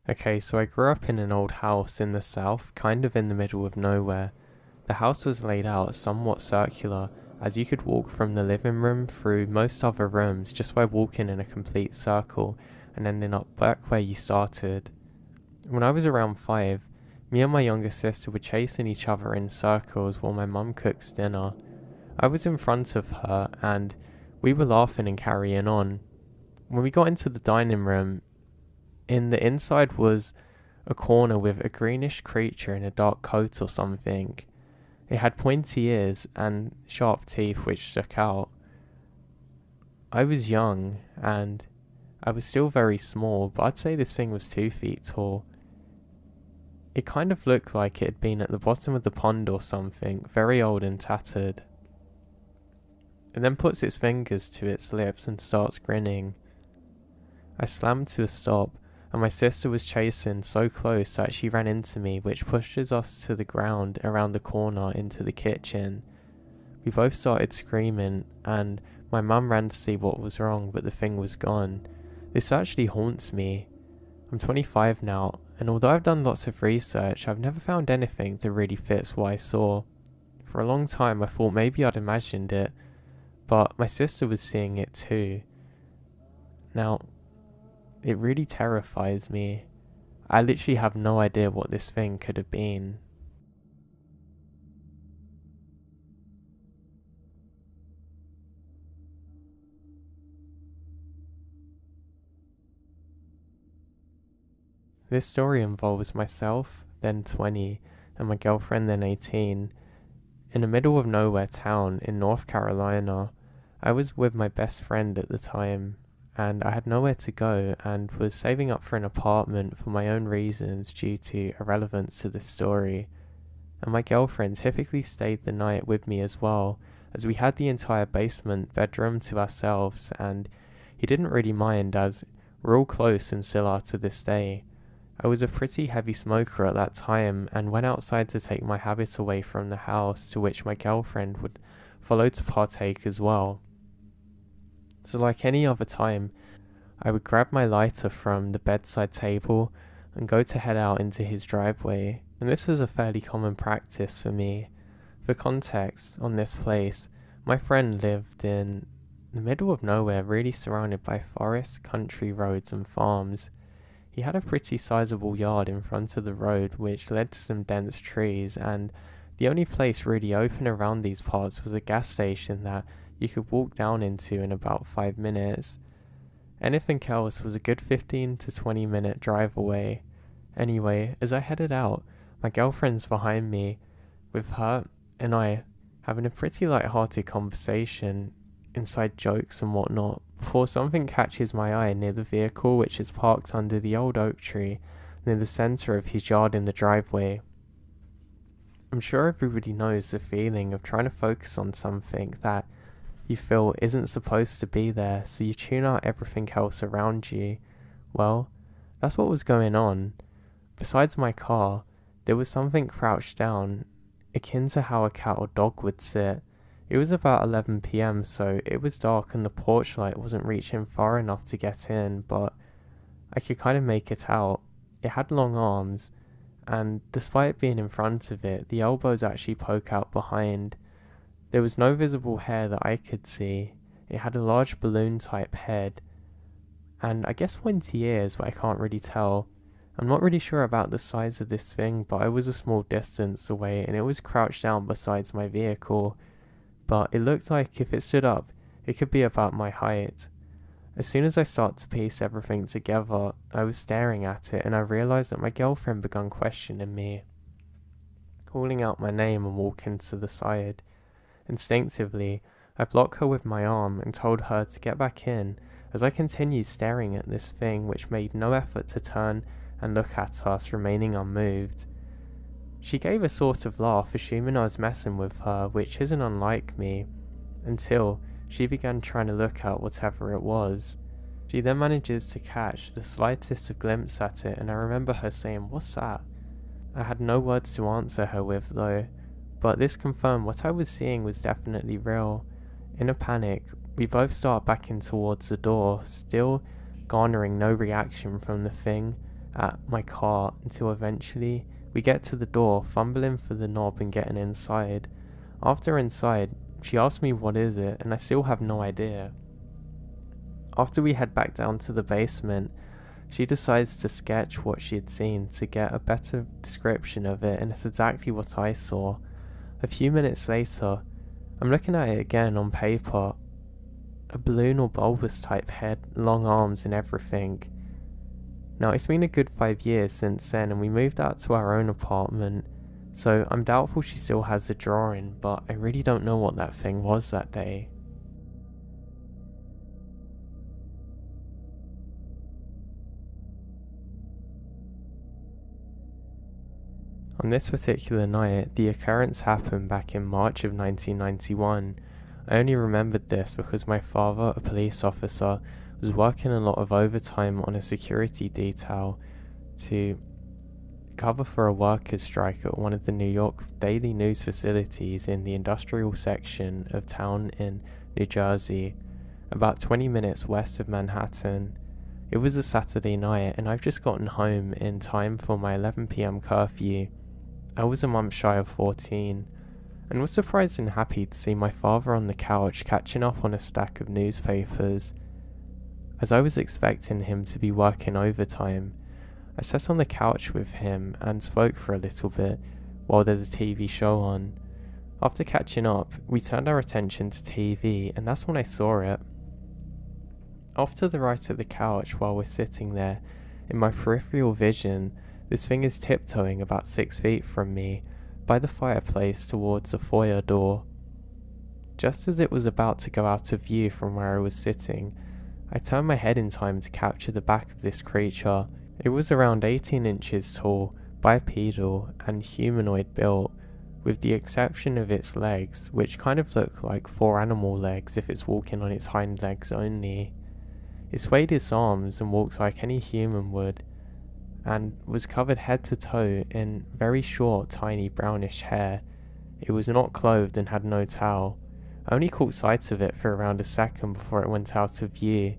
Okay, so I grew up in an old house in the south, kind of in the middle of nowhere. The house was laid out somewhat circular, as you could walk from the living room through most other rooms just by walking in a complete circle and ending up back where you started. When I was around 5, me and my younger sister were chasing each other in circles while my mum cooks dinner. I was in front of her and we were laughing and carrying on. When we got into the dining room, in the inside was a corner with a greenish creature in a dark coat or something. It had pointy ears and sharp teeth which stuck out. I was young and I was still very small, but I'd say this thing was 2 feet tall. It kind of looked like it had been at the bottom of the pond or something, very old and tattered. It then puts its fingers to its lips and starts grinning. I slammed to a stop, and my sister was chasing so close that she ran into me, which pushes us to the ground around the corner into the kitchen. We both started screaming, and my mum ran to see what was wrong, but the thing was gone. This actually haunts me. I'm 25 now, and although I've done lots of research, I've never found anything that really fits what I saw. For a long time I thought maybe I'd imagined it, but my sister was seeing it too. Now, it really terrifies me. I literally have no idea what this thing could have been. This story involves myself, then 20, and my girlfriend, then 18, in the middle of nowhere town in North Carolina. I was with my best friend at the time, and I had nowhere to go and was saving up for an apartment for my own reasons due to irrelevance to this story. And my girlfriend typically stayed the night with me as well, as we had the entire basement bedroom to ourselves, and he didn't really mind as we're all close and still are to this day. I was a pretty heavy smoker at that time and went outside to take my habit away from the house, to which my girlfriend would follow to partake as well. So like any other time, I would grab my lighter from the bedside table and go to head out into his driveway, and this was a fairly common practice for me. For context on this place, my friend lived in the middle of nowhere, really surrounded by forests, country roads and farms. He had a pretty sizable yard in front of the road which led to some dense trees, and the only place really open around these parts was a gas station that you could walk down into in about 5 minutes. Anything else was a good 15 to 20 minute drive away. Anyway, as I headed out, my girlfriend's behind me, with her and I having a pretty light-hearted conversation, inside jokes and whatnot, before something catches my eye near the vehicle which is parked under the old oak tree near the centre of his yard in the driveway. I'm sure everybody knows the feeling of trying to focus on something that you feel isn't supposed to be there, so you tune out everything else around you. Well, that's what was going on. Besides my car, there was something crouched down, akin to how a cat or dog would sit. It was about 11 PM, so it was dark and the porch light wasn't reaching far enough to get in, but I could kind of make it out. It had long arms, and despite being in front of it, the elbows actually poke out behind. There was no visible hair that I could see. It had a large balloon-type head, and I guess pointy ears, but I can't really tell. I'm not really sure about the size of this thing, but I was a small distance away, and it was crouched down beside my vehicle. But it looked like if it stood up, it could be about my height. As soon as I started to piece everything together, I was staring at it and I realised that my girlfriend began questioning me, calling out my name and walking to the side. Instinctively, I blocked her with my arm and told her to get back in as I continued staring at this thing which made no effort to turn and look at us, remaining unmoved. She gave a sort of laugh, assuming I was messing with her, which isn't unlike me, until she began trying to look at whatever it was. She then manages to catch the slightest of glimpse at it, and I remember her saying, "What's that?" I had no words to answer her with though, but this confirmed what I was seeing was definitely real. In a panic, we both start backing towards the door, still garnering no reaction from the thing, at my car until eventually we get to the door, fumbling for the knob and getting inside. After inside, she asked me what is it, and I still have no idea. After we head back down to the basement, she decides to sketch what she had seen to get a better description of it, and it's exactly what I saw. A few minutes later, I'm looking at it again on paper. A balloon or bulbous type head, long arms and everything. Now, it's been a good 5 years since then, and we moved out to our own apartment, so I'm doubtful she still has the drawing, but I really don't know what that thing was that day. On this particular night, the occurrence happened back in March of 1991. I only remembered this because my father, a police officer, was working a lot of overtime on a security detail to cover for a workers' strike at one of the New York daily news facilities in the industrial section of town in New Jersey, about 20 minutes west of Manhattan. It was a Saturday night, and I've just gotten home in time for my 11 p.m. curfew. I was a month shy of 14, and was surprised and happy to see my father on the couch catching up on a stack of newspapers. As I was expecting him to be working overtime, I sat on the couch with him and spoke for a little bit while there's a TV show on. After catching up, we turned our attention to TV, and that's when I saw it. Off to the right of the couch while we're sitting there, in my peripheral vision, this thing is tiptoeing about 6 feet from me, by the fireplace towards a foyer door. Just as it was about to go out of view from where I was sitting, I turned my head in time to capture the back of this creature. It was around 18 inches tall, bipedal and humanoid built, with the exception of its legs, which kind of look like 4 animal legs if it's walking on its hind legs only. It swayed its arms and walked like any human would, and was covered head to toe in very short, tiny brownish hair. It was not clothed and had no towel. I only caught sight of it for around a second before it went out of view.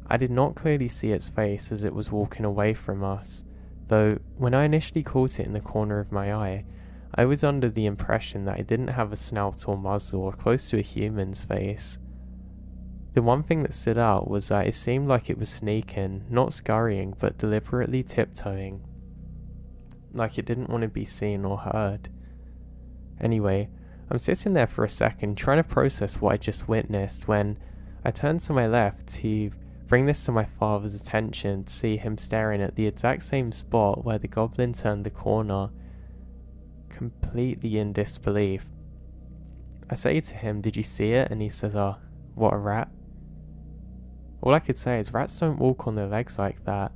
I did not clearly see its face as it was walking away from us, though when I initially caught it in the corner of my eye, I was under the impression that it didn't have a snout or muzzle or close to a human's face. The one thing that stood out was that it seemed like it was sneaking, not scurrying, but deliberately tiptoeing, like it didn't want to be seen or heard. Anyway, I'm sitting there for a second trying to process what I just witnessed when I turned to my left to bring this to my father's attention to see him staring at the exact same spot where the goblin turned the corner, completely in disbelief. I say to him, "Did you see it?" And he says, "Oh, what a rat." All I could say is rats don't walk on their legs like that.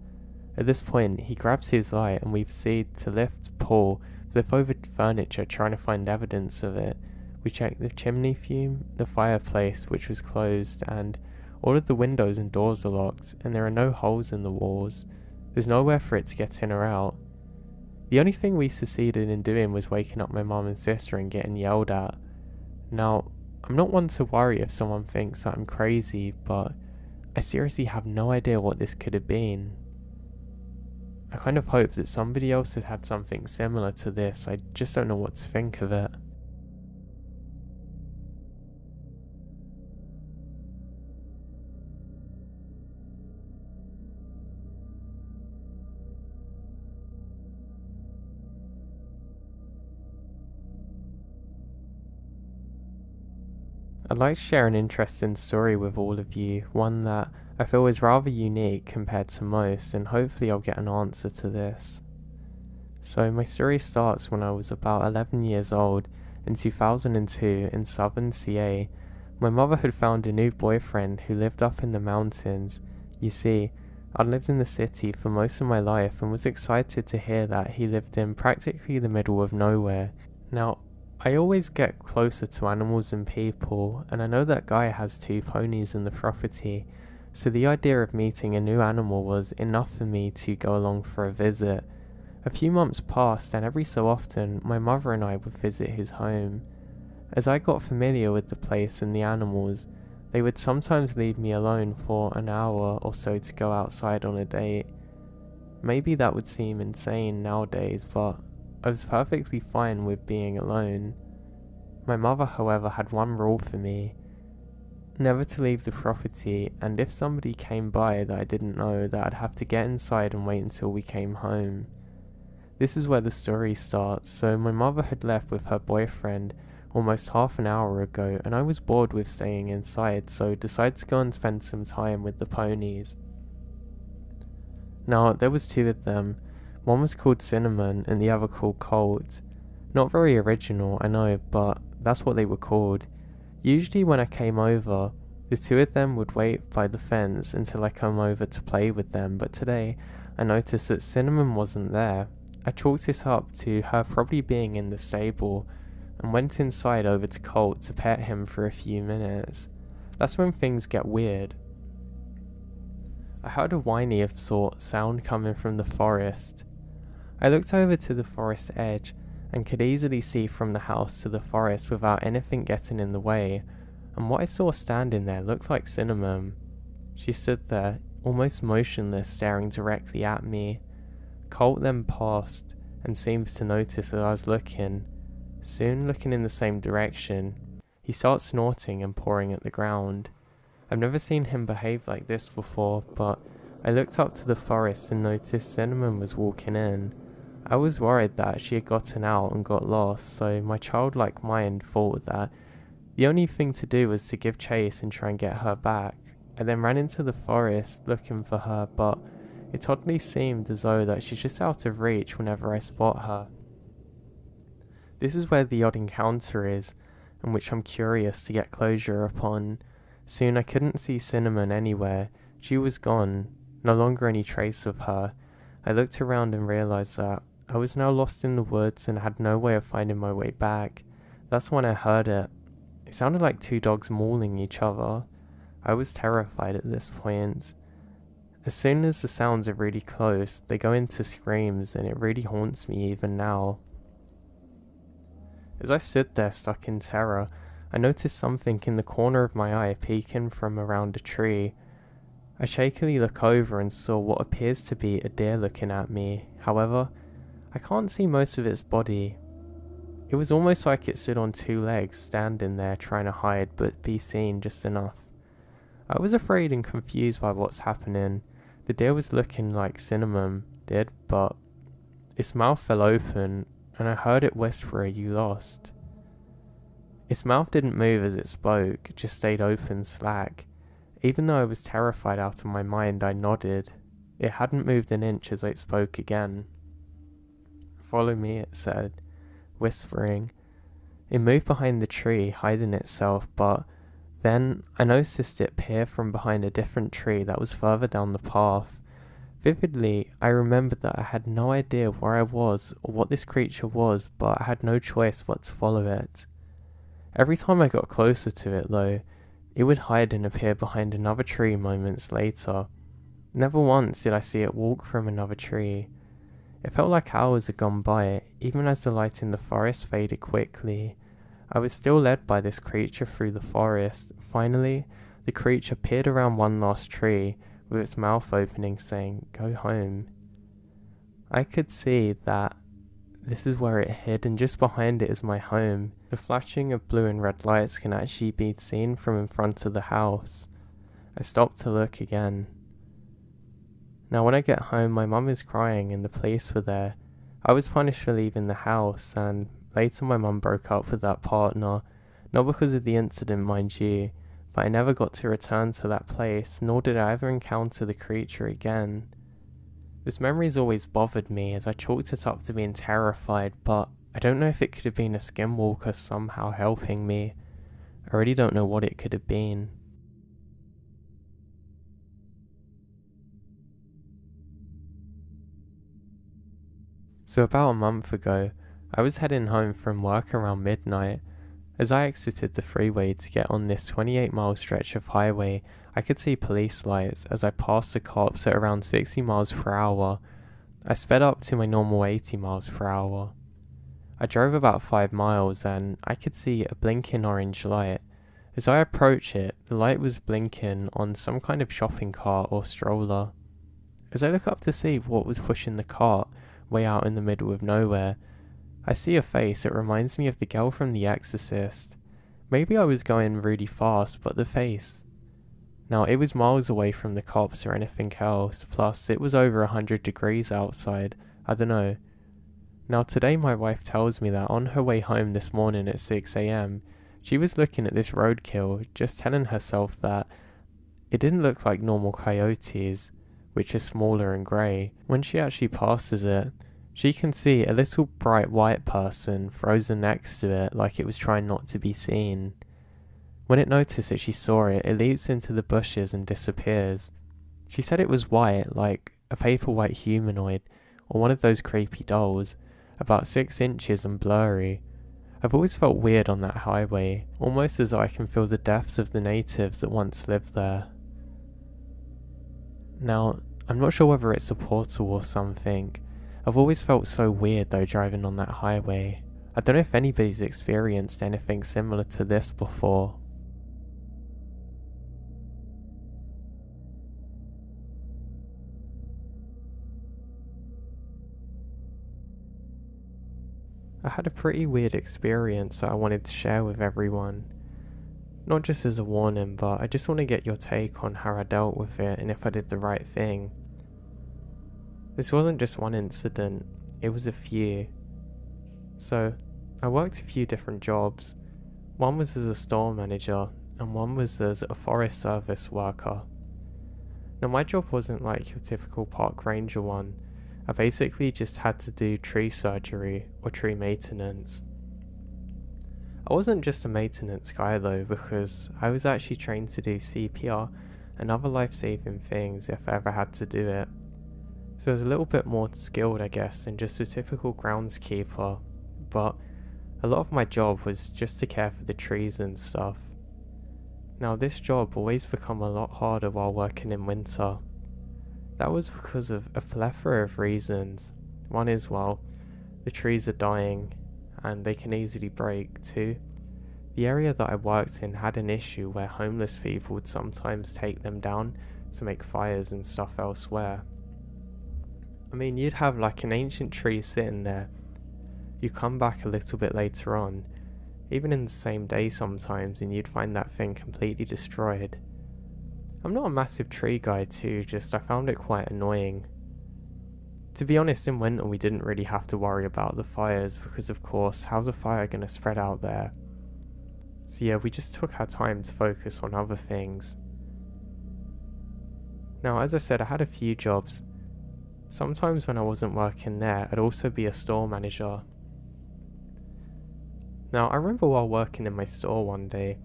At this point, he grabs his light and we proceed to lift, pull, flip over furniture trying to find evidence of it. We check the chimney fume, the fireplace which was closed, and all of the windows and doors are locked, and there are no holes in the walls. There's nowhere for it to get in or out. The only thing we succeeded in doing was waking up my mum and sister and getting yelled at. Now, I'm not one to worry if someone thinks that I'm crazy, but I seriously have no idea what this could have been. I kind of hope that somebody else had had something similar to this. I just don't know what to think of it. I'd like to share an interesting story with all of you, one that I feel is rather unique compared to most, and hopefully I'll get an answer to this. So my story starts when I was about 11 years old in 2002 in southern CA. My mother had found a new boyfriend who lived up in the mountains. You see, I'd lived in the city for most of my life and was excited to hear that he lived in practically the middle of nowhere. Now, I always get closer to animals than people, and I know that guy has 2 ponies in the property, so the idea of meeting a new animal was enough for me to go along for a visit. A few months passed, and every so often my mother and I would visit his home. As I got familiar with the place and the animals, they would sometimes leave me alone for an hour or so to go outside on a date. maybe that would seem insane nowadays, but I was perfectly fine with being alone. My mother, however, had one rule for me: never to leave the property, and if somebody came by that I didn't know, that I'd have to get inside and wait until we came home. This is where the story starts. So my mother had left with her boyfriend almost half an hour ago, and I was bored with staying inside, so decided to go and spend some time with the ponies. Now, there was two of them. One was called Cinnamon and the other called Colt. Not very original, I know, but that's what they were called. Usually when I came over, the two of them would wait by the fence until I come over to play with them, but today I noticed that Cinnamon wasn't there. I chalked it up to her probably being in the stable, and went inside over to Colt to pet him for a few minutes. That's when things get weird. I heard a whiny of sort sound coming from the forest. I looked over to the forest edge and could easily see from the house to the forest without anything getting in the way, and what I saw standing there looked like Cinnamon. She stood there, almost motionless, staring directly at me. Colt then passed and seems to notice that I was looking. Soon, looking in the same direction, he starts snorting and pawing at the ground. I've never seen him behave like this before, but I looked up to the forest and noticed Cinnamon was walking in. I was worried that she had gotten out and got lost, so my childlike mind thought that the only thing to do was to give chase and try and get her back. I then ran into the forest looking for her, but it oddly seemed as though that she's just out of reach whenever I spot her. This is where the odd encounter is, and which I'm curious to get closure upon. Soon I couldn't see Cinnamon anywhere. She was gone, no longer any trace of her. I looked around and realised that I was now lost in the woods and had no way of finding my way back. That's when I heard it. It sounded like two dogs mauling each other. I was terrified at this point. As soon as the sounds are really close, they go into screams, and it really haunts me even now. As I stood there stuck in terror, I noticed something in the corner of my eye peeking from around a tree. I shakily look over and saw what appears to be a deer looking at me. However, I can't see most of its body. It was almost like it stood on two legs, standing there trying to hide but be seen just enough. I was afraid and confused by what's happening. The deer was looking like Cinnamon did, but its mouth fell open, and I heard it whisper, "Are you lost?" Its mouth didn't move as it spoke, just stayed open slack. Even though I was terrified out of my mind, I nodded. It hadn't moved an inch as it spoke again. "Follow me," it said, whispering. It moved behind the tree, hiding itself, but then I noticed it peer from behind a different tree that was further down the path. Vividly, I remembered that I had no idea where I was or what this creature was, but I had no choice but to follow it. Every time I got closer to it, though, it would hide and appear behind another tree moments later. Never once did I see it walk from another tree. It felt like hours had gone by, even as the light in the forest faded quickly. I was still led by this creature through the forest. Finally, the creature peered around one last tree, with its mouth opening, saying, "Go home." I could see that this is where it hid, and just behind it is my home. The flashing of blue and red lights can actually be seen from in front of the house. I stopped to look again. Now when I get home, my mum is crying and the police were there. I was punished for leaving the house, and later my mum broke up with that partner, not because of the incident, mind you, but I never got to return to that place, nor did I ever encounter the creature again. This memory's always bothered me, as I chalked it up to being terrified, but I don't know if it could have been a skinwalker somehow helping me. I really don't know what it could have been. So about a month ago, I was heading home from work around midnight. As I exited the freeway to get on this 28-mile stretch of highway, I could see police lights as I passed the cops at around 60 miles per hour. I sped up to my normal 80 miles per hour. I drove about 5 miles and I could see a blinking orange light. As I approached it, the light was blinking on some kind of shopping cart or stroller. As I look up to see what was pushing the cart way out in the middle of nowhere, I see a face. It reminds me of the girl from The Exorcist. Maybe I was going really fast, but the face. Now, it was miles away from the cops or anything else, plus it was over 100 degrees outside. I don't know. Now, today my wife tells me that on her way home this morning at 6 a.m, she was looking at this roadkill, just telling herself that it didn't look like normal coyotes, which are smaller and grey. When she actually passes it, she can see a little bright white person frozen next to it like it was trying not to be seen. When it noticed that she saw it, it leaps into the bushes and disappears. She said it was white, like a paper white humanoid, or one of those creepy dolls, about 6 inches and blurry. I've always felt weird on that highway, almost as though I can feel the deaths of the natives that once lived there. Now, I'm not sure whether it's a portal or something. I've always felt so weird though driving on that highway. I don't know if anybody's experienced anything similar to this before. I had a pretty weird experience that I wanted to share with everyone. Not just as a warning, but I just want to get your take on how I dealt with it and if I did the right thing. This wasn't just one incident, it was a few. So, I worked a few different jobs. One was as a store manager, and one was as a forest service worker. Now my job wasn't like your typical park ranger one. I basically just had to do tree surgery or tree maintenance. I wasn't just a maintenance guy though, because I was actually trained to do CPR and other life-saving things if I ever had to do it. So I was a little bit more skilled, I guess, than just a typical groundskeeper, but a lot of my job was just to care for the trees and stuff. Now this job always become a lot harder while working in winter. That was because of a plethora of reasons. One is, well, the trees are dying and they can easily break. Two, the area that I worked in had an issue where homeless people would sometimes take them down to make fires and stuff elsewhere. I mean, you'd have like an ancient tree sitting there. You come back a little bit later on, even in the same day sometimes, and you'd find that thing completely destroyed. I'm not a massive tree guy too, just I found it quite annoying. To be honest, in winter we didn't really have to worry about the fires because of course, how's a fire going to spread out there? So yeah, we just took our time to focus on other things. Now, as I said, I had a few jobs. Sometimes when I wasn't working there, I'd also be a store manager. Now, I remember while working in my store one day,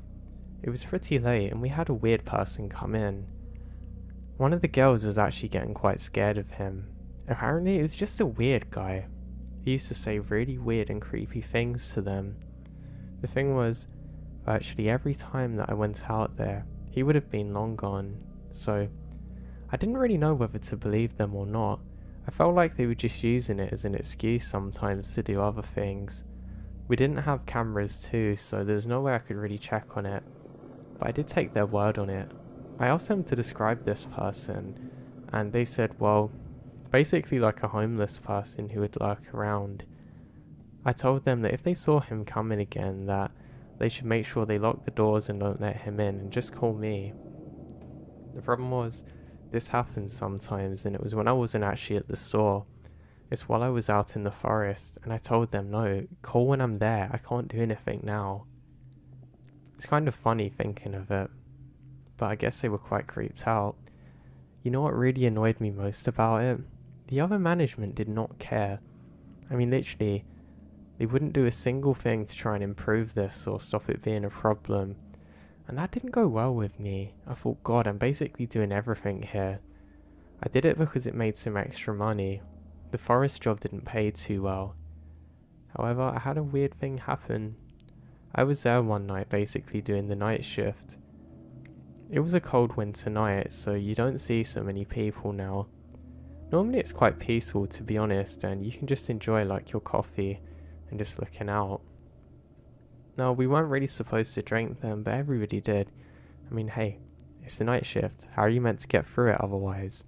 it was pretty late and we had a weird person come in. One of the girls was actually getting quite scared of him. Apparently it was just a weird guy. He used to say really weird and creepy things to them. The thing was, virtually every time that I went out there, he would have been long gone, so I didn't really know whether to believe them or not. I felt like they were just using it as an excuse sometimes to do other things. We didn't have cameras too, so there's no way I could really check on it, but I did take their word on it. I asked them to describe this person, and they said, well, basically like a homeless person who would lurk around. I told them that if they saw him coming again, that they should make sure they lock the doors and don't let him in and just call me. The problem was, this happens sometimes, and it was when I wasn't actually at the store. It's while I was out in the forest, and I told them, no, call when I'm there, I can't do anything now. It's kind of funny thinking of it, but I guess they were quite creeped out. You know what really annoyed me most about it? The other management did not care. I mean, literally, they wouldn't do a single thing to try and improve this or stop it being a problem. And that didn't go well with me. I thought, God, I'm basically doing everything here. I did it because it made some extra money. The forest job didn't pay too well. However, I had a weird thing happen. I was there one night basically doing the night shift. It was a cold winter night, so you don't see so many people now. Normally it's quite peaceful, to be honest, and you can just enjoy like your coffee and just looking out. Now, we weren't really supposed to drink them, but everybody did. I mean, hey, it's a night shift. How are you meant to get through it otherwise?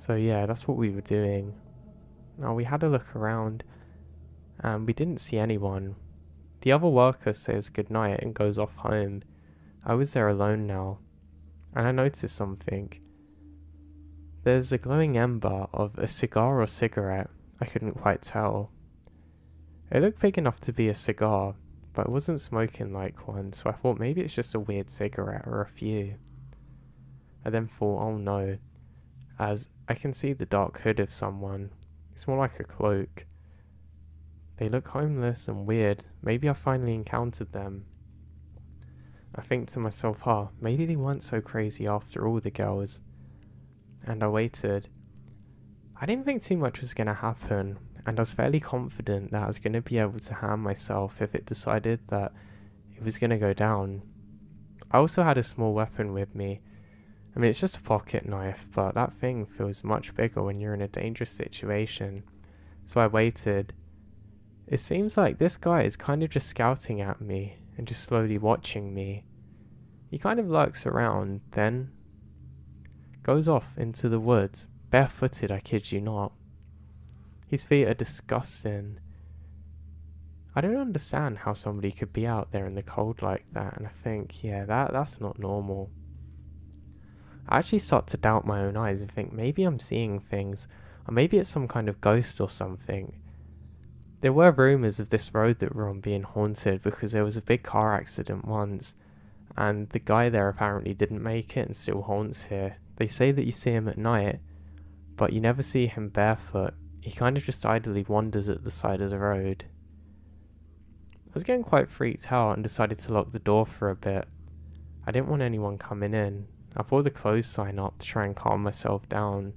So yeah, that's what we were doing. Now we had a look around and we didn't see anyone. The other worker says goodnight and goes off home. I was there alone now, and I noticed something. There's a glowing ember of a cigar or cigarette, I couldn't quite tell. It looked big enough to be a cigar, but it wasn't smoking like one, so I thought maybe it's just a weird cigarette or a few. I then thought, oh no, as I can see the dark hood of someone. It's more like a cloak. They look homeless and weird. Maybe I finally encountered them. I think to myself, maybe they weren't so crazy after all, the girls. And I waited. I didn't think too much was going to happen, and I was fairly confident that I was going to be able to harm myself if it decided that it was going to go down. I also had a small weapon with me. I mean, it's just a pocket knife, but that thing feels much bigger when you're in a dangerous situation. So I waited. It seems like this guy is kind of just scouting at me and just slowly watching me. He kind of lurks around, then goes off into the woods, barefooted, I kid you not. His feet are disgusting. I don't understand how somebody could be out there in the cold like that, and I think, yeah, that's not normal. I actually start to doubt my own eyes and think maybe I'm seeing things, or maybe it's some kind of ghost or something. There were rumours of this road that we're on being haunted because there was a big car accident once, and the guy there apparently didn't make it and still haunts here. They say that you see him at night, but you never see him barefoot. He kind of just idly wanders at the side of the road. I was getting quite freaked out and decided to lock the door for a bit. I didn't want anyone coming in. I put the close sign up to try and calm myself down.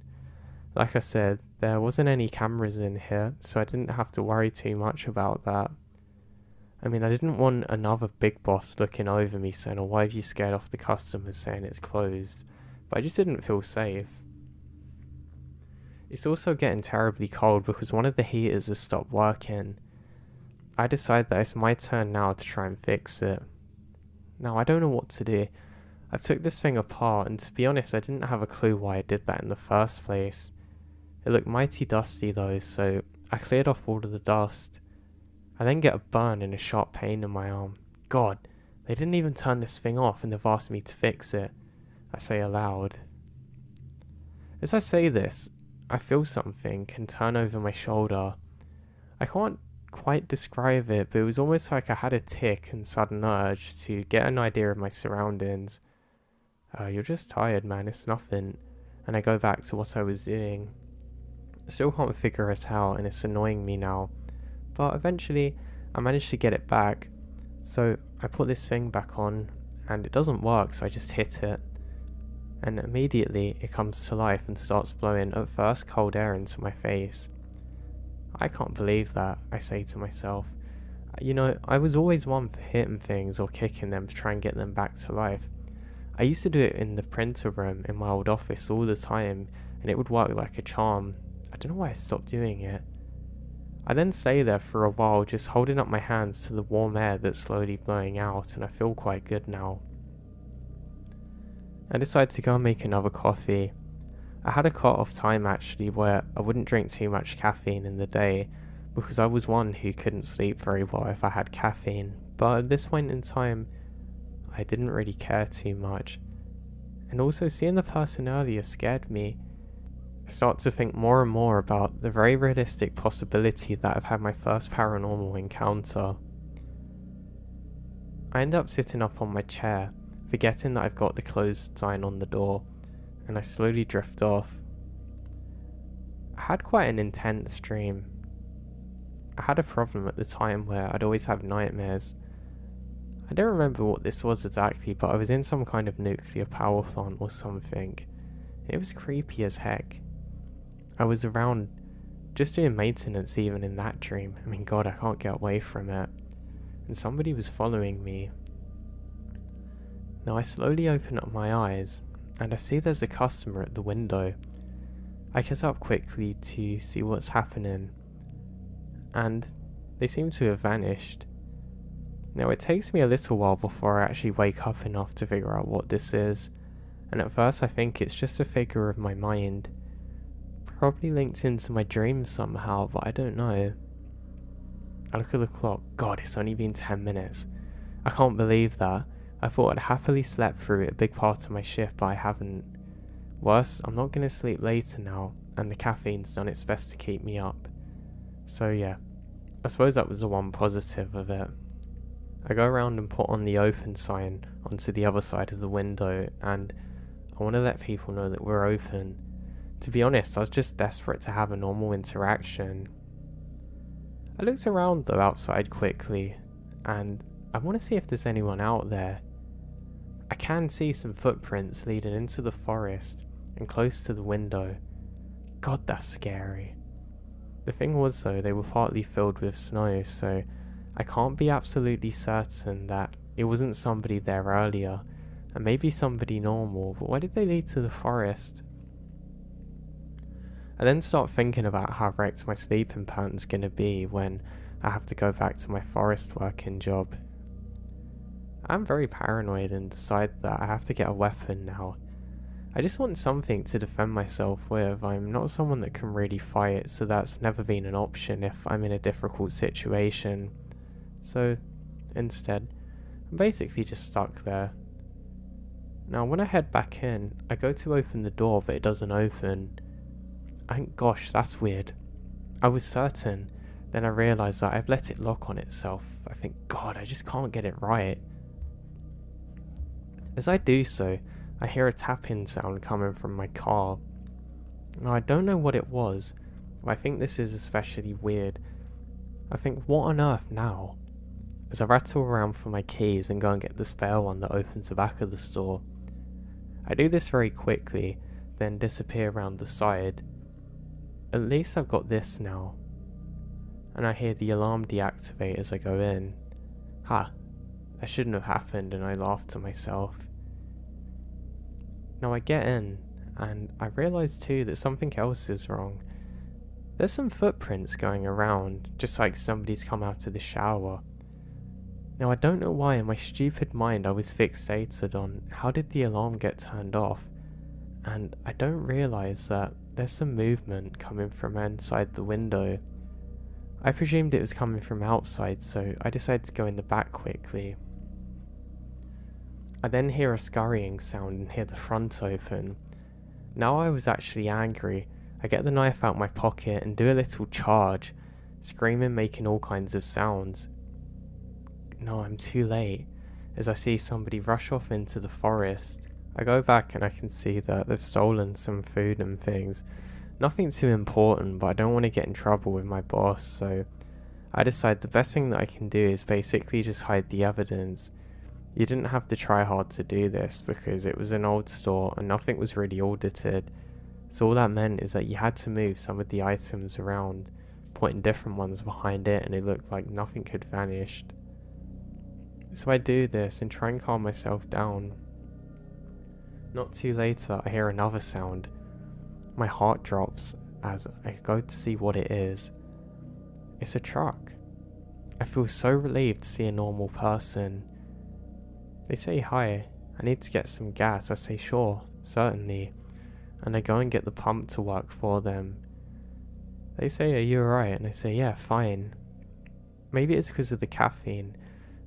Like I said, there wasn't any cameras in here, so I didn't have to worry too much about that. I mean, I didn't want another big boss looking over me saying, oh, why have you scared off the customers saying it's closed? But I just didn't feel safe. It's also getting terribly cold because one of the heaters has stopped working. I decide that it's my turn now to try and fix it. Now, I don't know what to do. I've took this thing apart, and to be honest, I didn't have a clue why I did that in the first place. It looked mighty dusty though, so I cleared off all of the dust. I then get a burn and a sharp pain in my arm. God, they didn't even turn this thing off and they've asked me to fix it, I say aloud. As I say this, I feel something and turn over my shoulder. I can't quite describe it, but it was almost like I had a tick and sudden urge to get an idea of my surroundings. You're just tired, man, it's nothing. And I go back to what I was doing. I still can't figure it out and it's annoying me now. But eventually I managed to get it back. So I put this thing back on and it doesn't work, so I just hit it. And immediately it comes to life and starts blowing at first cold air into my face. I can't believe that, I say to myself. You know, I was always one for hitting things or kicking them to try and get them back to life. I used to do it in the printer room in my old office all the time, and it would work like a charm. I don't know why I stopped doing it. I then stay there for a while just holding up my hands to the warm air that's slowly blowing out, and I feel quite good now. I decide to go and make another coffee. I had a cut off time actually where I wouldn't drink too much caffeine in the day because I was one who couldn't sleep very well if I had caffeine, but at this point in time I didn't really care too much. And also seeing the person earlier scared me. I start to think more and more about the very realistic possibility that I've had my first paranormal encounter. I end up sitting up on my chair, forgetting that I've got the closed sign on the door, and I slowly drift off. I had quite an intense dream. I had a problem at the time where I'd always have nightmares. I don't remember what this was exactly, but I was in some kind of nuclear power plant or something. It was creepy as heck. I was around just doing maintenance even in that dream. I mean, God, I can't get away from it. And somebody was following me. Now I slowly open up my eyes and I see there's a customer at the window. I get up quickly to see what's happening, and they seem to have vanished. Now it takes me a little while before I actually wake up enough to figure out what this is, and at first I think it's just a figure of my mind, probably linked into my dreams somehow, but I don't know. I look at the clock. God, it's only been 10 minutes. I can't believe that. I thought I'd happily slept through a big part of my shift, but I haven't. Worse, I'm not going to sleep later now, and the caffeine's done its best to keep me up. So yeah, I suppose that was the one positive of it. I go around and put on the open sign onto the other side of the window, and I want to let people know that we're open. To be honest, I was just desperate to have a normal interaction. I looked around though outside quickly, and I want to see if there's anyone out there. I can see some footprints leading into the forest and close to the window. God, that's scary. The thing was though, they were partly filled with snow, so I can't be absolutely certain that it wasn't somebody there earlier, and maybe somebody normal, but why did they lead to the forest? I then start thinking about how wrecked my sleeping pattern's gonna be when I have to go back to my forest working job. I'm very paranoid and decide that I have to get a weapon now. I just want something to defend myself with. I'm not someone that can really fight, so that's never been an option if I'm in a difficult situation. So, instead, I'm basically just stuck there. Now, when I head back in, I go to open the door, but it doesn't open. Gosh, that's weird. I was certain. Then I realised that I've let it lock on itself. I think, God, I just can't get it right. As I do so, I hear a tapping sound coming from my car. Now, I don't know what it was, but I think this is especially weird. I think, what on earth now? As I rattle around for my keys and go and get the spare one that opens the back of the store. I do this very quickly, then disappear around the side. At least I've got this now. And I hear the alarm deactivate as I go in. Ha, that shouldn't have happened, and I laugh to myself. Now I get in, and I realise too that something else is wrong. There's some footprints going around, just like somebody's come out of the shower. Now I don't know why in my stupid mind I was fixated on how did the alarm get turned off, and I don't realise that there's some movement coming from inside the window. I presumed it was coming from outside, so I decided to go in the back quickly. I then hear a scurrying sound and hear the front open. Now I was actually angry. I get the knife out my pocket and do a little charge, screaming, making all kinds of sounds. No, I'm too late, as I see somebody rush off into the forest. I go back and I can see that they've stolen some food and things. Nothing too important, but I don't want to get in trouble with my boss, so I decide the best thing that I can do is basically just hide the evidence. You didn't have to try hard to do this because it was an old store and nothing was really audited. So all that meant is that you had to move some of the items around, putting different ones behind it, and it looked like nothing had vanished. So I do this and try and calm myself down. Not too later, I hear another sound. My heart drops as I go to see what it is. It's a truck. I feel so relieved to see a normal person. They say, "Hi, I need to get some gas." I say, "Sure, certainly." And I go and get the pump to work for them. They say, "Are you alright?" And I say, "Yeah, fine." Maybe it's because of the caffeine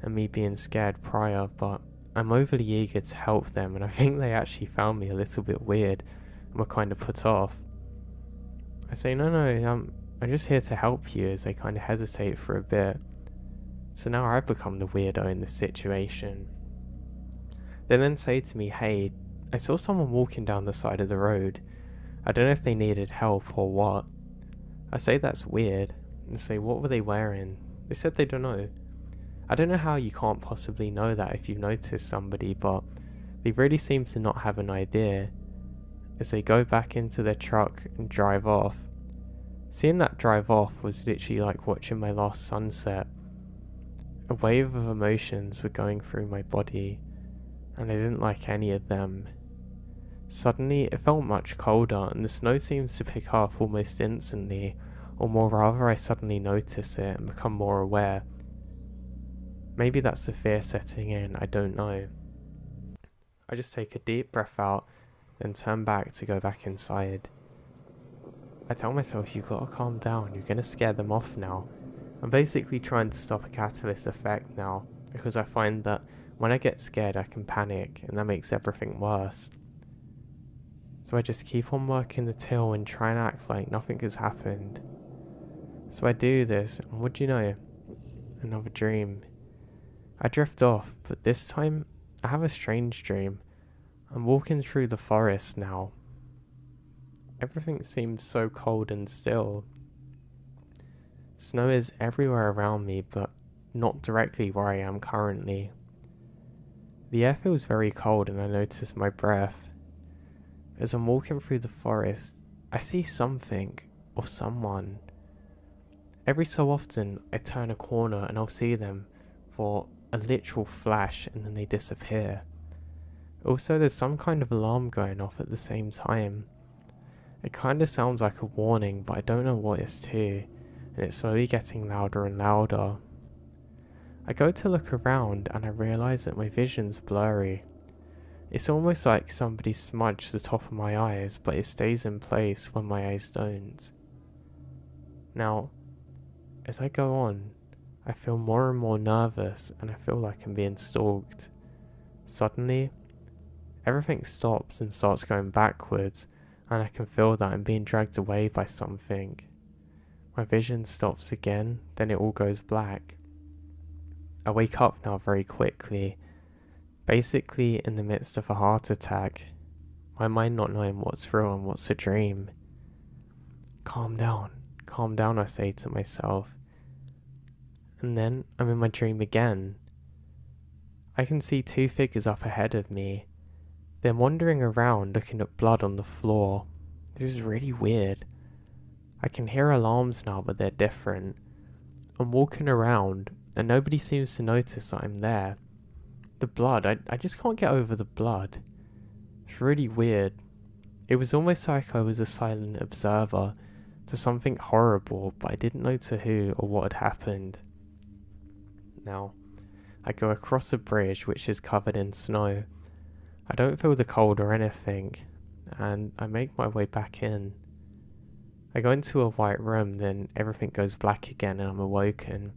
and me being scared prior, but I'm overly eager to help them, and I think they actually found me a little bit weird and were kind of put off. I say, no, I'm just here to help you," as they kind of hesitate for a bit. So now I've become the weirdo in this situation. They then say to me, "Hey, I saw someone walking down the side of the road. I don't know if they needed help or what." I say that's weird, and say, "What were they wearing?" They said they don't know. I don't know how you can't possibly know that if you notice somebody, but they really seem to not have an idea, as they go back into their truck and drive off. Seeing that drive off was literally like watching my last sunset. A wave of emotions were going through my body, and I didn't like any of them. Suddenly, it felt much colder, and the snow seems to pick up almost instantly, or more rather I suddenly notice it and become more aware. Maybe that's the fear setting in, I don't know. I just take a deep breath out, then turn back to go back inside. I tell myself, you gotta calm down, you're gonna scare them off now. I'm basically trying to stop a catalyst effect now, because I find that when I get scared I can panic, and that makes everything worse. So I just keep on working the till and try and act like nothing has happened. So I do this, and what do you know? Another dream. I drift off, but this time I have a strange dream. I'm walking through the forest now. Everything seems so cold and still. Snow is everywhere around me, but not directly where I am currently. The air feels very cold and I notice my breath. As I'm walking through the forest, I see something or someone. Every so often I turn a corner and I'll see them for a literal flash and then they disappear. Also, there's some kind of alarm going off at the same time. It kinda sounds like a warning, but I don't know what it's to, and it's slowly getting louder and louder. I go to look around and I realise that my vision's blurry. It's almost like somebody smudged the top of my eyes, but it stays in place when my eyes don't. Now, as I go on, I feel more and more nervous and I feel like I'm being stalked. Suddenly, everything stops and starts going backwards, and I can feel that I'm being dragged away by something. My vision stops again, then it all goes black. I wake up now very quickly, basically in the midst of a heart attack, my mind not knowing what's real and what's a dream. Calm down, I say to myself. And then I'm in my dream again. I can see two figures up ahead of me. They're wandering around looking at blood on the floor. This is really weird. I can hear alarms now, but they're different. I'm walking around and nobody seems to notice that I'm there. The blood, I just can't get over the blood. It's really weird. It was almost like I was a silent observer to something horrible, but I didn't know to who or what had happened. Now, I go across a bridge which is covered in snow. I don't feel the cold or anything, and I make my way back in. I go into a white room, then everything goes black again and I'm awoken.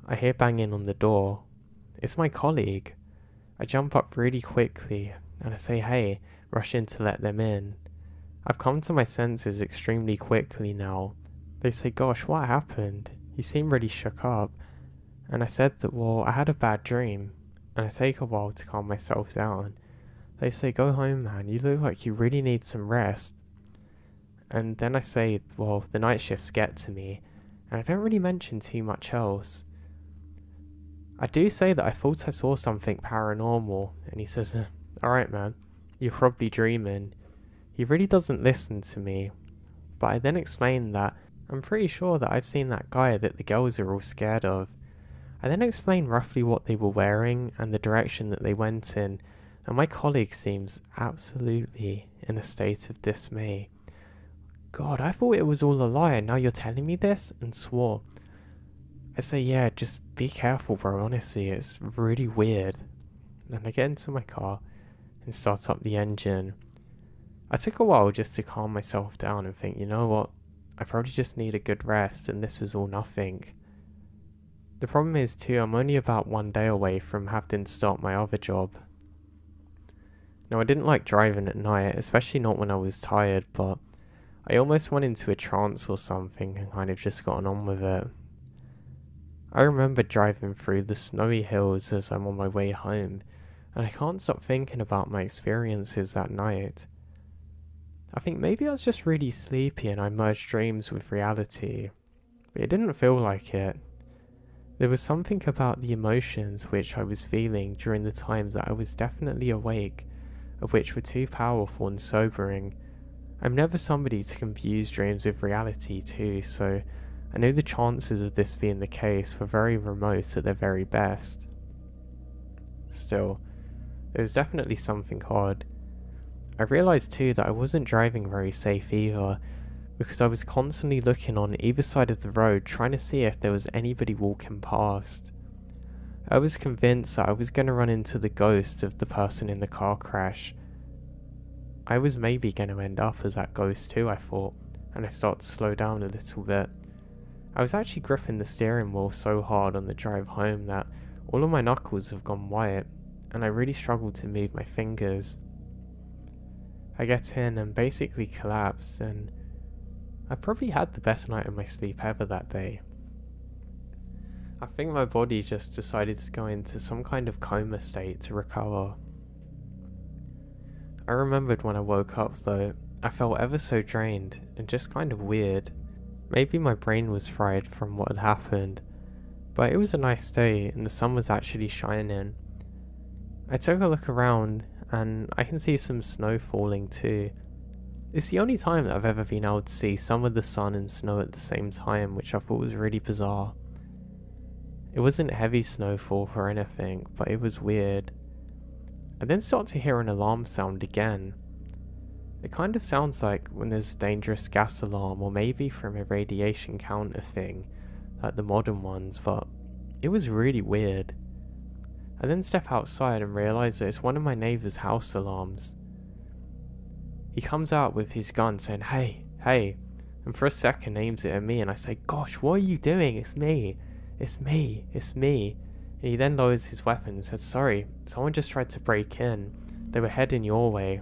I hear banging on the door. It's my colleague. I jump up really quickly and I say hey, rush in to let them in. I've come to my senses extremely quickly now. They say, gosh, what happened? You seem really shook up. And I said that, well, I had a bad dream. And I take a while to calm myself down. They say, go home, man, you look like you really need some rest. And then I say, well, the night shifts get to me, and I don't really mention too much else. I do say that I thought I saw something paranormal, and he says, alright man, you're probably dreaming. He really doesn't listen to me, but I then explain that I'm pretty sure that I've seen that guy that the girls are all scared of. I then explain roughly what they were wearing and the direction that they went in, and my colleague seems absolutely in a state of dismay. God, I thought it was all a lie and now you're telling me this? And swore. I say, yeah, just be careful bro, honestly, it's really weird. Then I get into my car and start up the engine. I took a while just to calm myself down and think, you know what, I probably just need a good rest and this is all nothing. The problem is too, I'm only about 1 day away from having to start my other job. Now I didn't like driving at night, especially not when I was tired, but I almost went into a trance or something and kind of just gotten on with it. I remember driving through the snowy hills as I'm on my way home, and I can't stop thinking about my experiences that night. I think maybe I was just really sleepy and I merged dreams with reality, but it didn't feel like it. There was something about the emotions which I was feeling during the times that I was definitely awake, of which were too powerful and sobering. I'm never somebody to confuse dreams with reality too, so I knew the chances of this being the case were very remote at their very best. Still, there was definitely something odd. I realised too that I wasn't driving very safe either, because I was constantly looking on either side of the road trying to see if there was anybody walking past. I was convinced that I was going to run into the ghost of the person in the car crash. I was maybe going to end up as that ghost too, I thought, and I start to slow down a little bit. I was actually gripping the steering wheel so hard on the drive home that all of my knuckles have gone white, and I really struggled to move my fingers. I get in and basically collapse, and I probably had the best night of my sleep ever that day. I think my body just decided to go into some kind of coma state to recover. I remembered when I woke up though, I felt ever so drained and just kind of weird. Maybe my brain was fried from what had happened, but it was a nice day and the sun was actually shining. I took a look around and I can see some snow falling too. It's the only time that I've ever been able to see some of the sun and snow at the same time, which I thought was really bizarre. It wasn't heavy snowfall or anything, but it was weird. I then start to hear an alarm sound again. It kind of sounds like when there's a dangerous gas alarm, or maybe from a radiation counter thing, like the modern ones, but it was really weird. I then step outside and realise that it's one of my neighbour's house alarms. He comes out with his gun saying, "Hey, hey," and for a second aims it at me and I say, "Gosh, what are you doing? It's me. It's me. It's me." And he then lowers his weapon and says, "Sorry, someone just tried to break in. They were heading your way."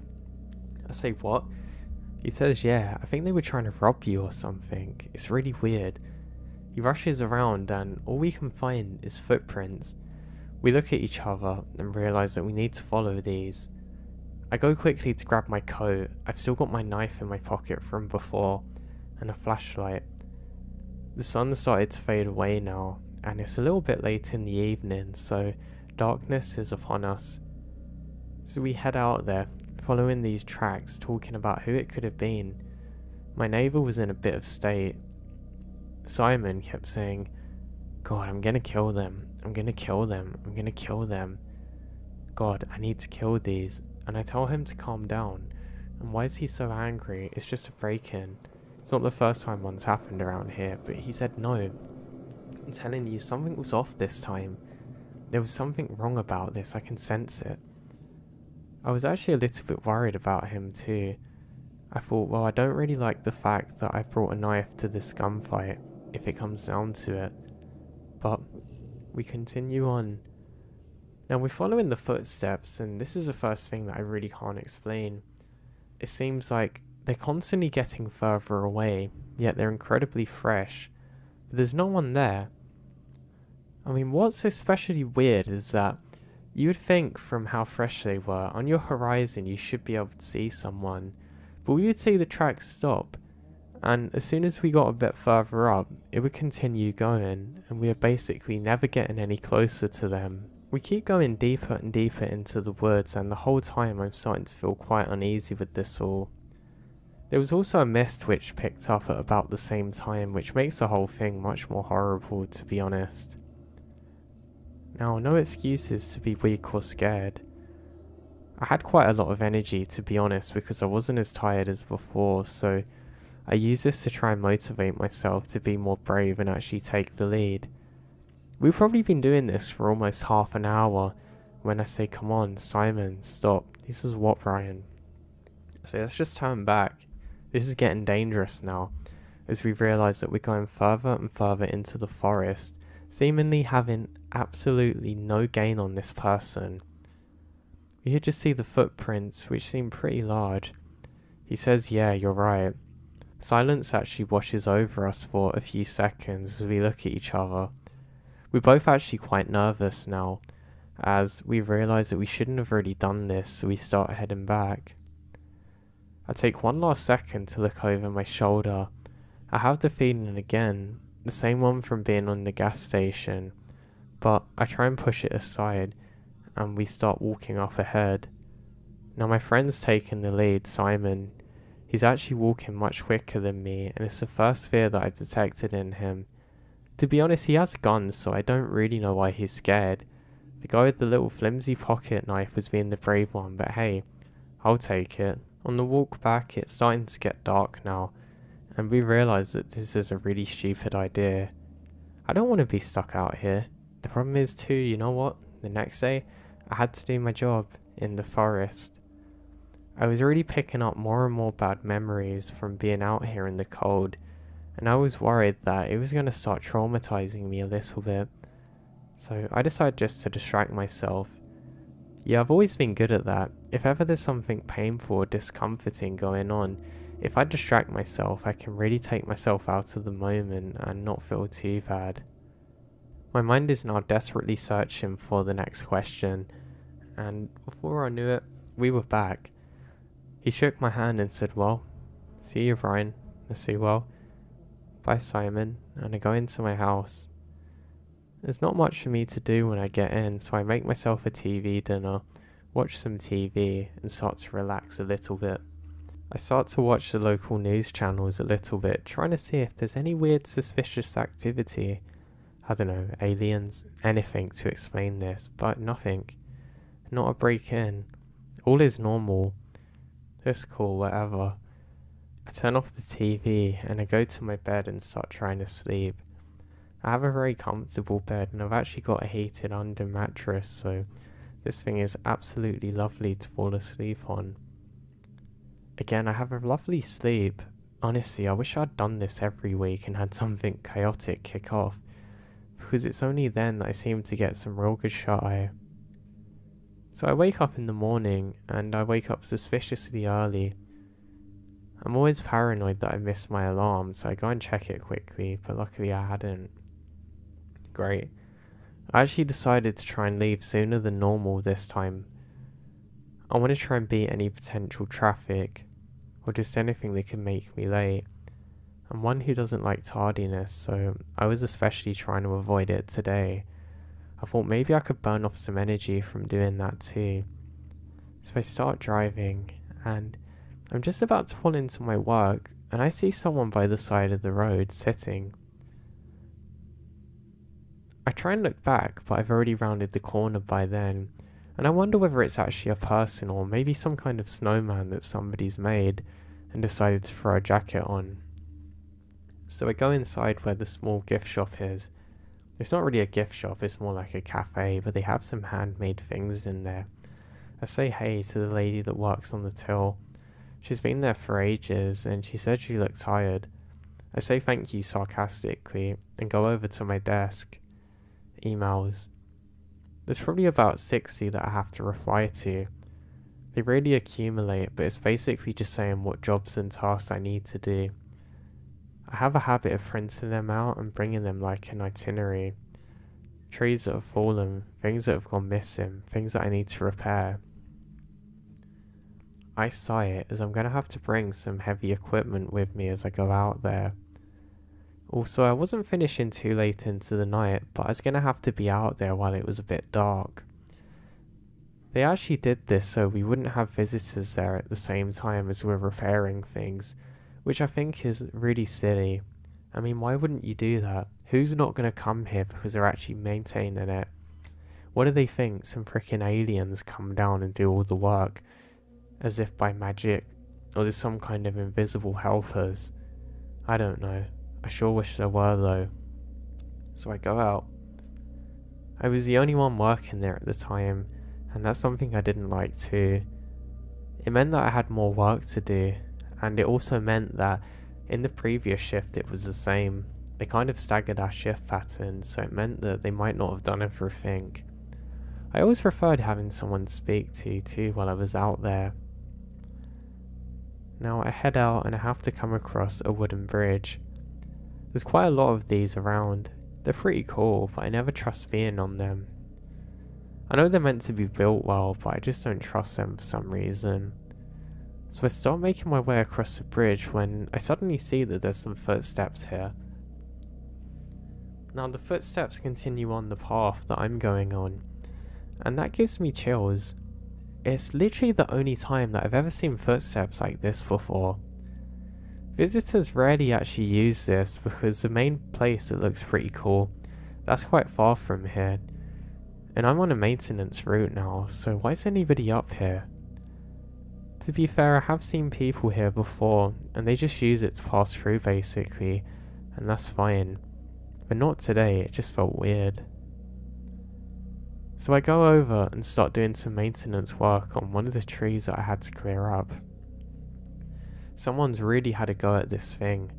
I say, "What?" He says, "Yeah, I think they were trying to rob you or something. It's really weird." He rushes around and all we can find is footprints. We look at each other and realise that we need to follow these. I go quickly to grab my coat. I've still got my knife in my pocket from before and a flashlight. The sun started to fade away now, and it's a little bit late in the evening, so darkness is upon us. So we head out there, following these tracks, talking about who it could have been. My neighbour was in a bit of state. Simon kept saying, "God, I'm gonna kill them. I'm gonna kill them. I'm gonna kill them. God, I need to kill these." And I tell him to calm down. And why is he so angry? It's just a break-in. It's not the first time one's happened around here, but he said no. I'm telling you, something was off this time. There was something wrong about this, I can sense it. I was actually a little bit worried about him too. I thought, well, I don't really like the fact that I brought a knife to this gunfight, if it comes down to it. But we continue on. Now we're following the footsteps, and this is the first thing that I really can't explain. It seems like they're constantly getting further away, yet they're incredibly fresh. But there's no one there. I mean, what's especially weird is that you would think from how fresh they were, on your horizon you should be able to see someone. But we would see the tracks stop, and as soon as we got a bit further up, it would continue going, and we are basically never getting any closer to them. We keep going deeper and deeper into the woods, and the whole time I'm starting to feel quite uneasy with this all. There was also a mist which picked up at about the same time, which makes the whole thing much more horrible, to be honest. Now, no excuses to be weak or scared. I had quite a lot of energy, to be honest, because I wasn't as tired as before, so I used this to try and motivate myself to be more brave and actually take the lead. We've probably been doing this for almost half an hour when I say, "Come on, Simon, stop. This is what, Brian?" So let's just turn back. This is getting dangerous now, as we realise that we're going further and further into the forest, seemingly having absolutely no gain on this person. We could just see the footprints, which seem pretty large. He says, "Yeah, you're right." Silence actually washes over us for a few seconds as we look at each other. We're both actually quite nervous now, as we realise that we shouldn't have really done this, so we start heading back. I take one last second to look over my shoulder. I have the feeling again, the same one from being on the gas station, but I try and push it aside, and we start walking off ahead. Now my friend's taking the lead, Simon. He's actually walking much quicker than me, and it's the first fear that I've detected in him. To be honest, he has guns, so I don't really know why he's scared. The guy with the little flimsy pocket knife was being the brave one, but hey, I'll take it. On the walk back, it's starting to get dark now, and we realise that this is a really stupid idea. I don't want to be stuck out here. The problem is too, you know what? The next day, I had to do my job in the forest. I was already picking up more and more bad memories from being out here in the cold, and I was worried that it was going to start traumatizing me a little bit. So I decided just to distract myself. Yeah, I've always been good at that. If ever there's something painful or discomforting going on, if I distract myself, I can really take myself out of the moment and not feel too bad. My mind is now desperately searching for the next question, and before I knew it, we were back. He shook my hand and said, "Well, see you, Brian." I say, "Well, bye, Simon," and I go into my house. There's not much for me to do when I get in, so I make myself a TV dinner, watch some TV, and start to relax a little bit. I start to watch the local news channels a little bit, trying to see if there's any weird suspicious activity. I don't know, aliens, anything to explain this, but nothing. Not a break-in. All is normal. It's cool, whatever. I turn off the TV and I go to my bed and start trying to sleep. I have a very comfortable bed and I've actually got a heated under mattress, so this thing is absolutely lovely to fall asleep on. Again, I have a lovely sleep. Honestly, I wish I'd done this every week and had something chaotic kick off, because it's only then that I seem to get some real good shut-eye. So I wake up in the morning and I wake up suspiciously early. I'm always paranoid that I missed my alarm, so I go and check it quickly, but luckily I hadn't. Great. I actually decided to try and leave sooner than normal this time. I want to try and beat any potential traffic, or just anything that could make me late. I'm one who doesn't like tardiness, so I was especially trying to avoid it today. I thought maybe I could burn off some energy from doing that too. So I start driving, and I'm just about to pull into my work, and I see someone by the side of the road sitting. I try and look back, but I've already rounded the corner by then, and I wonder whether it's actually a person or maybe some kind of snowman that somebody's made and decided to throw a jacket on. So I go inside where the small gift shop is. It's not really a gift shop, it's more like a cafe, but they have some handmade things in there. I say hey to the lady that works on the till. She's been there for ages and she said she looked tired. I say thank you sarcastically and go over to my desk. Emails. There's probably about 60 that I have to reply to. They really accumulate, but it's basically just saying what jobs and tasks I need to do. I have a habit of printing them out and bringing them like an itinerary. Trees that have fallen, things that have gone missing, things that I need to repair. I sigh it as I'm going to have to bring some heavy equipment with me as I go out there. Also, I wasn't finishing too late into the night, but I was going to have to be out there while it was a bit dark. They actually did this so we wouldn't have visitors there at the same time as we're repairing things, which I think is really silly. I mean, why wouldn't you do that? Who's not going to come here because they're actually maintaining it? What do they think? Some freaking aliens come down and do all the work, as if by magic, or there's some kind of invisible helpers? I don't know. I sure wish there were though. So I go out. I was the only one working there at the time, and that's something I didn't like too. It meant that I had more work to do, and it also meant that in the previous shift it was the same. They kind of staggered our shift patterns, so it meant that they might not have done everything. I always preferred having someone to speak to too while I was out there. Now I head out and I have to come across a wooden bridge. There's quite a lot of these around. They're pretty cool, but I never trust being on them. I know they're meant to be built well, but I just don't trust them for some reason. So I start making my way across the bridge when I suddenly see that there's some footsteps here. Now the footsteps continue on the path that I'm going on, and that gives me chills. It's literally the only time that I've ever seen footsteps like this before. Visitors rarely actually use this because the main place that looks pretty cool, that's quite far from here. And I'm on a maintenance route now, so why is anybody up here? To be fair, I have seen people here before, and they just use it to pass through basically, and that's fine. But not today, it just felt weird. So I go over and start doing some maintenance work on one of the trees that I had to clear up. Someone's really had a go at this thing.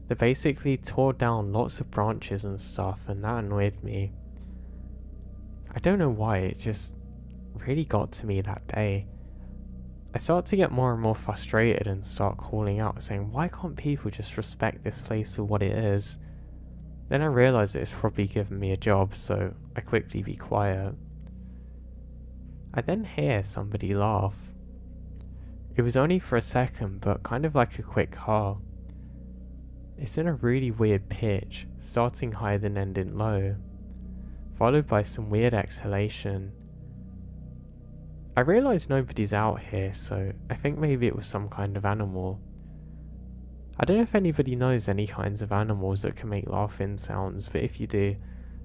They basically tore down lots of branches and stuff, and that annoyed me. I don't know why, it just really got to me that day. I start to get more and more frustrated and start calling out saying, why can't people just respect this place for what it is? Then I realise that it's probably given me a job, so I quickly be quiet. I then hear somebody laugh. It was only for a second, but kind of like a quick ha. It's in a really weird pitch, starting high then ending low, followed by some weird exhalation. I realise nobody's out here, so I think maybe it was some kind of animal. I don't know if anybody knows any kinds of animals that can make laughing sounds, but if you do,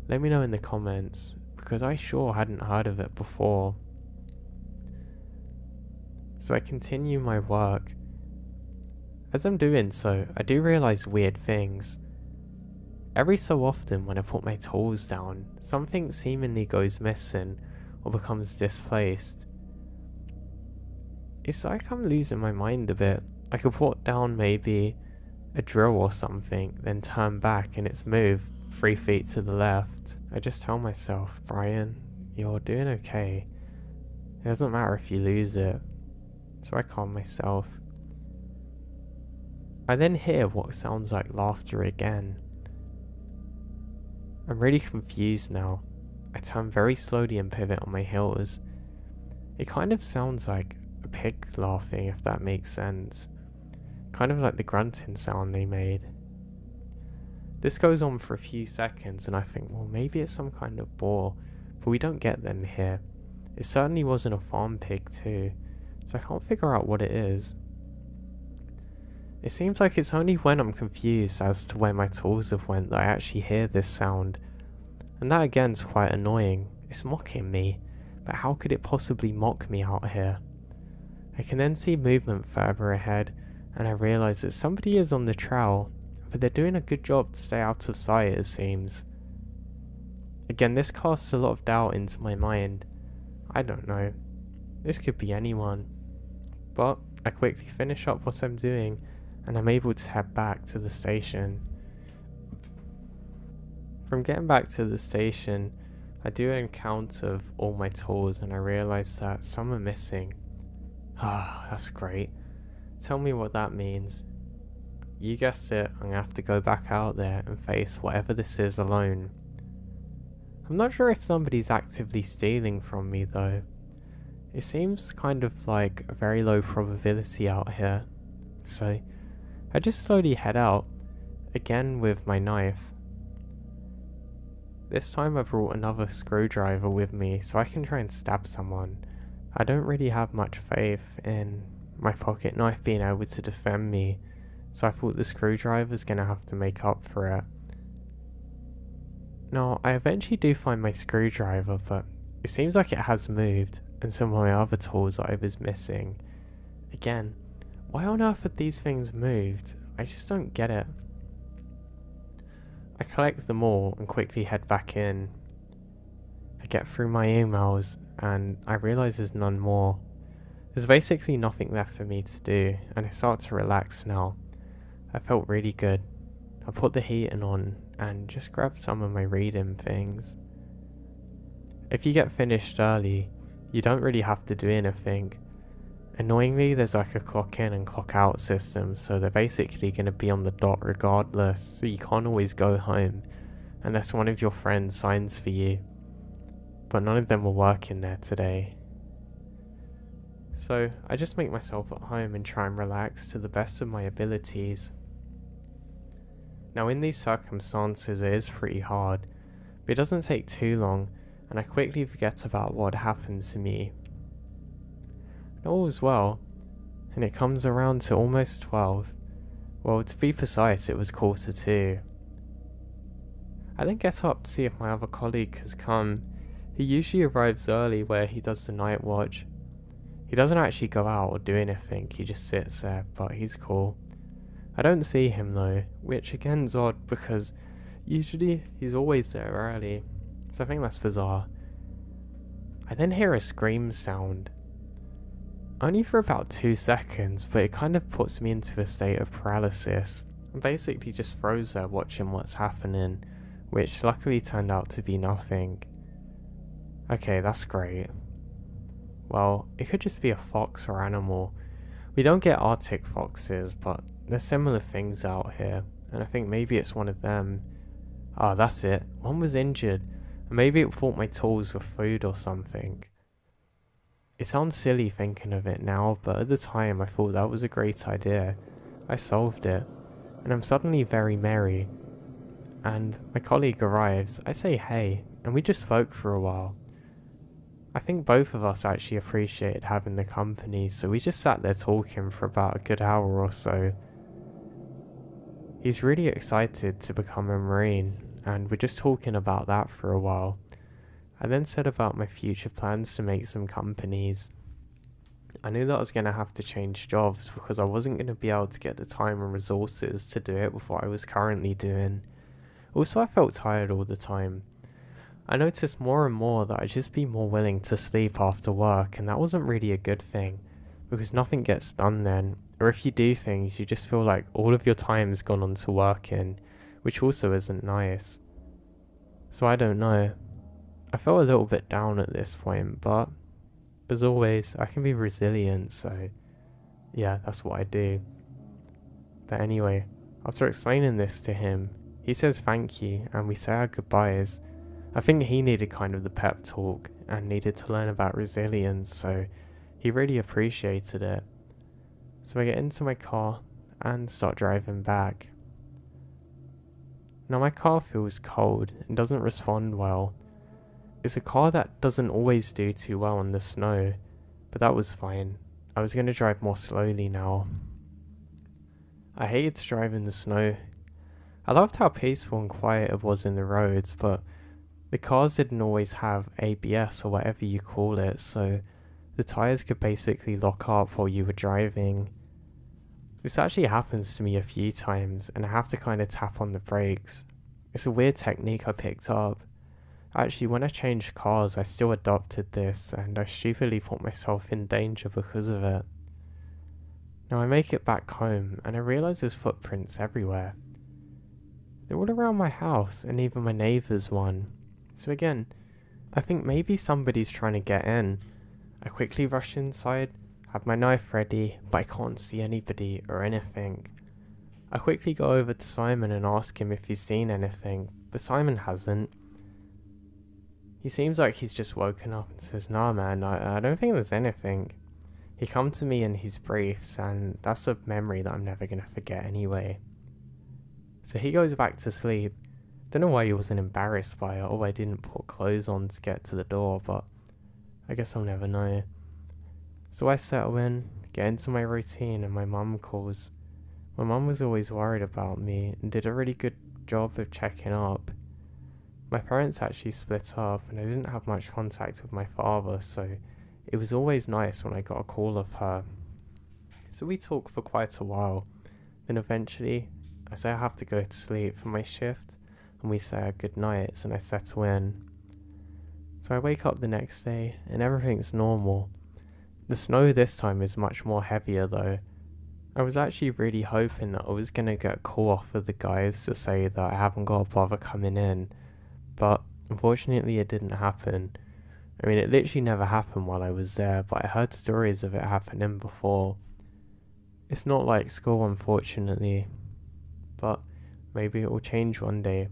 let me know in the comments, because I sure hadn't heard of it before. So I continue my work. As I'm doing so, I do realise weird things. Every so often when I put my tools down, something seemingly goes missing or becomes displaced. It's like I'm losing my mind a bit. I could put down maybe a drill or something, then turn back and it's moved 3 feet to the left. I just tell myself, Brian, you're doing okay. It doesn't matter if you lose it. So I calm myself. I then hear what sounds like laughter again. I'm really confused now. I turn very slowly and pivot on my heels. It kind of sounds like a pig laughing, if that makes sense. Kind of like the grunting sound they made. This goes on for a few seconds and I think, well, maybe it's some kind of boar, but we don't get them here. It certainly wasn't a farm pig too, so I can't figure out what it is. It seems like it's only when I'm confused as to where my tools have went that I actually hear this sound. And that again's quite annoying. It's mocking me, but how could it possibly mock me out here? I can then see movement further ahead, and I realise that somebody is on the trail, but they're doing a good job to stay out of sight, it seems. Again, this casts a lot of doubt into my mind. I don't know. This could be anyone. But I quickly finish up what I'm doing, and I'm able to head back to the station. From getting back to the station, I do an count of all my tools and I realise that some are missing. Ah, that's great. Tell me what that means. You guessed it, I'm gonna have to go back out there and face whatever this is alone. I'm not sure if somebody's actively stealing from me though. It seems kind of like a very low probability out here. So I just slowly head out, again with my knife. This time I brought another screwdriver with me so I can try and stab someone. I don't really have much faith in my pocket knife being able to defend me, so I thought the screwdriver's gonna have to make up for it. Now, I eventually do find my screwdriver, but it seems like it has moved, and some of my other tools that I was missing. Again, why on earth have these things moved? I just don't get it. I collect them all and quickly head back in. I get through my emails and I realise there's none more. There's basically nothing left for me to do and I start to relax now. I felt really good. I put the heating on and just grabbed some of my reading things. If you get finished early, you don't really have to do anything. Annoyingly, there's like a clock in and clock out system, so they're basically going to be on the dot regardless, so you can't always go home unless one of your friends signs for you. But none of them were working there today. So I just make myself at home and try and relax to the best of my abilities. Now in these circumstances it is pretty hard, but it doesn't take too long and I quickly forget about what happened to me. All was well, and it comes around to almost 12. Well, to be precise, it was 1:45. I then get up to see if my other colleague has come. He usually arrives early where he does the night watch. He doesn't actually go out or do anything, he just sits there, but he's cool. I don't see him though, which again is odd because usually he's always there early, so I think that's bizarre. I then hear a scream sound. Only for about 2 seconds, but it kind of puts me into a state of paralysis. I basically just froze there watching what's happening, which luckily turned out to be nothing. Okay, that's great. Well, it could just be a fox or animal. We don't get Arctic foxes, but there's similar things out here, and I think maybe it's one of them. Ah, that's it. One was injured, and maybe it thought my tools were food or something. It sounds silly thinking of it now, but at the time I thought that was a great idea. I solved it, and I'm suddenly very merry. And my colleague arrives, I say hey, and we just spoke for a while. I think both of us actually appreciated having the company, so we just sat there talking for about a good hour or so. He's really excited to become a Marine, and we're just talking about that for a while. I then said about my future plans to make some companies. I knew that I was going to have to change jobs because I wasn't going to be able to get the time and resources to do it with what I was currently doing. Also, I felt tired all the time. I noticed more and more that I'd just be more willing to sleep after work, and that wasn't really a good thing, because nothing gets done then, or if you do things, you just feel like all of your time's gone on to working, which also isn't nice. So I don't know. I felt a little bit down at this point, but as always, I can be resilient, so yeah, that's what I do. But anyway, after explaining this to him, he says thank you, and we say our goodbyes. I think he needed kind of the pep talk and needed to learn about resilience, so he really appreciated it. So I get into my car and start driving back. Now my car feels cold and doesn't respond well. It's a car that doesn't always do too well on the snow, but that was fine. I was going to drive more slowly now. I hated to drive in the snow. I loved how peaceful and quiet it was in the roads, but the cars didn't always have ABS or whatever you call it, so the tyres could basically lock up while you were driving. This actually happens to me a few times, and I have to kind of tap on the brakes. It's a weird technique I picked up. Actually, when I changed cars, I still adopted this, and I stupidly put myself in danger because of it. Now I make it back home, and I realise there's footprints everywhere. They're all around my house, and even my neighbour's one. So again, I think maybe somebody's trying to get in. I quickly rush inside, have my knife ready, but I can't see anybody or anything. I quickly go over to Simon and ask him if he's seen anything, but Simon hasn't. He seems like he's just woken up and says, "Nah man, I don't think there's anything." He comes to me in his briefs, and that's a memory that I'm never going to forget anyway. So he goes back to sleep. Don't know why he wasn't embarrassed by it, or I didn't put clothes on to get to the door, but I guess I'll never know. So I settle in, get into my routine, and my mum calls. My mum was always worried about me and did a really good job of checking up. My parents actually split up, and I didn't have much contact with my father, so it was always nice when I got a call of her. So we talked for quite a while. Then eventually, I say I have to go to sleep for my shift, and we say our good nights, and I settle in. So I wake up the next day, and everything's normal. The snow this time is much more heavier though. I was actually really hoping that I was going to get a call off of the guys to say that I haven't got to bother coming in, but unfortunately it didn't happen. I mean, it literally never happened while I was there, but I heard stories of it happening before. It's not like school, unfortunately, but maybe it will change one day.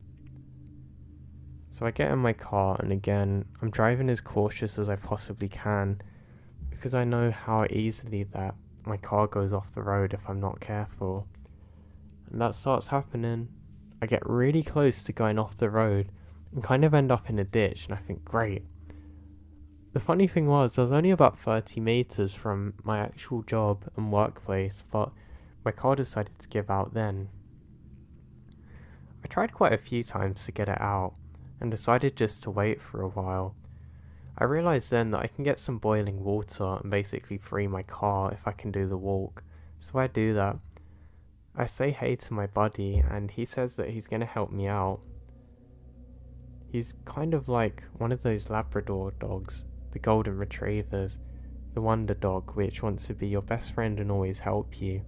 So I get in my car, and again, I'm driving as cautious as I possibly can, because I know how easily that my car goes off the road if I'm not careful. And that starts happening. I get really close to going off the road and kind of end up in a ditch, and I think, great. The funny thing was, I was only about 30 meters from my actual job and workplace, but my car decided to give out then. I tried quite a few times to get it out, and decided just to wait for a while. I realised then that I can get some boiling water and basically free my car if I can do the walk, so I do that. I say hey to my buddy, and he says that he's going to help me out. He's kind of like one of those Labrador dogs. the golden retrievers, the wonder dog which wants to be your best friend and always help you.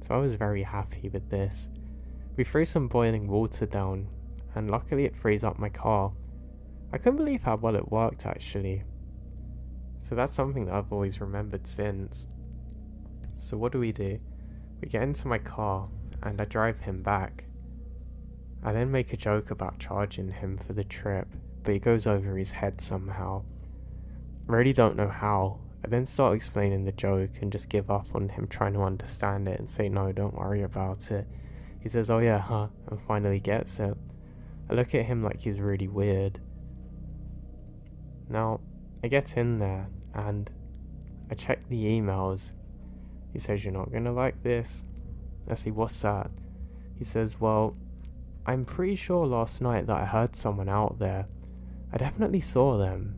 So I was very happy with this. We threw some boiling water down, and luckily it frees up my car. I couldn't believe how well it worked actually. So that's something that I've always remembered since. So what do? We get into my car and I drive him back. I then make a joke about charging him for the trip, but it goes over his head somehow. I really don't know how. I then start explaining the joke and just give up on him trying to understand it and say no, don't worry about it. He says, oh yeah, huh, and finally gets it. I look at him like he's really weird. Now, I get in there and I check the emails. He says, you're not gonna like this. I say, what's that? He says, well, I'm pretty sure last night that I heard someone out there. I definitely saw them.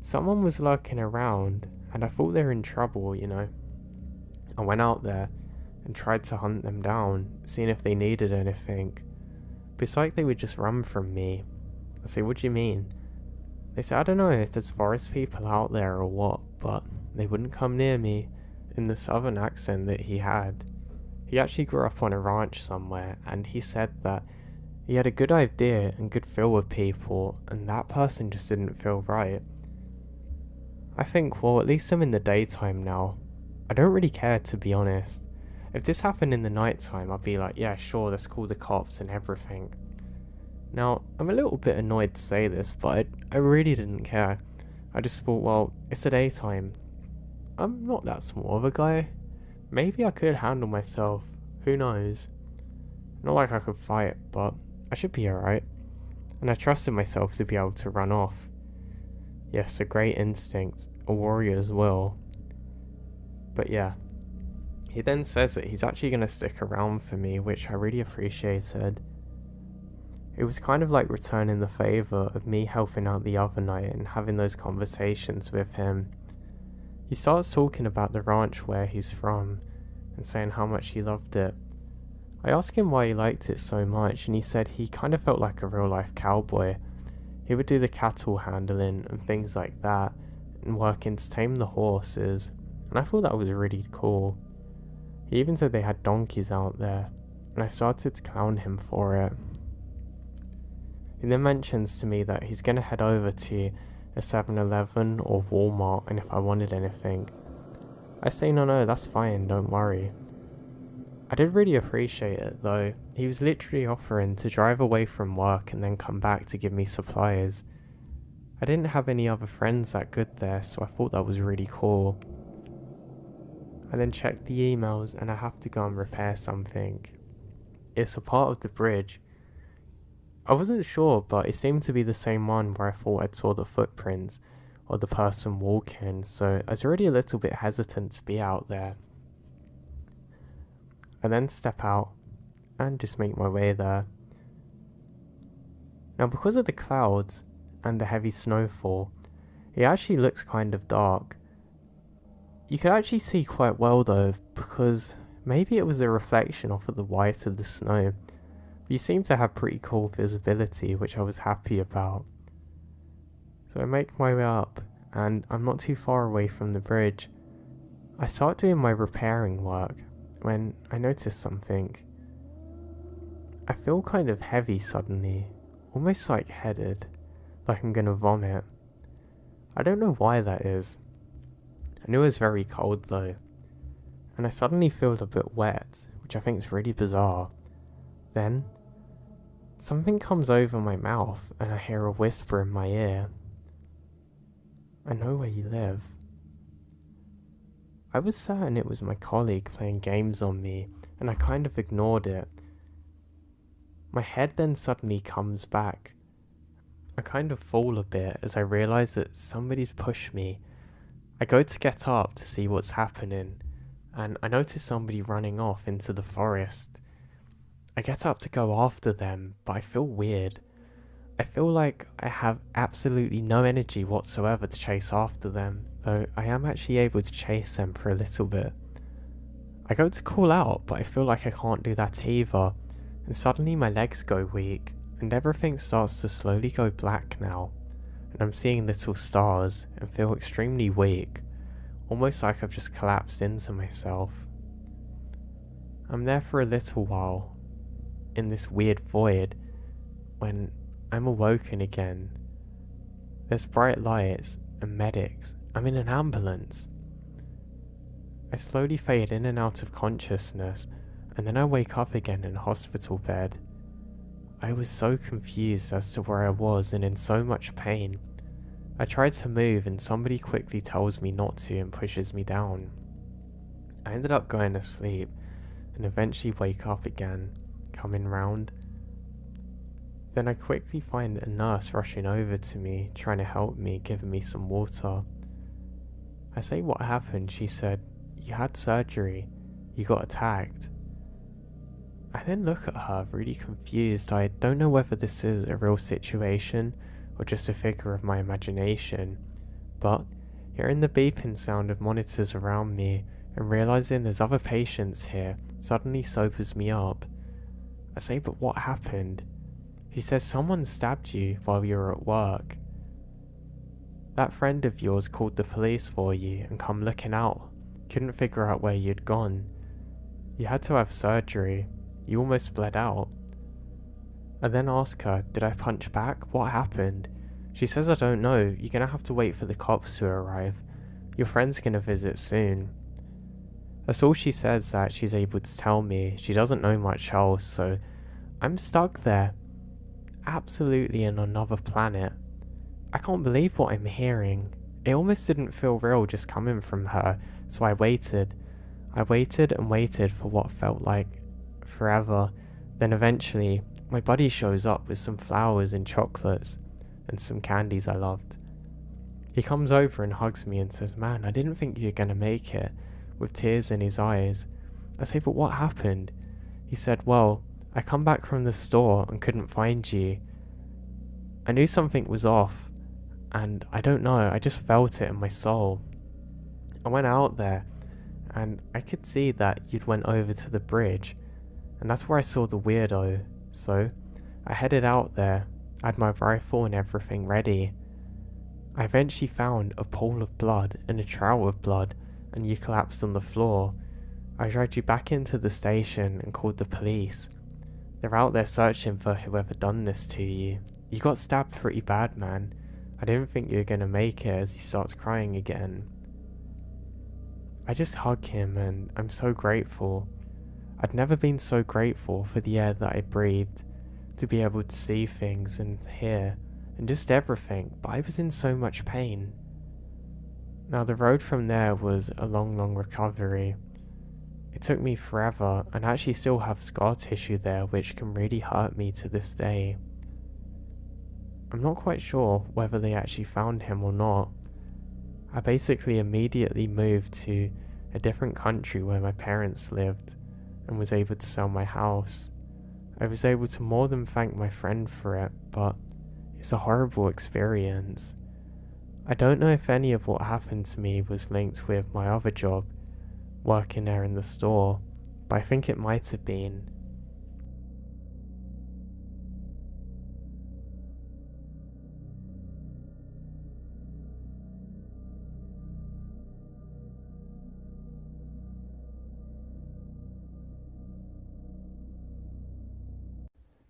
Someone was lurking around and I thought they were in trouble, you know. I went out there and tried to hunt them down, seeing if they needed anything. But it's like they would just run from me. I say, what do you mean? They say, I don't know if there's forest people out there or what, but they wouldn't come near me, in the southern accent that he had. He actually grew up on a ranch somewhere, and he said that he had a good idea and good feel with people, and that person just didn't feel right. I think, well, at least I'm in the daytime now. I don't really care, to be honest. If this happened in the nighttime, I'd be like, yeah, sure, let's call the cops and everything. Now, I'm a little bit annoyed to say this, but I really didn't care. I just thought, well, it's the daytime. I'm not that small of a guy. Maybe I could handle myself. Who knows? Not like I could fight, but I should be alright. And I trusted myself to be able to run off. Yes, a great instinct. A warrior's will. But yeah. He then says that he's actually going to stick around for me, which I really appreciated. It was kind of like returning the favour of me helping out the other night and having those conversations with him. He starts talking about the ranch where he's from and saying how much he loved it. I asked him why he liked it so much, and he said he kind of felt like a real life cowboy. He would do the cattle handling and things like that and working to tame the horses, and I thought that was really cool. He even said they had donkeys out there, and I started to clown him for it. He then mentions to me that he's going to head over to a 7-Eleven or Walmart, and if I wanted anything. I say no, that's fine, don't worry. I did really appreciate it though. He was literally offering to drive away from work and then come back to give me supplies. I didn't have any other friends that good there, so I thought that was really cool. I then checked the emails and I have to go and repair something. It's a part of the bridge. I wasn't sure, but it seemed to be the same one where I thought I saw the footprints or the person walking, so I was already a little bit hesitant to be out there. I then step out and just make my way there. Now, because of the clouds and the heavy snowfall, it actually looks kind of dark. You could actually see quite well though, because maybe it was a reflection off of the white of the snow. You seem to have pretty cool visibility, which I was happy about. So I make my way up, and I'm not too far away from the bridge. I start doing my repairing work when I notice something. I feel kind of heavy suddenly, almost lightheaded, like I'm gonna vomit. I don't know why that is. I knew it was very cold though, and I suddenly feel a bit wet, which I think is really bizarre. Then, something comes over my mouth and I hear a whisper in my ear. I know where you live. I was certain it was my colleague playing games on me, and I kind of ignored it. My head then suddenly comes back. I kind of fall a bit as I realise that somebody's pushed me. I go to get up to see what's happening, and I notice somebody running off into the forest. I get up to go after them, but I feel weird. I feel like I have absolutely no energy whatsoever to chase after them, though I am actually able to chase them for a little bit. I go to call out, but I feel like I can't do that either, and suddenly my legs go weak, and everything starts to slowly go black now. and I'm seeing little stars and feel extremely weak, almost like I've just collapsed into myself. I'm there for a little while, in this weird void, when I'm awoken again. There's bright lights and medics. I'm in an ambulance. I slowly fade in and out of consciousness, and then I wake up again in a hospital bed. I was so confused as to where I was and in so much pain. I tried to move and somebody quickly tells me not to and pushes me down. I ended up going to sleep and eventually wake up again, coming round. Then I quickly find a nurse rushing over to me, trying to help me, giving me some water. I say what happened. She said, "You had surgery. You got attacked." I then look at her, really confused. I don't know whether this is a real situation or just a figure of my imagination, but hearing the beeping sound of monitors around me and realizing there's other patients here suddenly sobers me up. I say, "But what happened?" She says, "Someone stabbed you while you were at work. That friend of yours called the police for you and come looking out. Couldn't figure out where you'd gone. You had to have surgery. You almost bled out." I then ask her, "Did I punch back? What happened?" She says, "I don't know. You're gonna have to wait for the cops to arrive. Your friend's gonna visit soon." That's all she says that she's able to tell me. She doesn't know much else, so I'm stuck there, absolutely in another planet. I can't believe what I'm hearing. It almost didn't feel real just coming from her, so I waited. I waited and waited for what felt like forever. Then eventually, my buddy shows up with some flowers and chocolates and some candies I loved. He comes over and hugs me and says, "Man, I didn't think you were gonna make it," with tears in his eyes. I say, "But what happened?" He said, "Well, I come back from the store and couldn't find you. I knew something was off, and I don't know, I just felt it in my soul. I went out there, and I could see that you'd went over to the bridge, and that's where I saw the weirdo, so I headed out there. I had my rifle and everything ready. I eventually found a pool of blood and a trail of blood, and you collapsed on the floor. I dragged you back into the station and called the police. They're out there searching for whoever done this to you. You got stabbed pretty bad, man. I didn't think you were gonna make it," as he starts crying again. I just hug him and I'm so grateful. I'd never been so grateful for the air that I breathed, to be able to see things and hear, and just everything, but I was in so much pain. Now the road from there was a long recovery. It took me forever, and I actually still have scar tissue there which can really hurt me to this day. I'm not quite sure whether they actually found him or not. I basically immediately moved to a different country where my parents lived and was able to sell my house. I was able to more than thank my friend for it, but it's a horrible experience. I don't know if any of what happened to me was linked with my other job, working there in the store, but I think it might have been.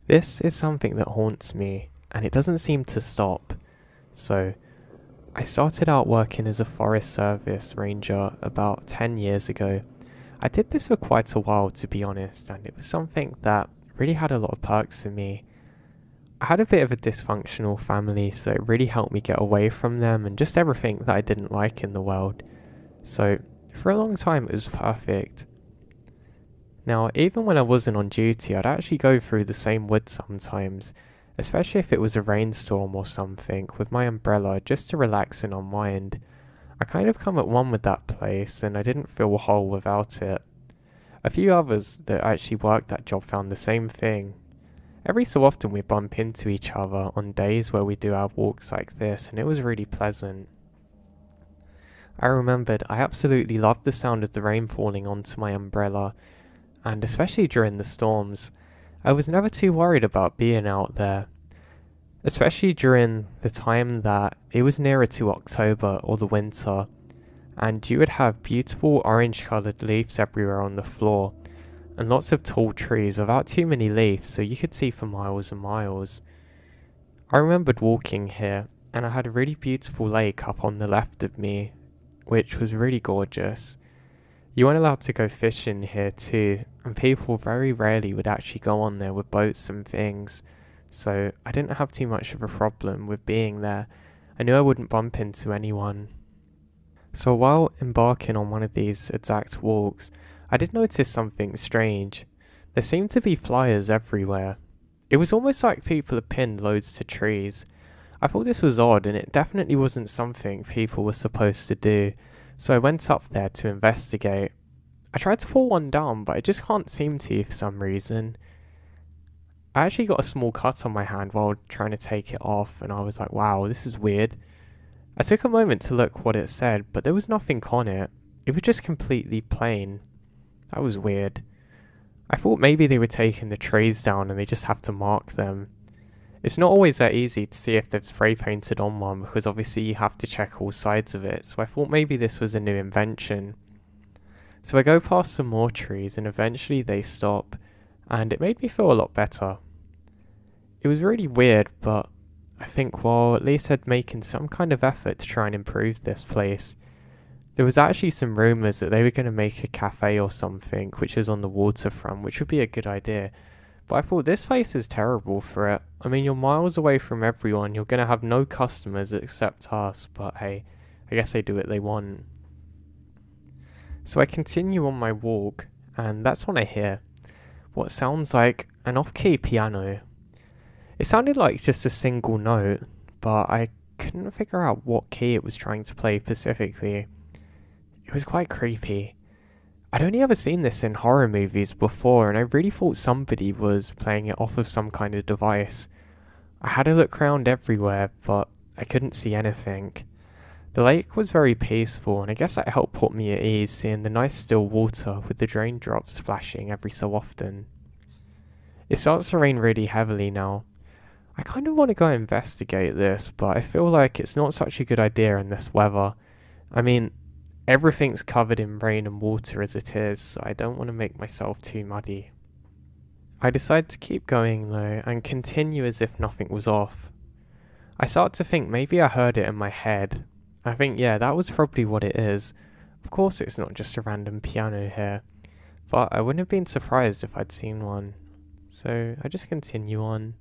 This is something that haunts me, and it doesn't seem to stop. So, I started out working as a Forest Service ranger about 10 years ago. I did this for quite a while, to be honest, and it was something that really had a lot of perks for me. I had a bit of a dysfunctional family, so it really helped me get away from them and just everything that I didn't like in the world. So, for a long time it was perfect. Now, even when I wasn't on duty, I'd actually go through the same woods sometimes, especially if it was a rainstorm or something, with my umbrella just to relax and unwind. I kind of come at one with that place, and I didn't feel whole without it. A few others that actually worked that job found the same thing. Every so often we bump into each other on days where we do our walks like this, and it was really pleasant. I remembered I absolutely loved the sound of the rain falling onto my umbrella, and especially during the storms. I was never too worried about being out there. especially during the time that it was nearer to October or the winter, and you would have beautiful orange coloured leaves everywhere on the floor, and lots of tall trees without too many leaves, so you could see for miles and miles. I remembered walking here, and I had a really beautiful lake up on the left of me, which was really gorgeous. You weren't allowed to go fishing here too, and people very rarely would actually go on there with boats and things, so I didn't have too much of a problem with being there. I knew I wouldn't bump into anyone. So while embarking on one of these exact walks, I did notice something strange. There seemed to be flyers everywhere. It was almost like people had pinned loads to trees. I thought this was odd, and it definitely wasn't something people were supposed to do, so I went up there to investigate. I tried to pull one down, but I just can't seem to for some reason. I actually got a small cut on my hand while trying to take it off, and I was like, wow, this is weird. I took a moment to look what it said, but there was nothing on it. It was just completely plain. That was weird. I thought maybe they were taking the trees down and they just have to mark them. It's not always that easy to see if they've spray painted on one, because obviously you have to check all sides of it, so I thought maybe this was a new invention. So I go past some more trees and eventually they stop, and it made me feel a lot better. It was really weird, but I think, well, at least I'd making some kind of effort to try and improve this place. There was actually some rumours that they were going to make a cafe or something, which is on the waterfront, which would be a good idea. But I thought this place is terrible for it. I mean, you're miles away from everyone, you're going to have no customers except us, but hey, I guess they do what they want. So I continue on my walk, and that's when I hear what sounds like an off-key piano. It sounded like just a single note, but I couldn't figure out what key it was trying to play specifically. It was quite creepy. I'd only ever seen this in horror movies before, and I really thought somebody was playing it off of some kind of device. I had a look around everywhere, but I couldn't see anything. The lake was very peaceful, and I guess that helped put me at ease seeing the nice still water with the raindrops splashing every so often. It starts to rain really heavily now. I kind of want to go investigate this, but I feel like it's not such a good idea in this weather. I mean, everything's covered in rain and water as it is, so I don't want to make myself too muddy. I decide to keep going though, and continue as if nothing was off. I start to think maybe I heard it in my head. I think, yeah, that was probably what it is. Of course it's not just a random piano here, but I wouldn't have been surprised if I'd seen one. So I just continue on.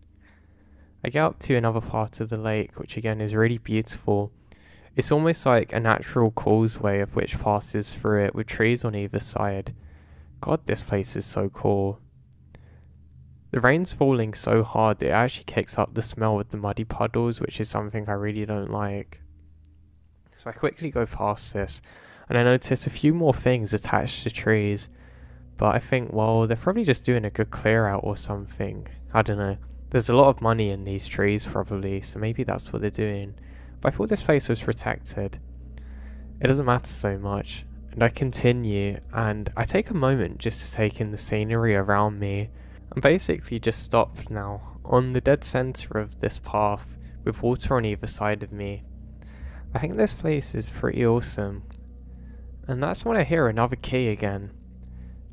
I get up to another part of the lake, which again is really beautiful. It's almost like a natural causeway of which passes through it with trees on either side. God, this place is so cool. The rain's falling so hard that it actually kicks up the smell with the muddy puddles, which is something I really don't like. So I quickly go past this, and I notice a few more things attached to trees. But I think, well, they're probably just doing a good clear out or something. I don't know. There's a lot of money in these trees probably, so maybe that's what they're doing. But I thought this place was protected. It doesn't matter so much. And I continue, and I take a moment just to take in the scenery around me. I'm basically just stopped now, on the dead centre of this path, with water on either side of me. I think this place is pretty awesome. And that's when I hear another key again.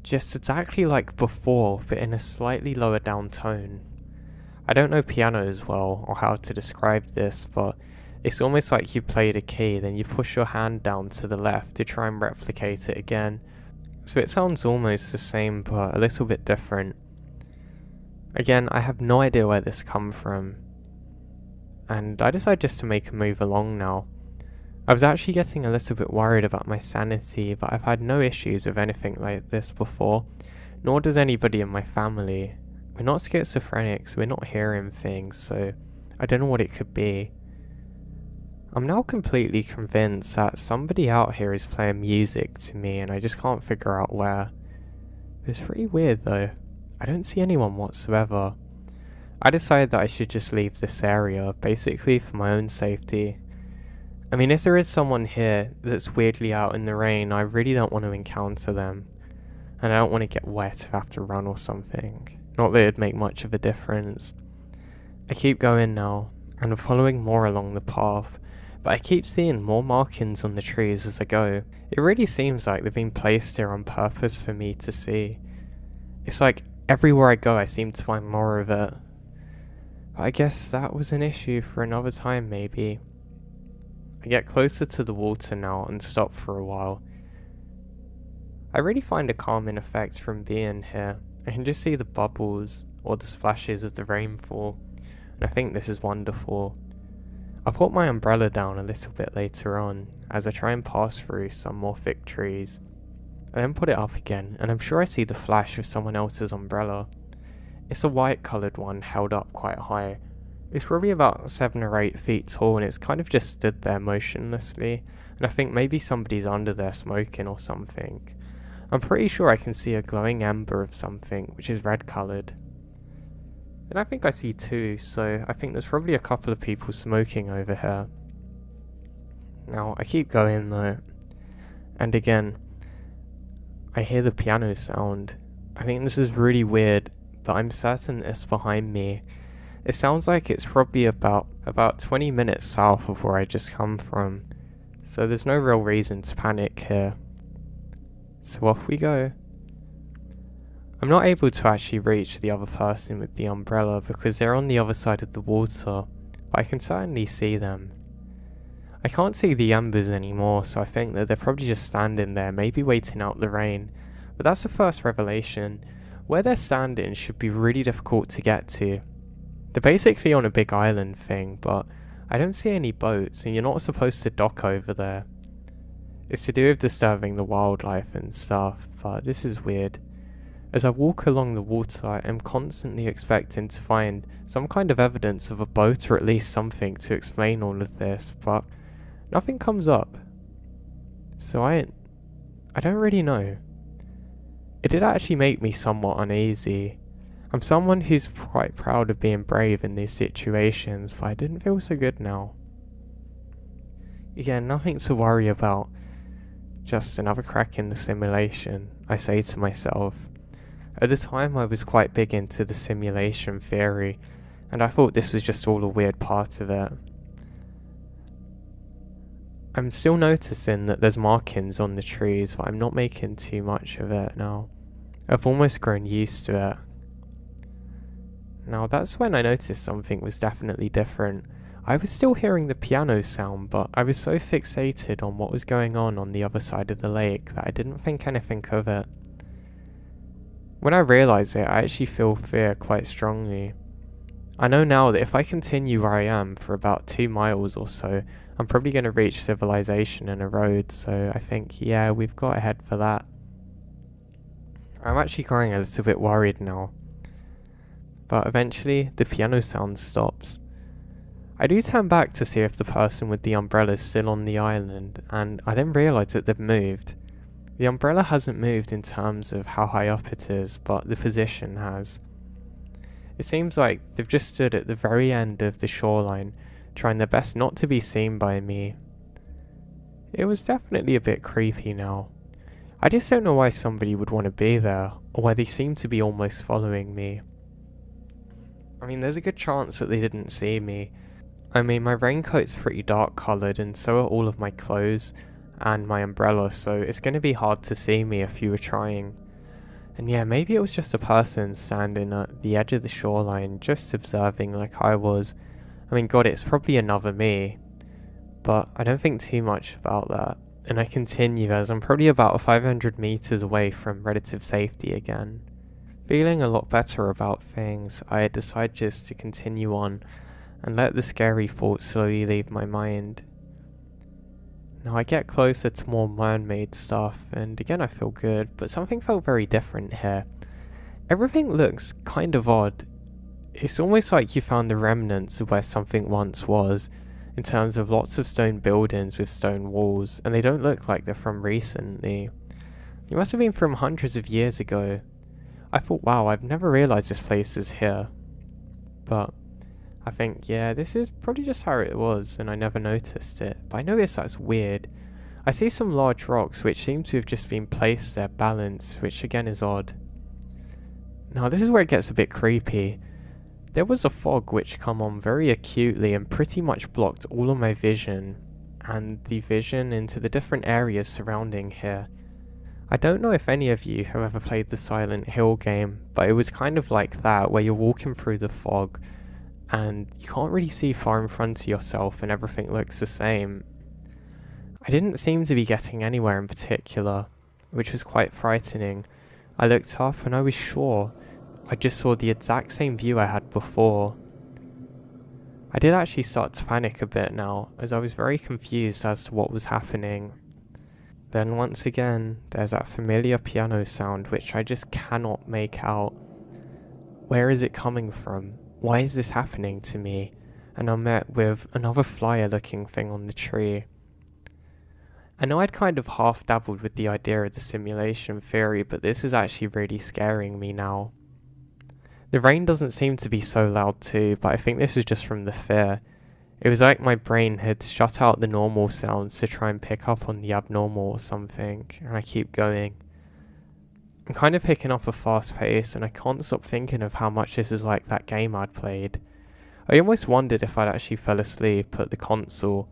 Just exactly like before, but in a slightly lower down tone. I don't know piano as well, or how to describe this, but it's almost like you played a key, then you push your hand down to the left to try and replicate it again. So it sounds almost the same, but a little bit different. Again, I have no idea where this come from. And I decide just to make a move along now. I was actually getting a little bit worried about my sanity, but I've had no issues with anything like this before, nor does anybody in my family. We're not schizophrenics, we're not hearing things, so I don't know what it could be. I'm now completely convinced that somebody out here is playing music to me and I just can't figure out where. It's pretty weird though. I don't see anyone whatsoever. I decided that I should just leave this area, basically for my own safety. I mean, if there is someone here that's weirdly out in the rain, I really don't want to encounter them. And I don't want to get wet if I have to run or something. Not that it'd make much of a difference. I keep going now, and I'm following more along the path, but I keep seeing more markings on the trees as I go. It really seems like they've been placed here on purpose for me to see. It's like everywhere I go I seem to find more of it. But I guess that was an issue for another time maybe. I get closer to the water now and stop for a while. I really find a calming effect from being here. I can just see the bubbles or the splashes of the rainfall, and I think this is wonderful. I put my umbrella down a little bit later on as I try and pass through some more thick trees. I then put it up again, and I'm sure I see the flash of someone else's umbrella. It's a white coloured one held up quite high. It's probably about 7 or 8 feet tall, and it's kind of just stood there motionlessly, and I think maybe somebody's under there smoking or something. I'm pretty sure I can see a glowing ember of something, which is red coloured. And I think I see 2, so I think there's probably a couple of people smoking over here. Now, I keep going though, and again, I hear the piano sound. I think this is really weird, but I'm certain it's behind me. It sounds like it's probably about 20 minutes south of where I just come from, so there's no real reason to panic here. So off we go. I'm not able to actually reach the other person with the umbrella because they're on the other side of the water, but I can certainly see them. I can't see the embers anymore, so I think that they're probably just standing there, maybe waiting out the rain. But that's the first revelation. Where they're standing should be really difficult to get to. They're basically on a big island thing, but I don't see any boats, and you're not supposed to dock over there. It's to do with disturbing the wildlife and stuff, but this is weird. As I walk along the water, I am constantly expecting to find some kind of evidence of a boat or at least something to explain all of this, but nothing comes up. So I don't really know. It did actually make me somewhat uneasy. I'm someone who's quite proud of being brave in these situations, but I didn't feel so good now. Again, nothing to worry about. Just another crack in the simulation, I say to myself. At the time I was quite big into the simulation theory, and I thought this was just all a weird part of it. I'm still noticing that there's markings on the trees, but I'm not making too much of it now. I've almost grown used to it. Now that's when I noticed something was definitely different. I was still hearing the piano sound, but I was so fixated on what was going on the other side of the lake that I didn't think anything of it. When I realise it, I actually feel fear quite strongly. I know now that if I continue where I am for about 2 miles or so, I'm probably going to reach civilization in a road, so I think, yeah, we've got ahead for that. I'm actually growing a little bit worried now. But eventually, the piano sound stops. I do turn back to see if the person with the umbrella is still on the island, and I then realise that they've moved. The umbrella hasn't moved in terms of how high up it is, but the position has. It seems like they've just stood at the very end of the shoreline, trying their best not to be seen by me. It was definitely a bit creepy now. I just don't know why somebody would want to be there, or why they seem to be almost following me. I mean, there's a good chance that they didn't see me. I mean, my raincoat's pretty dark coloured, and so are all of my clothes and my umbrella, so it's going to be hard to see me if you were trying. And yeah, maybe it was just a person standing at the edge of the shoreline, just observing like I was. I mean, God, it's probably another me, but I don't think too much about that. And I continue as I'm probably about 500 meters away from relative safety again. Feeling a lot better about things, I decide just to continue on and let the scary thoughts slowly leave my mind. Now I get closer to more man-made stuff, and again I feel good, but something felt very different here. Everything looks kind of odd. It's almost like you found the remnants of where something once was, in terms of lots of stone buildings with stone walls, and they don't look like they're from recently. They must have been from hundreds of years ago. I thought, wow, I've never realised this place is here. But I think, yeah, this is probably just how it was, and I never noticed it. But I noticed that's weird. I see some large rocks which seem to have just been placed there balanced, which again is odd. Now this is where it gets a bit creepy. There was a fog which come on very acutely and pretty much blocked all of my vision and the vision into the different areas surrounding here. I don't know if any of you have ever played the Silent Hill game, but it was kind of like that, where you're walking through the fog and you can't really see far in front of yourself and everything looks the same. I didn't seem to be getting anywhere in particular, which was quite frightening. I looked up and I was sure I just saw the exact same view I had before. I did actually start to panic a bit now, as I was very confused as to what was happening. Then once again, there's that familiar piano sound which I just cannot make out. Where is it coming from? Why is this happening to me? And I'm met with another flyer looking thing on the tree. I know I'd kind of half dabbled with the idea of the simulation theory, but this is actually really scaring me now. The rain doesn't seem to be so loud too, but I think this is just from the fear. It was like my brain had shut out the normal sounds to try and pick up on the abnormal or something, and I keep going. I'm kind of picking up a fast pace, and I can't stop thinking of how much this is like that game I'd played. I almost wondered if I'd actually fell asleep at the console,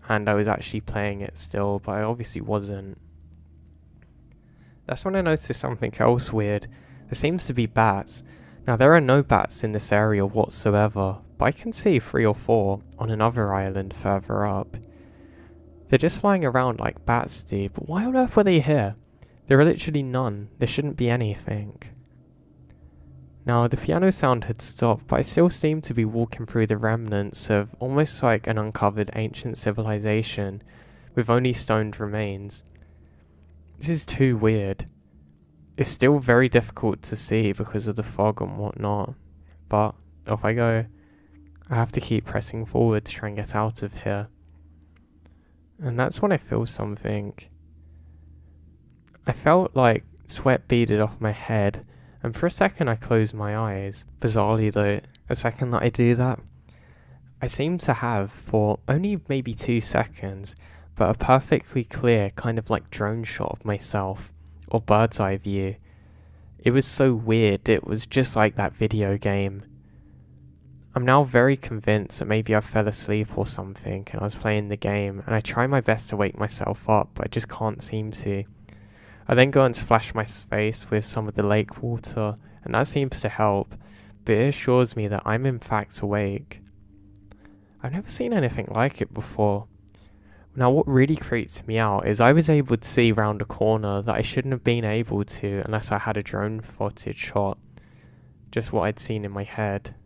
and I was actually playing it still, but I obviously wasn't. That's when I noticed something else weird. There seems to be bats. Now there are no bats in this area whatsoever, but I can see 3 or 4 on another island further up. They're just flying around like bats do, but why on earth were they here? There are literally none. There shouldn't be anything. Now the piano sound had stopped, but I still seemed to be walking through the remnants of almost like an uncovered ancient civilization with only stoned remains. This is too weird. It's still very difficult to see because of the fog and whatnot, but off I go. I have to keep pressing forward to try and get out of here. And that's when I feel something. I felt like sweat beaded off my head, and for a second I closed my eyes. Bizarrely though, a second that I do that, I seem to have, for only maybe 2 seconds, but a perfectly clear kind of like drone shot of myself, or bird's eye view. It was so weird, it was just like that video game. I'm now very convinced that maybe I fell asleep or something and I was playing the game, and I try my best to wake myself up, but I just can't seem to. I then go and splash my face with some of the lake water, and that seems to help, but it assures me that I'm in fact awake. I've never seen anything like it before. Now what really creeps me out is I was able to see round a corner that I shouldn't have been able to unless I had a drone footage shot. Just what I'd seen in my head.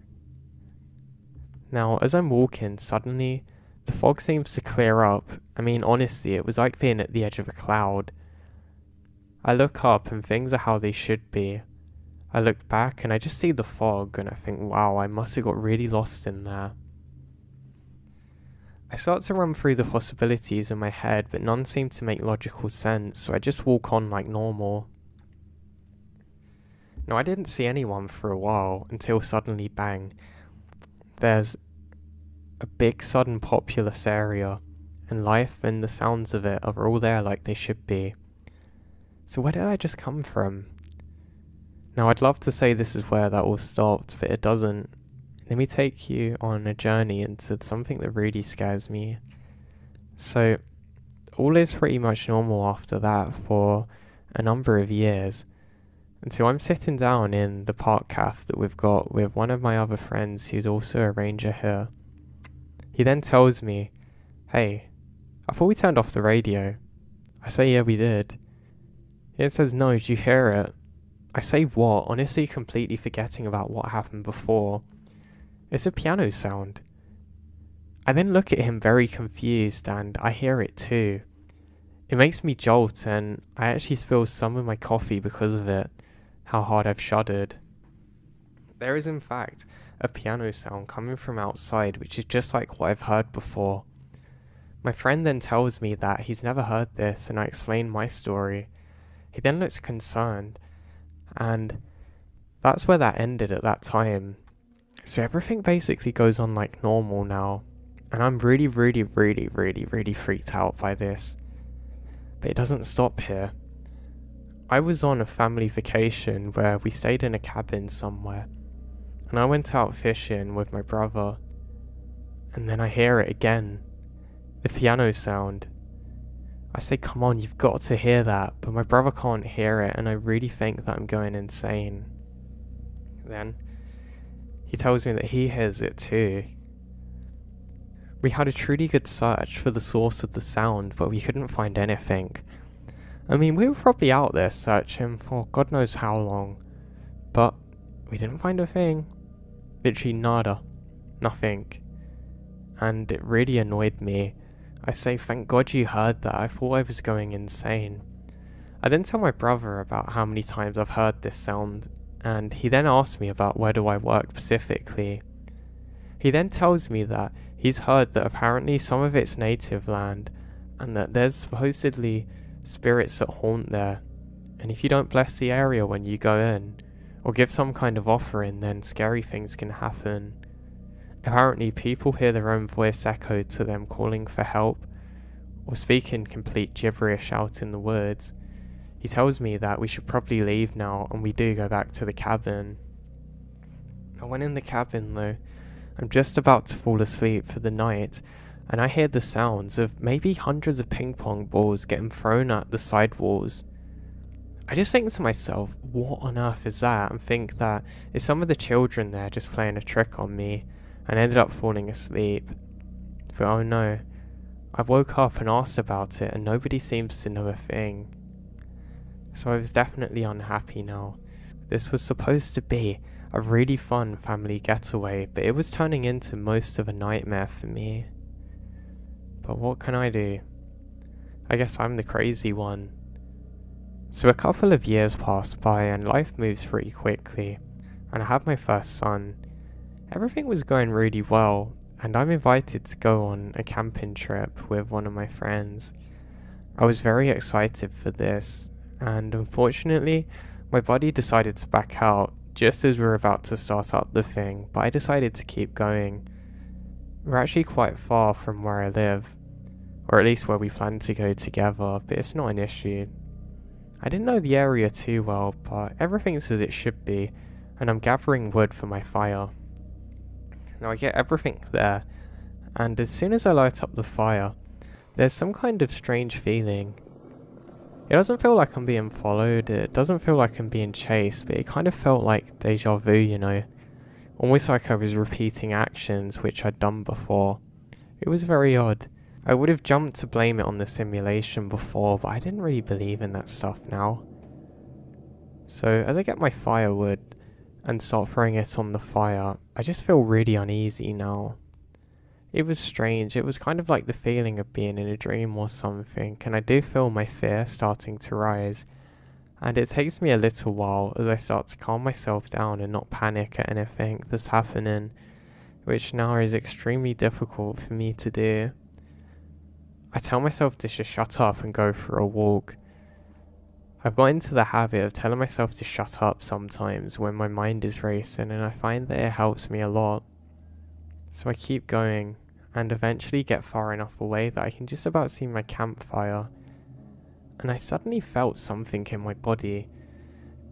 Now as I'm walking, suddenly the fog seems to clear up. I mean honestly, it was like being at the edge of a cloud. I look up and things are how they should be. I look back and I just see the fog and I think, wow, I must have got really lost in there. I start to run through the possibilities in my head, but none seem to make logical sense, so I just walk on like normal. Now I didn't see anyone for a while, until suddenly bang. There's a big sudden populous area, and life and the sounds of it are all there like they should be. So where did I just come from? Now I'd love to say this is where that all stopped, but it doesn't. Let me take you on a journey into something that really scares me. So, all is pretty much normal after that for a number of years. Until I'm sitting down in the park cafe that we've got with one of my other friends who's also a ranger here. He then tells me, "Hey, I thought we turned off the radio." I say, "Yeah, we did." He then says, "No, did you hear it?" I say, "What?" Honestly completely forgetting about what happened before. It's a piano sound. I then look at him very confused and I hear it too. It makes me jolt and I actually spill some of my coffee because of it, how hard I've shuddered. There is in fact a piano sound coming from outside which is just like what I've heard before. My friend then tells me that he's never heard this and I explain my story. He then looks concerned and that's where that ended at that time. So everything basically goes on like normal now, and I'm really freaked out by this. But it doesn't stop here. I was on a family vacation where we stayed in a cabin somewhere, and I went out fishing with my brother, and then I hear it again, the piano sound. I say, come on, you've got to hear that, but my brother can't hear it, and I really think that I'm going insane. Then he tells me that he hears it too. We had a truly good search for the source of the sound, but we couldn't find anything. I mean, we were probably out there searching for God knows how long, but we didn't find a thing. Literally nada. Nothing. And it really annoyed me. I say, thank God you heard that. I thought I was going insane. I then tell my brother about how many times I've heard this sound, and he then asks me about where do I work specifically. He then tells me that he's heard that apparently some of it's native land, and that there's supposedly spirits that haunt there, and if you don't bless the area when you go in, or give some kind of offering, then scary things can happen. Apparently people hear their own voice echoed to them calling for help, or speaking complete gibberish out in the woods. He tells me that we should probably leave now, and we do go back to the cabin. I went in the cabin though. I'm just about to fall asleep for the night, and I hear the sounds of maybe hundreds of ping pong balls getting thrown at the side walls. I just think to myself, what on earth is that? And think that it's some of the children there just playing a trick on me, and ended up falling asleep. But oh no, I woke up and asked about it, and nobody seems to know a thing. So I was definitely unhappy now. This was supposed to be a really fun family getaway, but it was turning into most of a nightmare for me. But what can I do? I guess I'm the crazy one. So a couple of years passed by and life moves pretty quickly, and I had my first son. Everything was going really well, and I'm invited to go on a camping trip with one of my friends. I was very excited for this, and unfortunately, my buddy decided to back out just as we were about to start up the thing, but I decided to keep going. We're actually quite far from where I live, or at least where we plan to go together, but it's not an issue. I didn't know the area too well, but everything's as it should be, and I'm gathering wood for my fire. Now I get everything there, and as soon as I light up the fire, there's some kind of strange feeling. It doesn't feel like I'm being followed, it doesn't feel like I'm being chased, but it kind of felt like deja vu, you know? Almost like I was repeating actions which I'd done before. It was very odd. I would have jumped to blame it on the simulation before, but I didn't really believe in that stuff now. So as I get my firewood and start throwing it on the fire, I just feel really uneasy now. It was strange, it was kind of like the feeling of being in a dream or something, and I do feel my fear starting to rise. And it takes me a little while as I start to calm myself down and not panic at anything that's happening, which now is extremely difficult for me to do. I tell myself to just shut up and go for a walk. I've got into the habit of telling myself to shut up sometimes when my mind is racing, and I find that it helps me a lot. So I keep going, and eventually get far enough away that I can just about see my campfire. And I suddenly felt something in my body.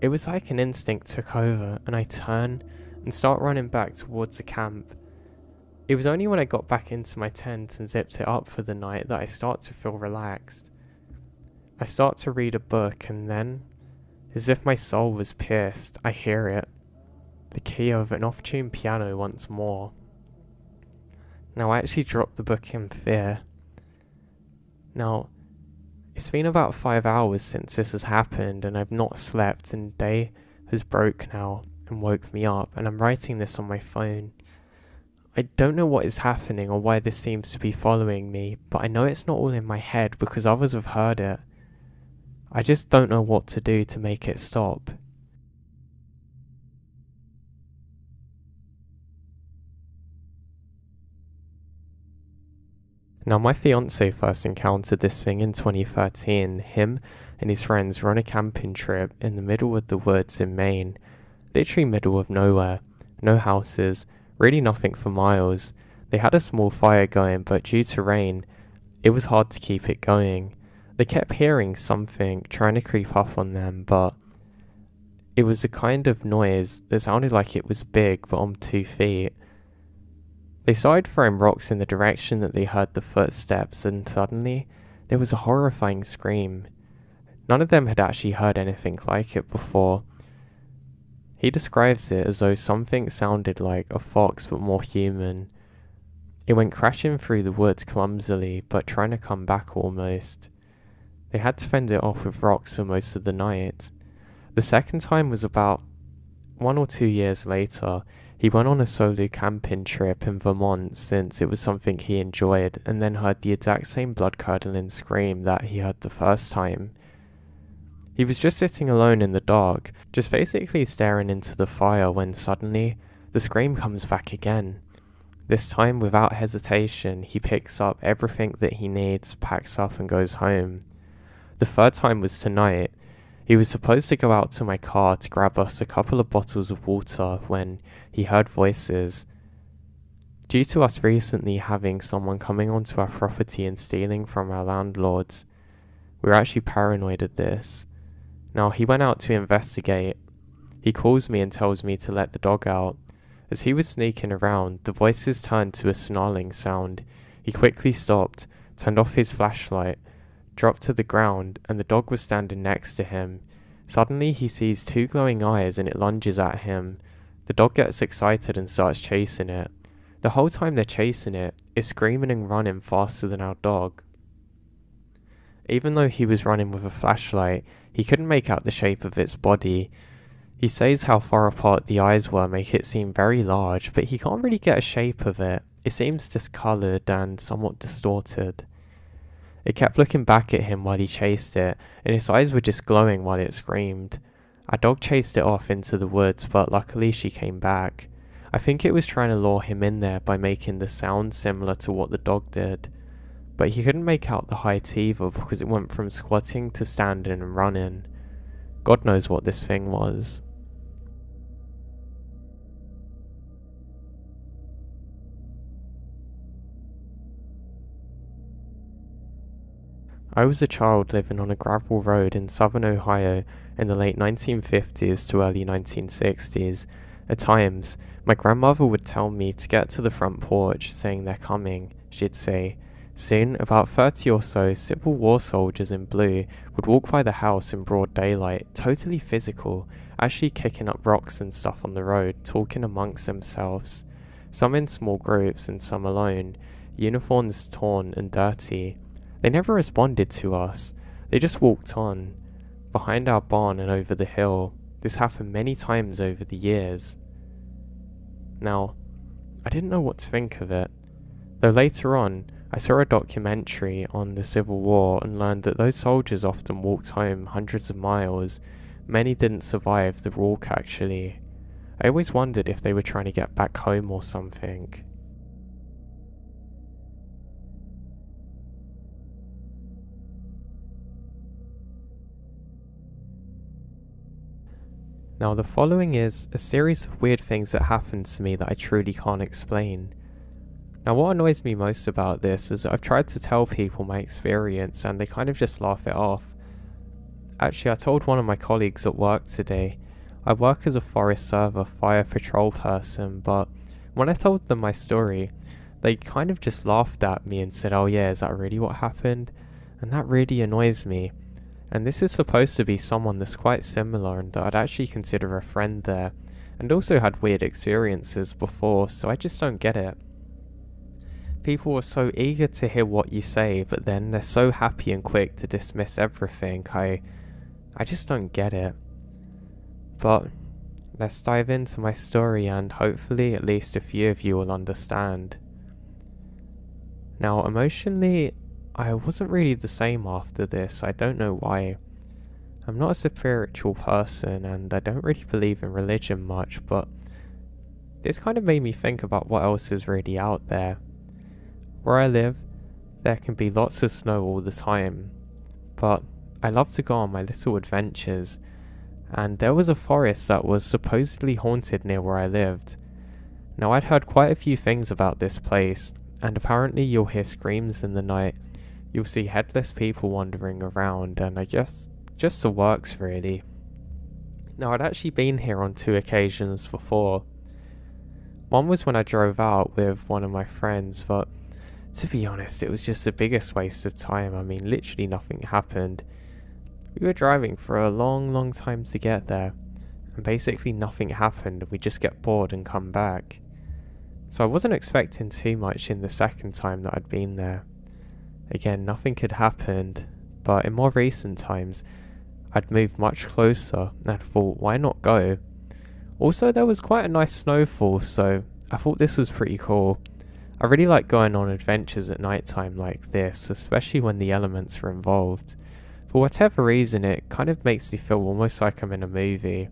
It was like an instinct took over, and I turn and start running back towards the camp. It was only when I got back into my tent and zipped it up for the night that I start to feel relaxed. I start to read a book, and then, as if my soul was pierced, I hear it. The key of an off-tuned piano once more. Now I actually dropped the book in fear. Now, it's been about 5 hours since this has happened, and I've not slept, and day has broke now and woke me up, and I'm writing this on my phone. I don't know what is happening or why this seems to be following me, but I know it's not all in my head because others have heard it. I just don't know what to do to make it stop. Now my fiance first encountered this thing in 2013. Him and his friends were on a camping trip in the middle of the woods in Maine. Literally middle of nowhere. No houses, really nothing for miles. They had a small fire going, but due to rain, it was hard to keep it going. They kept hearing something trying to creep up on them, but It was a kind of noise that sounded like it was big but on 2 feet. They started throwing rocks in the direction that they heard the footsteps, and suddenly there was a horrifying scream. None of them had actually heard anything like it before. He describes it as though something sounded like a fox but more human. It went crashing through the woods clumsily, but trying to come back almost. They had to fend it off with rocks for most of the night. The second time was about 1 or 2 years later. He went on a solo camping trip in Vermont since it was something he enjoyed, and then heard the exact same blood-curdling scream that he heard the first time. He was just sitting alone in the dark, just basically staring into the fire, when suddenly the scream comes back again. This time, without hesitation, he picks up everything that he needs, packs up and goes home. The third time was tonight. He was supposed to go out to my car to grab us a couple of bottles of water when he heard voices. Due to us recently having someone coming onto our property and stealing from our landlords, we were actually paranoid of this. Now, he went out to investigate. He calls me and tells me to let the dog out. As he was sneaking around, the voices turned to a snarling sound. He quickly stopped, turned off his flashlight, dropped to the ground, and the dog was standing next to him. Suddenly he sees two glowing eyes and it lunges at him. The dog gets excited and starts chasing it. The whole time they're chasing it, it's screaming and running faster than our dog. Even though he was running with a flashlight, he couldn't make out the shape of its body. He says how far apart the eyes were make it seem very large, but he can't really get a shape of it. It seems discoloured and somewhat distorted. It kept looking back at him while he chased it, and its eyes were just glowing while it screamed. Our dog chased it off into the woods, but luckily she came back. I think it was trying to lure him in there by making the sound similar to what the dog did. But he couldn't make out the height either because it went from squatting to standing and running. God knows what this thing was. I was a child living on a gravel road in southern Ohio in the late 1950s to early 1960s. At times, my grandmother would tell me to get to the front porch, saying they're coming. She'd say, soon, about 30 or so Civil War soldiers in blue would walk by the house in broad daylight, totally physical, actually kicking up rocks and stuff on the road, talking amongst themselves. Some in small groups and some alone, uniforms torn and dirty. They never responded to us. They just walked on, behind our barn and over the hill. This happened many times over the years. Now, I didn't know what to think of it, though later on, I saw a documentary on the Civil War and learned that those soldiers often walked home hundreds of miles. Many didn't survive the walk actually. I always wondered if they were trying to get back home or something. Now the following is a series of weird things that happened to me that I truly can't explain. Now what annoys me most about this is that I've tried to tell people my experience and they kind of just laugh it off. Actually, I told one of my colleagues at work today. I work as a Forest Server fire patrol person, but when I told them my story, they kind of just laughed at me and said, oh yeah, is that really what happened? And that really annoys me. And this is supposed to be someone that's quite similar and that I'd actually consider a friend there, and also had weird experiences before, so I just don't get it. People are so eager to hear what you say, but then they're so happy and quick to dismiss everything. I just don't get it. But let's dive into my story and hopefully at least a few of you will understand. Now, emotionally, I wasn't really the same after this. I don't know why. I'm not a spiritual person and I don't really believe in religion much, but this kind of made me think about what else is really out there. Where I live, there can be lots of snow all the time, but I love to go on my little adventures, and there was a forest that was supposedly haunted near where I lived. Now, I'd heard quite a few things about this place, and apparently you'll hear screams in the night. You'll see headless people wandering around, and I guess just the works really. Now, I'd actually been here on 2 occasions before. One was when I drove out with one of my friends, but to be honest, it was just the biggest waste of time. I mean, literally nothing happened. We were driving for a long time to get there, and basically nothing happened, and we just get bored and come back. So I wasn't expecting too much in the second time that I'd been there. Again, nothing had happened, but in more recent times, I'd moved much closer and thought, why not go? Also, there was quite a nice snowfall, so I thought this was pretty cool. I really like going on adventures at night time like this, especially when the elements are involved. For whatever reason, it kind of makes me feel almost like I'm in a movie,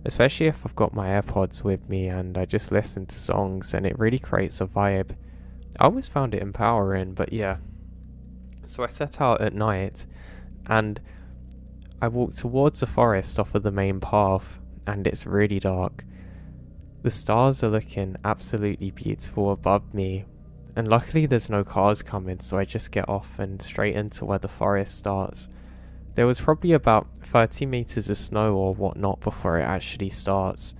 especially if I've got my AirPods with me and I just listen to songs, and it really creates a vibe. I always found it empowering, but yeah. So I set out at night, and I walked towards the forest off of the main path, and it's really dark. The stars are looking absolutely beautiful above me, and luckily there's no cars coming, so I just get off and straight into where the forest starts. There was probably about 30 meters of snow or whatnot before it actually starts.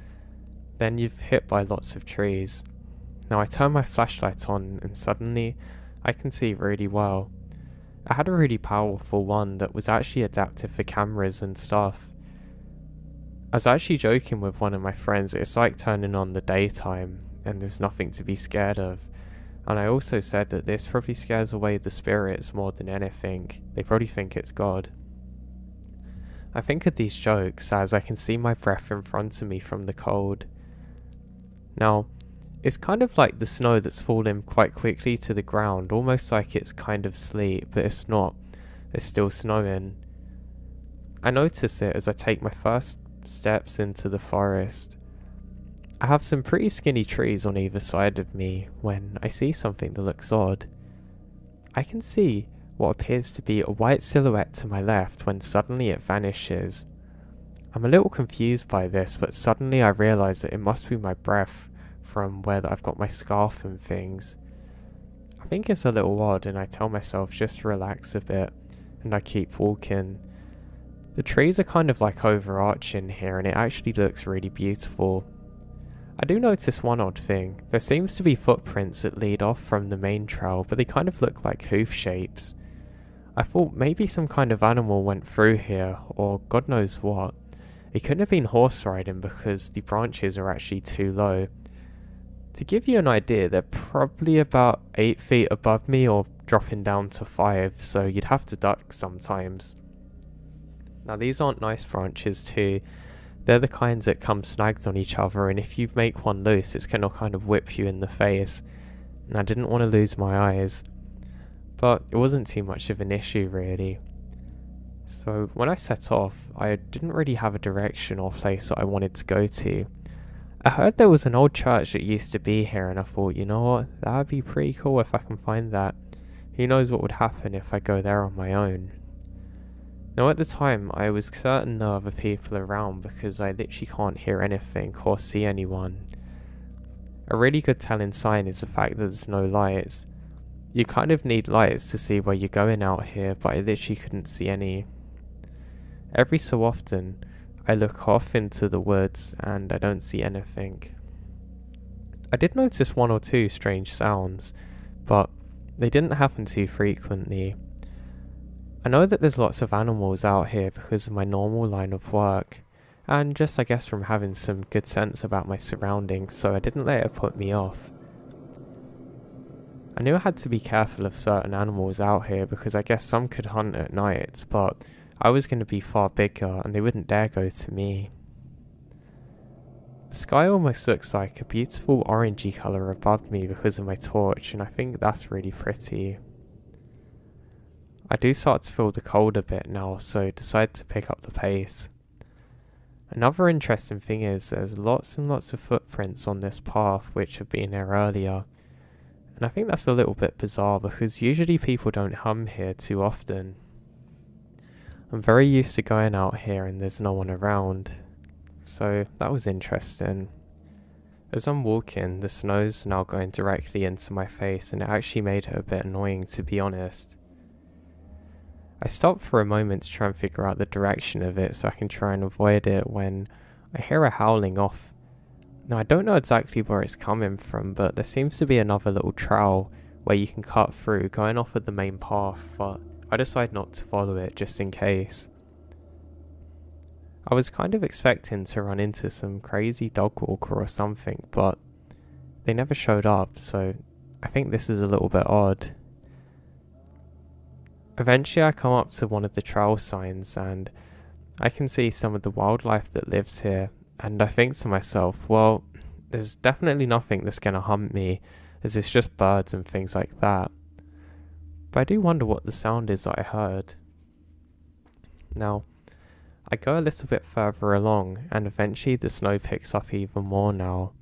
Then you've hit by lots of trees. Now I turn my flashlight on, and suddenly I can see really well. I had a really powerful one that was actually adapted for cameras and stuff. I was actually joking with one of my friends, it's like turning on the daytime and there's nothing to be scared of. And I also said that this probably scares away the spirits more than anything. They probably think it's God. I think of these jokes as I can see my breath in front of me from the cold. Now, it's kind of like the snow that's falling quite quickly to the ground, almost like it's kind of sleet, but it's not. It's still snowing. I notice it as I take my first steps into the forest. I have some pretty skinny trees on either side of me when I see something that looks odd. I can see what appears to be a white silhouette to my left when suddenly it vanishes. I'm a little confused by this, but suddenly I realise that it must be my breath from where I've got my scarf and things. I think it's a little odd, and I tell myself just to relax a bit, and I keep walking. The trees are kind of like overarching here, and it actually looks really beautiful. I do notice one odd thing. There seems to be footprints that lead off from the main trail, but they kind of look like hoof shapes. I thought maybe some kind of animal went through here, or God knows what. It couldn't have been horse riding because the branches are actually too low. To give you an idea, they're probably about 8 feet above me or dropping down to 5, so you'd have to duck sometimes. Now these aren't nice branches too. They're the kinds that come snagged on each other, and if you make one loose, it's going to kind of whip you in the face. And I didn't want to lose my eyes. But it wasn't too much of an issue really. So when I set off, I didn't really have a direction or place that I wanted to go to. I heard there was an old church that used to be here, and I thought, you know what, that would be pretty cool if I can find that. Who knows what would happen if I go there on my own. Now at the time, I was certain no other people around because I literally can't hear anything or see anyone. A really good telling sign is the fact that there's no lights. You kind of need lights to see where you're going out here, but I literally couldn't see any. Every so often, I look off into the woods and I don't see anything. I did notice one or two strange sounds, but they didn't happen too frequently. I know that there's lots of animals out here because of my normal line of work, and just I guess from having some good sense about my surroundings, so I didn't let it put me off. I knew I had to be careful of certain animals out here because I guess some could hunt at night, but I was going to be far bigger and they wouldn't dare go to me. The sky almost looks like a beautiful orangey colour above me because of my torch, and I think that's really pretty. I do start to feel the cold a bit now, so decide to pick up the pace. Another interesting thing is there's lots and lots of footprints on this path which have been here earlier. And I think that's a little bit bizarre because usually people don't hum here too often. I'm very used to going out here and there's no one around. So that was interesting. As I'm walking, the snow's now going directly into my face, and it actually made it a bit annoying, to be honest. I stop for a moment to try and figure out the direction of it so I can try and avoid it when I hear a howling off. Now I don't know exactly where it's coming from, but there seems to be another little trail where you can cut through going off of the main path, but I decide not to follow it just in case. I was kind of expecting to run into some crazy dog walker or something, but they never showed up, so I think this is a little bit odd. Eventually I come up to one of the trail signs and I can see some of the wildlife that lives here, and I think to myself, well, there's definitely nothing that's going to hunt me, as it's just birds and things like that. But I do wonder what the sound is that I heard. Now, I go a little bit further along, and eventually the snow picks up even more now.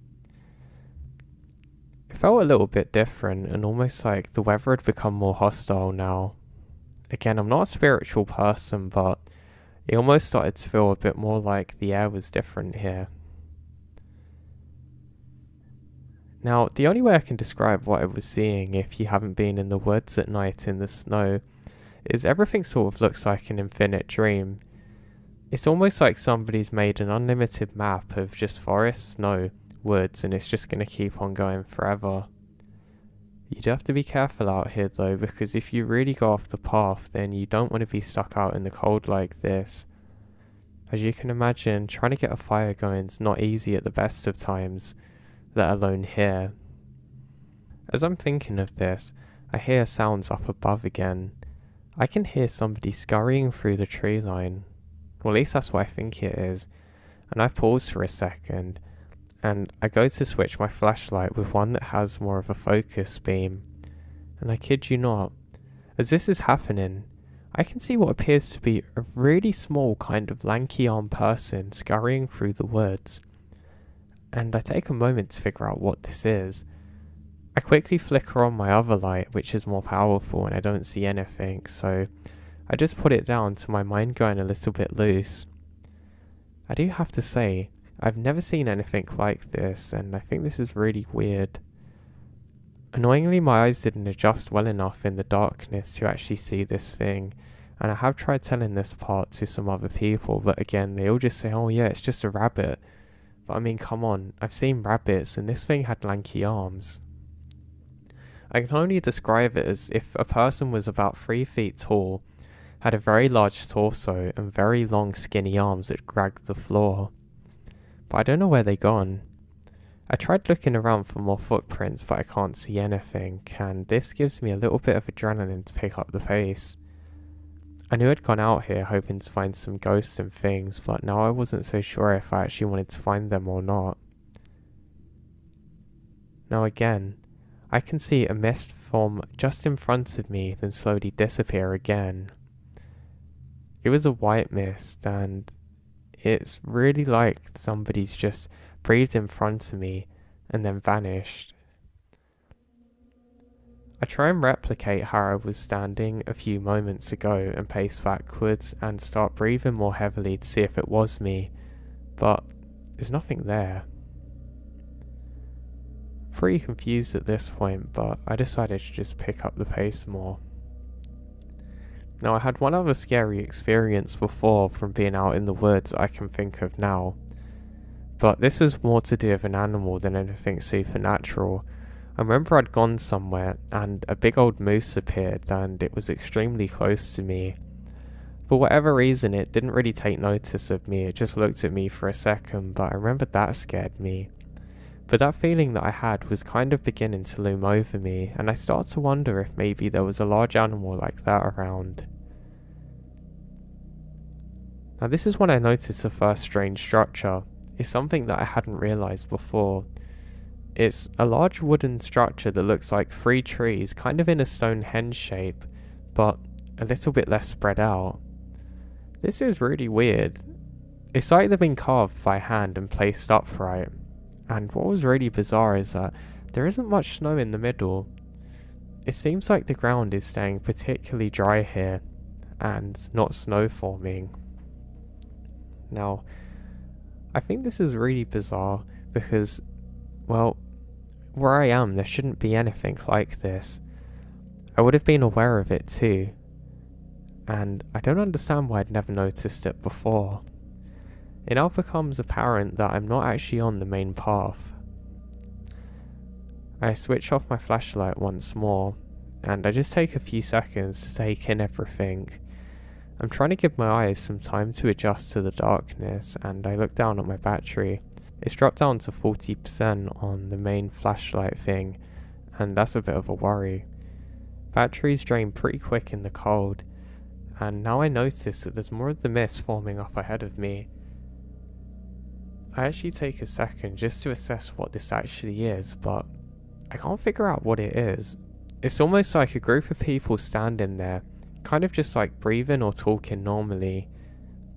It felt a little bit different, and almost like the weather had become more hostile now. Again, I'm not a spiritual person, but it almost started to feel a bit more like the air was different here. Now, the only way I can describe what I was seeing if you haven't been in the woods at night in the snow is everything sort of looks like an infinite dream. It's almost like somebody's made an unlimited map of just forest, snow, woods, and it's just going to keep on going forever. You do have to be careful out here though, because if you really go off the path, then you don't want to be stuck out in the cold like this. As you can imagine, trying to get a fire going is not easy at the best of times, let alone here. As I'm thinking of this, I hear sounds up above again. I can hear somebody scurrying through the tree line. Well, at least that's what I think it is. And I pause for a second, and I go to switch my flashlight with one that has more of a focus beam. And I kid you not, as this is happening, I can see what appears to be a really small kind of lanky armed person scurrying through the woods. And I take a moment to figure out what this is. I quickly flicker on my other light, which is more powerful, and I don't see anything, so I just put it down to my mind going a little bit loose. I do have to say, I've never seen anything like this, and I think this is really weird. Annoyingly, my eyes didn't adjust well enough in the darkness to actually see this thing, and I have tried telling this part to some other people, but again, they all just say, oh yeah, it's just a rabbit. But I mean, come on, I've seen rabbits, and this thing had lanky arms. I can only describe it as if a person was about 3 feet tall, had a very large torso, and very long skinny arms that dragged the floor. But I don't know where they've gone. I tried looking around for more footprints, but I can't see anything, and this gives me a little bit of adrenaline to pick up the pace. I knew I'd gone out here hoping to find some ghosts and things, but now I wasn't so sure if I actually wanted to find them or not. Now again, I can see a mist form just in front of me, then slowly disappear again. It was a white mist, and it's really like somebody's just breathed in front of me and then vanished. I try and replicate how I was standing a few moments ago and pace backwards and start breathing more heavily to see if it was me, but there's nothing there. Pretty confused at this point, but I decided to just pick up the pace more. Now, I had one other scary experience before from being out in the woods I can think of now, but this was more to do with an animal than anything supernatural. I remember I'd gone somewhere and a big old moose appeared and it was extremely close to me. For whatever reason, it didn't really take notice of me, it just looked at me for a second, but I remember that scared me. But that feeling that I had was kind of beginning to loom over me, and I started to wonder if maybe there was a large animal like that around. Now this is when I noticed the first strange structure. It's something that I hadn't realised before. It's a large wooden structure that looks like 3 trees, kind of in a Stonehenge shape, but a little bit less spread out. This is really weird. It's like they've been carved by hand and placed upright. And what was really bizarre is that there isn't much snow in the middle. It seems like the ground is staying particularly dry here, and not snow forming. Now, I think this is really bizarre because, well, where I am there shouldn't be anything like this. I would have been aware of it too. and I don't understand why I'd never noticed it before. It now becomes apparent that I'm not actually on the main path. I switch off my flashlight once more, and I just take a few seconds to take in everything. I'm trying to give my eyes some time to adjust to the darkness, and I look down at my battery. It's dropped down to 40% on the main flashlight thing, and that's a bit of a worry. Batteries drain pretty quick in the cold, and now I notice that there's more of the mist forming up ahead of me. I actually take a second just to assess what this actually is, but I can't figure out what it is. It's almost like a group of people standing there, kind of just like breathing or talking normally,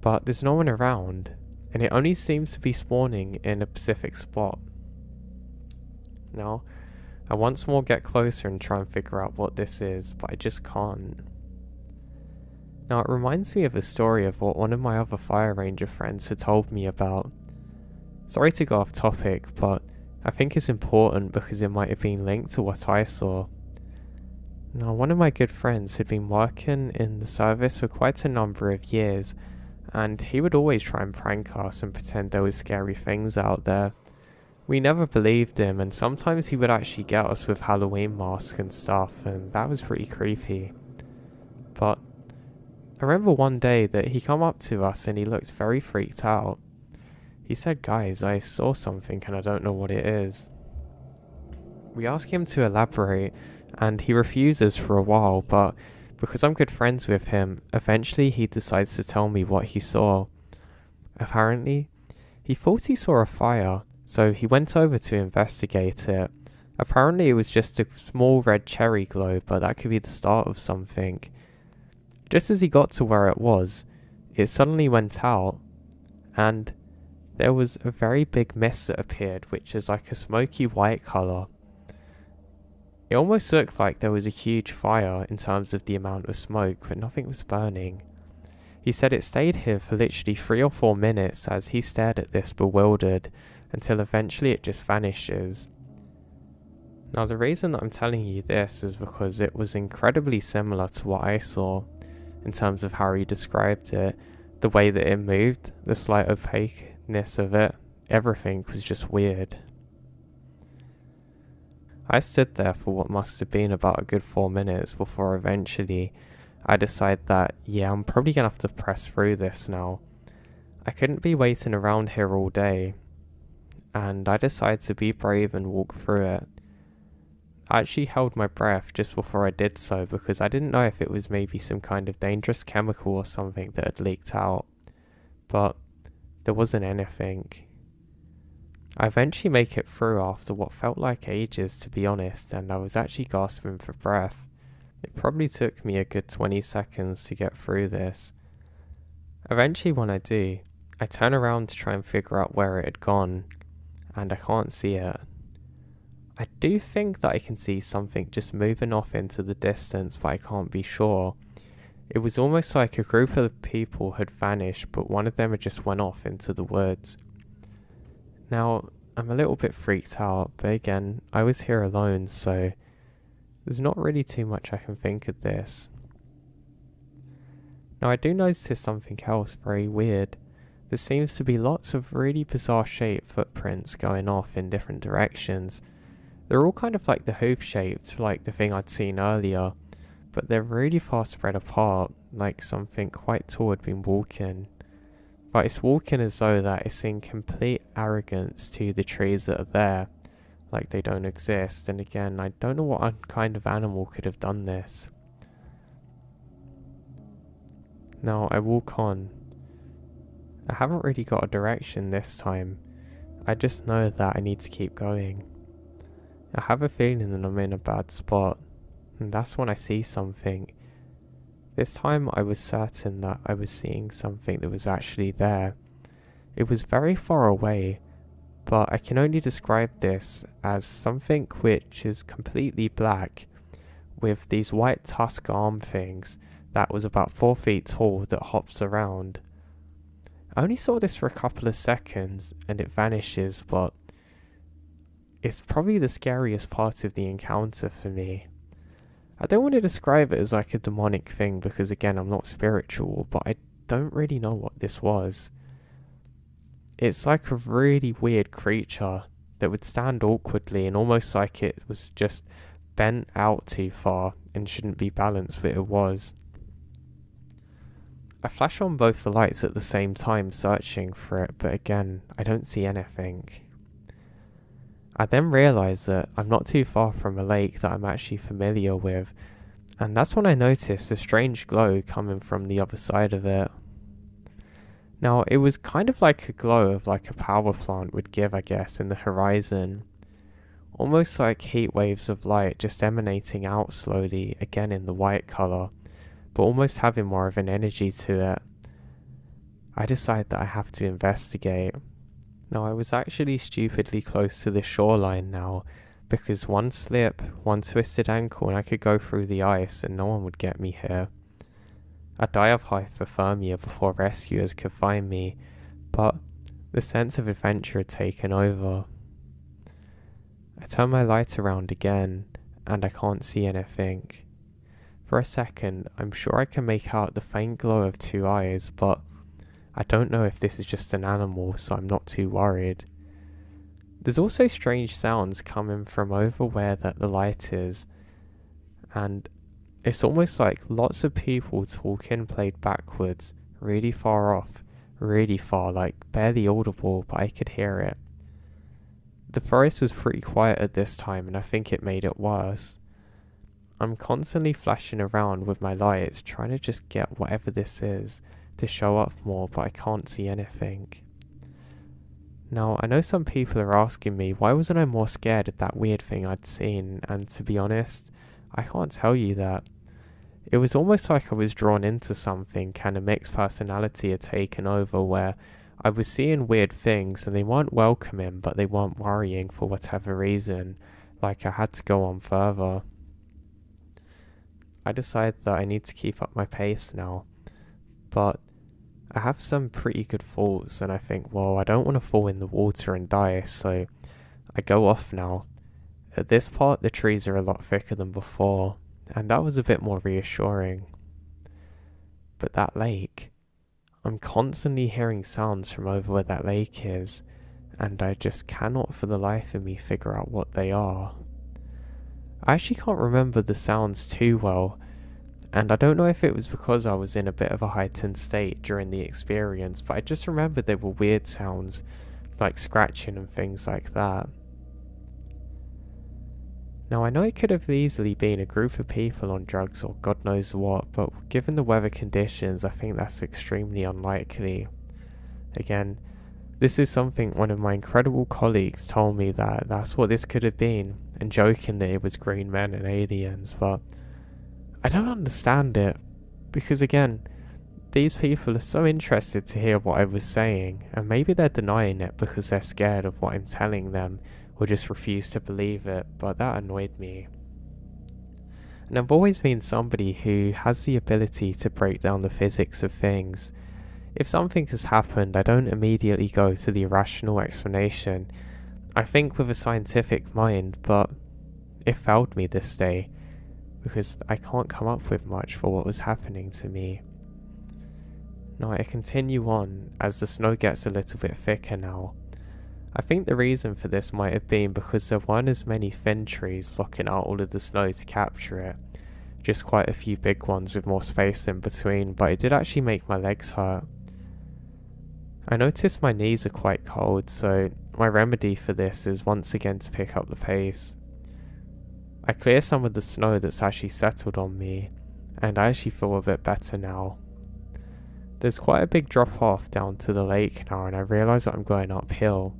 but there's no one around, and it only seems to be spawning in a specific spot. Now, I once more get closer and try and figure out what this is, but I just can't. Now, it reminds me of a story of what one of my other Fire Ranger friends had told me about. Sorry to go off topic, but I think it's important because it might have been linked to what I saw. Now, one of my good friends had been working in the service for quite a number of years, and he would always try and prank us and pretend there was scary things out there. We never believed him, and sometimes he would actually get us with Halloween masks and stuff, and that was pretty creepy. But I remember one day that he come up to us and he looked very freaked out. He said, "Guys, I saw something and I don't know what it is." We ask him to elaborate, and he refuses for a while, but because I'm good friends with him, eventually he decides to tell me what he saw. Apparently, he thought he saw a fire, so he went over to investigate it. Apparently it was just a small red cherry glow, but that could be the start of something. Just as he got to where it was, it suddenly went out, and there was a very big mist that appeared, which is like a smoky white colour. It almost looked like there was a huge fire in terms of the amount of smoke, but nothing was burning. He said it stayed here for literally 3 or 4 minutes as he stared at this bewildered, until eventually it just vanishes. Now, the reason that I'm telling you this is because it was incredibly similar to what I saw in terms of how he described it, the way that it moved, the slight opaqueness of it, everything was just weird. I stood there for what must have been about a good 4 minutes before eventually I decided that, yeah, I'm probably gonna have to press through this now. I couldn't be waiting around here all day, and I decided to be brave and walk through it. I actually held my breath just before I did so because I didn't know if it was maybe some kind of dangerous chemical or something that had leaked out, but there wasn't anything. I eventually make it through after what felt like ages, to be honest, and I was actually gasping for breath. It probably took me a good 20 seconds to get through this. Eventually when I do, I turn around to try and figure out where it had gone, and I can't see it. I do think that I can see something just moving off into the distance, but I can't be sure. It was almost like a group of people had vanished, but one of them had just went off into the woods. Now, I'm a little bit freaked out, but again, I was here alone, so there's not really too much I can think of this. Now, I do notice something else very weird. There seems to be lots of really bizarre shaped footprints going off in different directions. They're all kind of like the hoof shaped, like the thing I'd seen earlier, but they're really far spread apart, like something quite tall had been walking. But it's walking as though that it's in complete arrogance to the trees that are there, like they don't exist. And again, I don't know what kind of animal could have done this. Now I walk on. I haven't really got a direction this time. I just know that I need to keep going. I have a feeling that I'm in a bad spot, and that's when I see something. This time I was certain that I was seeing something that was actually there. It was very far away, but I can only describe this as something which is completely black, with these white tusk arm things that was about 4 feet tall that hops around. I only saw this for a couple of seconds and it vanishes, but it's probably the scariest part of the encounter for me. I don't want to describe it as like a demonic thing because again, I'm not spiritual, but I don't really know what this was. It's like a really weird creature that would stand awkwardly and almost like it was just bent out too far and shouldn't be balanced, but it was. I flash on both the lights at the same time searching for it, but again, I don't see anything. I then realise that I'm not too far from a lake that I'm actually familiar with, and that's when I noticed a strange glow coming from the other side of it. Now, it was kind of like a glow of like a power plant would give, I guess, in the horizon. Almost like heat waves of light just emanating out slowly, again in the white colour, but almost having more of an energy to it. I decide that I have to investigate. Now, I was actually stupidly close to the shoreline now, because one slip, one twisted ankle, and I could go through the ice and no one would get me here. I'd die of hypothermia before rescuers could find me, but the sense of adventure had taken over. I turn my light around again, and I can't see anything. For a second, I'm sure I can make out the faint glow of two eyes, but I don't know if this is just an animal, so I'm not too worried. There's also strange sounds coming from over where the light is, and it's almost like lots of people talking played backwards, really far off, really far, like barely audible, but I could hear it. The forest was pretty quiet at this time, and I think it made it worse. I'm constantly flashing around with my lights, trying to just get whatever this is to show up more, but I can't see anything. Now, I know some people are asking me, why wasn't I more scared of that weird thing I'd seen? And to be honest, I can't tell you that. It was almost like I was drawn into something, and a mixed personality had taken over where I was seeing weird things and they weren't welcoming, but they weren't worrying for whatever reason, like I had to go on further. I decided that I need to keep up my pace now, but I have some pretty good thoughts and I think, well, I don't want to fall in the water and die, so I go off now. At this part, the trees are a lot thicker than before, and that was a bit more reassuring. But that lake, I'm constantly hearing sounds from over where that lake is, and I just cannot for the life of me figure out what they are. I actually can't remember the sounds too well, and I don't know if it was because I was in a bit of a heightened state during the experience, but I just remembered they were weird sounds, like scratching and things like that. Now, I know it could have easily been a group of people on drugs or God knows what, but given the weather conditions, I think that's extremely unlikely. Again, this is something one of my incredible colleagues told me that that's what this could have been, and joking that it was green men and aliens, but I don't understand it, because again, these people are so interested to hear what I was saying, and maybe they're denying it because they're scared of what I'm telling them, or just refuse to believe it, but that annoyed me. And I've always been somebody who has the ability to break down the physics of things. If something has happened, I don't immediately go to the irrational explanation. I think with a scientific mind, but it failed me this day, because I can't come up with much for what was happening to me. Now I continue on as the snow gets a little bit thicker now. I think the reason for this might have been because there weren't as many thin trees blocking out all of the snow to capture it, just quite a few big ones with more space in between, but it did actually make my legs hurt. I noticed my knees are quite cold, so my remedy for this is once again to pick up the pace. I clear some of the snow that's actually settled on me, and I actually feel a bit better now. There's quite a big drop off down to the lake now, and I realise that I'm going uphill.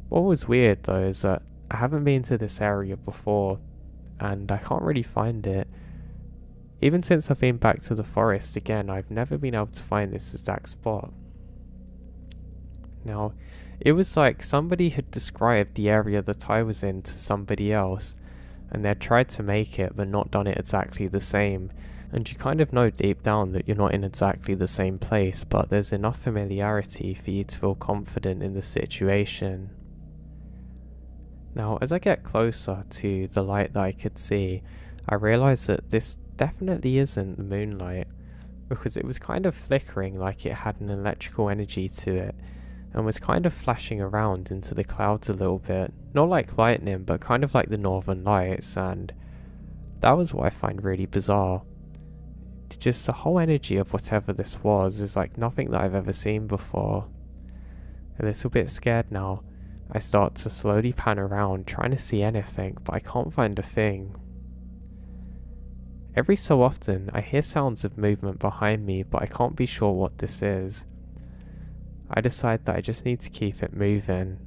What was weird though is that I haven't been to this area before, and I can't really find it. Even since I've been back to the forest again, I've never been able to find this exact spot. Now, it was like somebody had described the area that I was in to somebody else, and they'd tried to make it but not done it exactly the same, and you kind of know deep down that you're not in exactly the same place, but there's enough familiarity for you to feel confident in the situation. Now, as I get closer to the light that I could see, I realised that this definitely isn't the moonlight, because it was kind of flickering like it had an electrical energy to it, and was kind of flashing around into the clouds a little bit. Not like lightning, but kind of like the northern lights, and that was what I find really bizarre. Just the whole energy of whatever this was is like nothing that I've ever seen before. A little bit scared now, I start to slowly pan around trying to see anything, but I can't find a thing. Every so often I hear sounds of movement behind me, but I can't be sure what this is. I decide that I just need to keep it moving,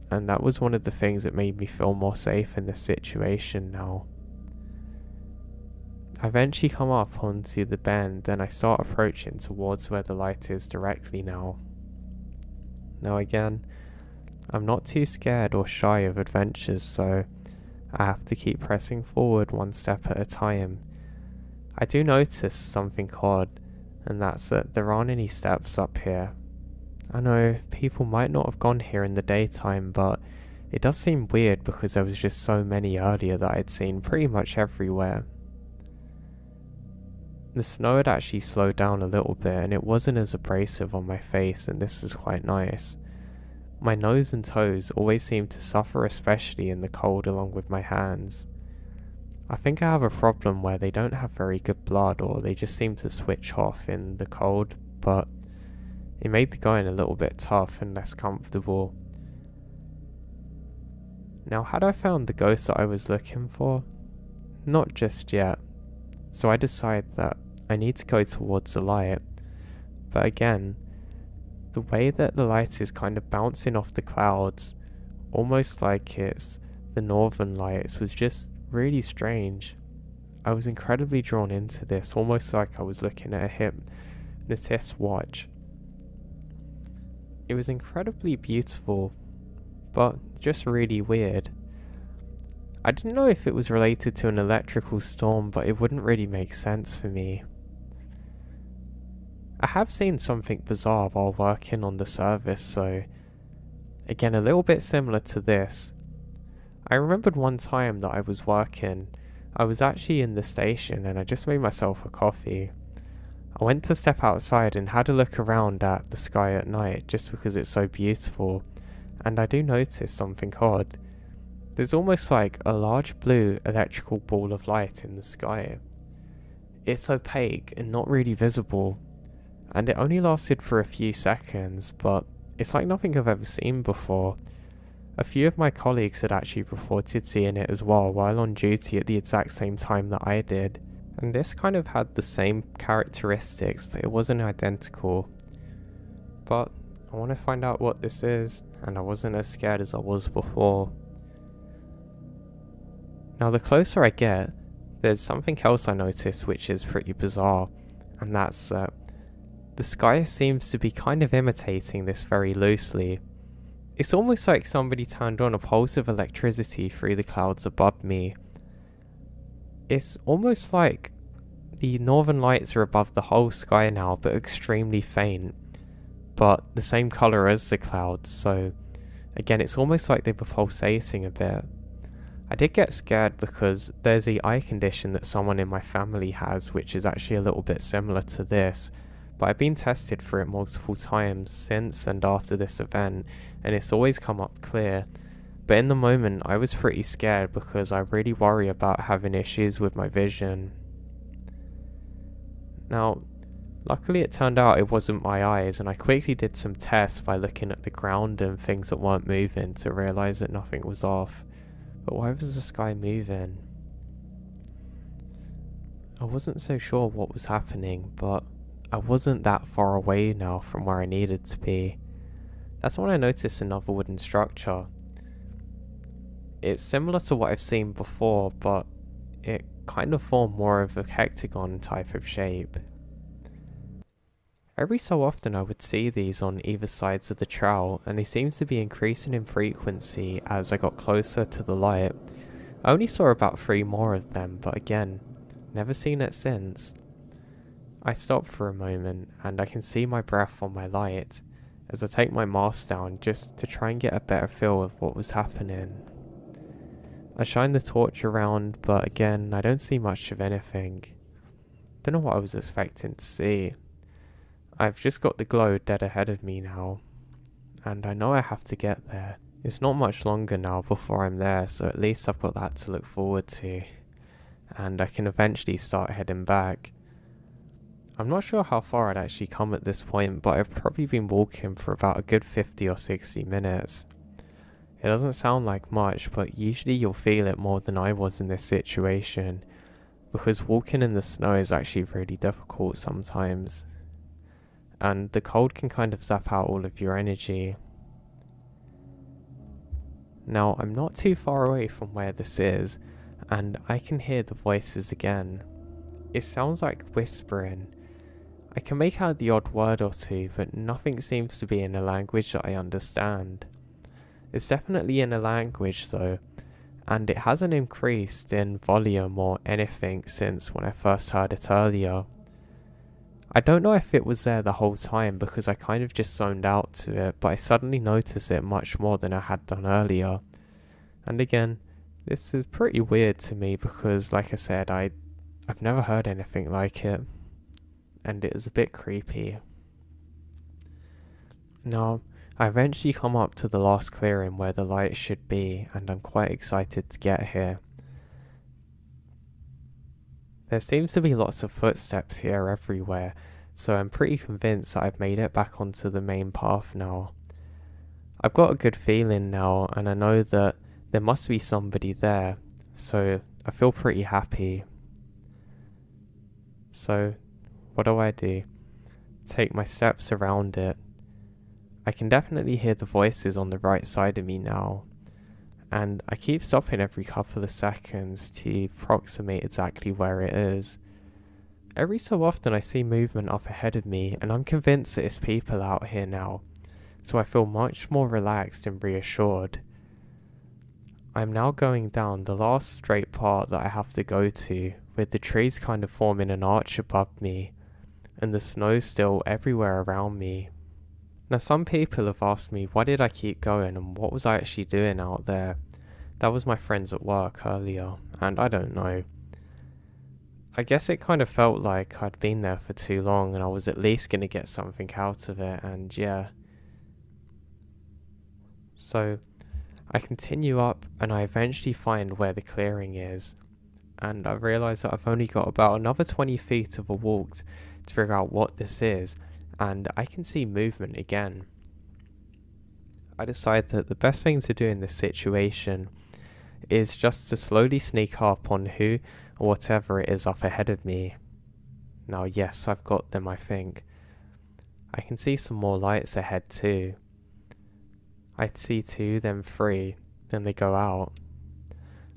and that was one of the things that made me feel more safe in this situation now. I eventually come up onto the bend and I start approaching towards where the light is directly now. Now again, I'm not too scared or shy of adventures, so I have to keep pressing forward one step at a time. I do notice something odd, and that's that there aren't any steps up here. I know people might not have gone here in the daytime, but it does seem weird because there was just so many earlier that I'd seen pretty much everywhere. The snow had actually slowed down a little bit and it wasn't as abrasive on my face, and this was quite nice. My nose and toes always seem to suffer, especially in the cold, along with my hands. I think I have a problem where they don't have very good blood, or they just seem to switch off in the cold, but it made the going a little bit tough and less comfortable. Now, had I found the ghost that I was looking for? Not just yet. So I decide that I need to go towards the light, but again, the way that the light is kind of bouncing off the clouds, almost like it's the northern lights, was just really strange. I was incredibly drawn into this, almost like I was looking at a hypnotist's watch. It was incredibly beautiful, but just really weird. I didn't know if it was related to an electrical storm, but it wouldn't really make sense for me. I have seen something bizarre while working on the service, so again, a little bit similar to this. I remembered one time that I was working. I was actually in the station and I just made myself a coffee. I went to step outside and had a look around at the sky at night just because it's so beautiful, and I do notice something odd. There's almost like a large blue electrical ball of light in the sky. It's opaque and not really visible, and it only lasted for a few seconds, but it's like nothing I've ever seen before. A few of my colleagues had actually reported seeing it as well while on duty at the exact same time that I did, and this kind of had the same characteristics, but it wasn't identical. But I want to find out what this is, and I wasn't as scared as I was before. Now, the closer I get, there's something else I notice which is pretty bizarre, and that's that the sky seems to be kind of imitating this very loosely. It's almost like somebody turned on a pulse of electricity through the clouds above me. It's almost like the northern lights are above the whole sky now, but extremely faint, but the same colour as the clouds, so again, it's almost like they were pulsating a bit. I did get scared because there's the eye condition that someone in my family has, which is actually a little bit similar to this, but I've been tested for it multiple times since and after this event, and it's always come up clear. But in the moment, I was pretty scared because I really worry about having issues with my vision. Now, luckily it turned out it wasn't my eyes, and I quickly did some tests by looking at the ground and things that weren't moving to realise that nothing was off. But why was the sky moving? I wasn't so sure what was happening, but I wasn't that far away now from where I needed to be. That's when I noticed another wooden structure. It's similar to what I've seen before, but it kind of formed more of a hexagon type of shape. Every so often I would see these on either sides of the trail, and they seemed to be increasing in frequency as I got closer to the light. I only saw about 3 more of them, but again, never seen it since. I stop for a moment, and I can see my breath on my light as I take my mask down just to try and get a better feel of what was happening. I shine the torch around, but again, I don't see much of anything. Don't know what I was expecting to see. I've just got the glow dead ahead of me now, and I know I have to get there. It's not much longer now before I'm there, so at least I've got that to look forward to, and I can eventually start heading back. I'm not sure how far I'd actually come at this point, but I've probably been walking for about a good 50 or 60 minutes. It doesn't sound like much, but usually you'll feel it more than I was in this situation, because walking in the snow is actually really difficult sometimes, and the cold can kind of zap out all of your energy. Now, I'm not too far away from where this is, and I can hear the voices again. It sounds like whispering. I can make out the odd word or two, but nothing seems to be in a language that I understand. It's definitely in a language though, and it hasn't increased in volume or anything since when I first heard it earlier. I don't know if it was there the whole time because I kind of just zoned out to it, but I suddenly noticed it much more than I had done earlier. And again, this is pretty weird to me because, like I said, I've never heard anything like it, and it is a bit creepy. Now, I eventually come up to the last clearing where the light should be, and I'm quite excited to get here. There seems to be lots of footsteps here everywhere, so I'm pretty convinced that I've made it back onto the main path now. I've got a good feeling now, and I know that there must be somebody there, so I feel pretty happy. So, what do? Take my steps around it. I can definitely hear the voices on the right side of me now, and I keep stopping every couple of seconds to approximate exactly where it is. Every so often I see movement up ahead of me, and I'm convinced that it's people out here now, so I feel much more relaxed and reassured. I'm now going down the last straight part that I have to go to, with the trees kind of forming an arch above me, and the snow still everywhere around me. Now, some people have asked me why did I keep going and what was I actually doing out there. That was my friends at work earlier, and I don't know. I guess it kind of felt like I'd been there for too long and I was at least going to get something out of it, and yeah. So, I continue up and I eventually find where the clearing is, and I realise that I've only got about another 20 feet of a walk to figure out what this is, and I can see movement again. I decide that the best thing to do in this situation is just to slowly sneak up on who or whatever it is up ahead of me. Now yes, I've got them, I think. I can see some more lights ahead too. I'd see 2, then 3, then they go out.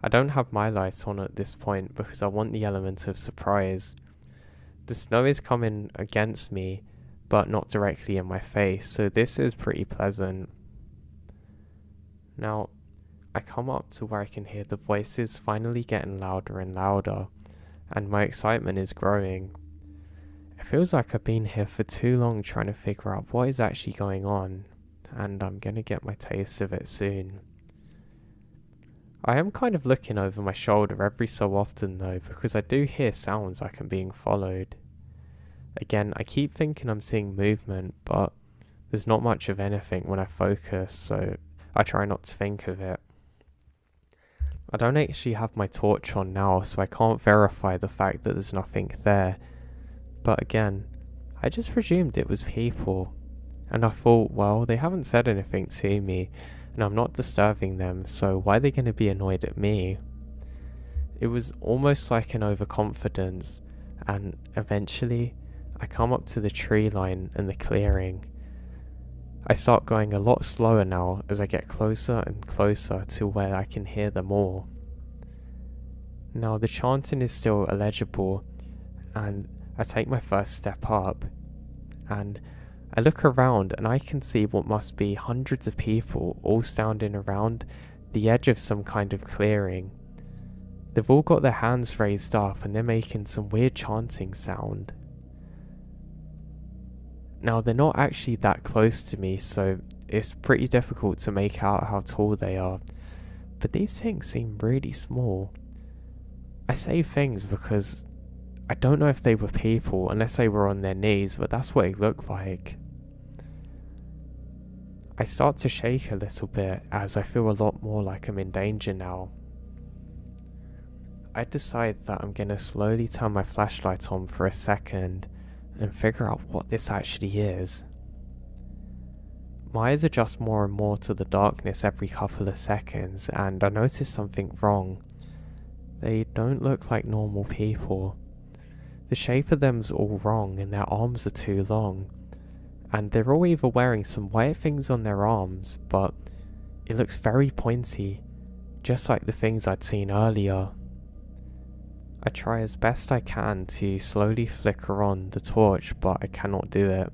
I don't have my light on at this point because I want the element of surprise. The snow is coming against me, but not directly in my face, so this is pretty pleasant. Now, I come up to where I can hear the voices finally getting louder and louder, and my excitement is growing. It feels like I've been here for too long trying to figure out what is actually going on, and I'm gonna get my taste of it soon. I am kind of looking over my shoulder every so often though, because I do hear sounds like I'm being followed. Again, I keep thinking I'm seeing movement, but there's not much of anything when I focus, so I try not to think of it. I don't actually have my torch on now, so I can't verify the fact that there's nothing there. But again, I just presumed it was people. And I thought, well, they haven't said anything to me, and I'm not disturbing them, so why are they going to be annoyed at me? It was almost like an overconfidence, and eventually, I come up to the tree line and the clearing. I start going a lot slower now as I get closer and closer to where I can hear them all. Now the chanting is still illegible, and I take my first step up, and I look around and I can see what must be hundreds of people all standing around the edge of some kind of clearing. They've all got their hands raised up and they're making some weird chanting sound. Now they're not actually that close to me, so it's pretty difficult to make out how tall they are, but these things seem really small. I say things because I don't know if they were people unless they were on their knees, but that's what it looked like. I start to shake a little bit as I feel a lot more like I'm in danger now. I decide that I'm gonna slowly turn my flashlight on for a second and figure out what this actually is. My eyes adjust more and more to the darkness every couple of seconds, and I notice something wrong. They don't look like normal people. The shape of them's all wrong and their arms are too long. And they're all either wearing some white things on their arms, but it looks very pointy, just like the things I'd seen earlier. I try as best I can to slowly flicker on the torch, but I cannot do it.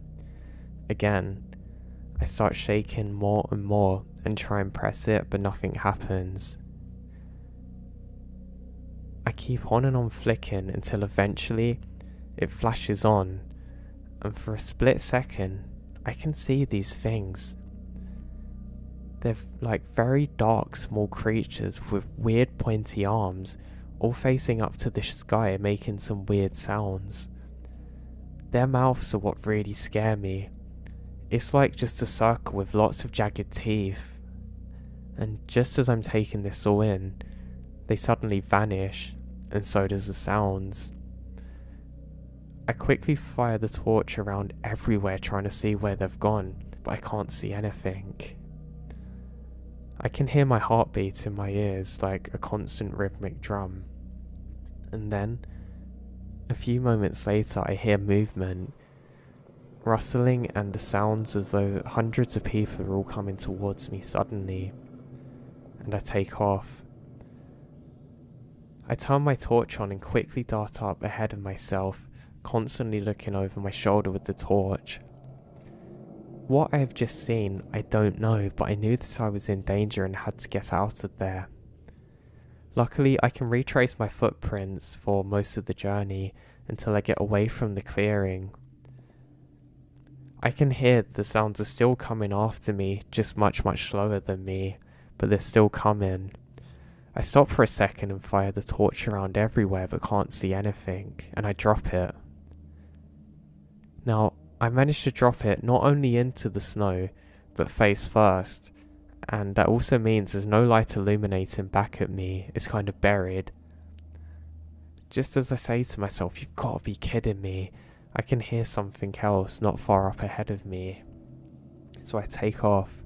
Again, I start shaking more and more and try and press it, but nothing happens. I keep on and on flicking until eventually it flashes on, and for a split second I can see these things. They're like very dark small creatures with weird pointy arms, all facing up to the sky making some weird sounds. Their mouths are what really scare me. It's like just a circle with lots of jagged teeth. And just as I'm taking this all in, they suddenly vanish, and so does the sounds. I quickly fire the torch around everywhere trying to see where they've gone, but I can't see anything. I can hear my heartbeat in my ears like a constant rhythmic drum. And then, a few moments later, I hear movement, rustling and the sounds as though hundreds of people are all coming towards me suddenly, and I take off. I turn my torch on and quickly dart up ahead of myself, constantly looking over my shoulder with the torch. What I have just seen, I don't know, but I knew that I was in danger and had to get out of there. Luckily, I can retrace my footprints for most of the journey until I get away from the clearing. I can hear the sounds are still coming after me, just much slower than me, but they're still coming. I stop for a second and fire the torch around everywhere but can't see anything, and I drop it. Now, I managed to drop it not only into the snow, but face first, and that also means there's no light illuminating back at me, it's kind of buried. Just as I say to myself, you've got to be kidding me, I can hear something else not far up ahead of me. So I take off.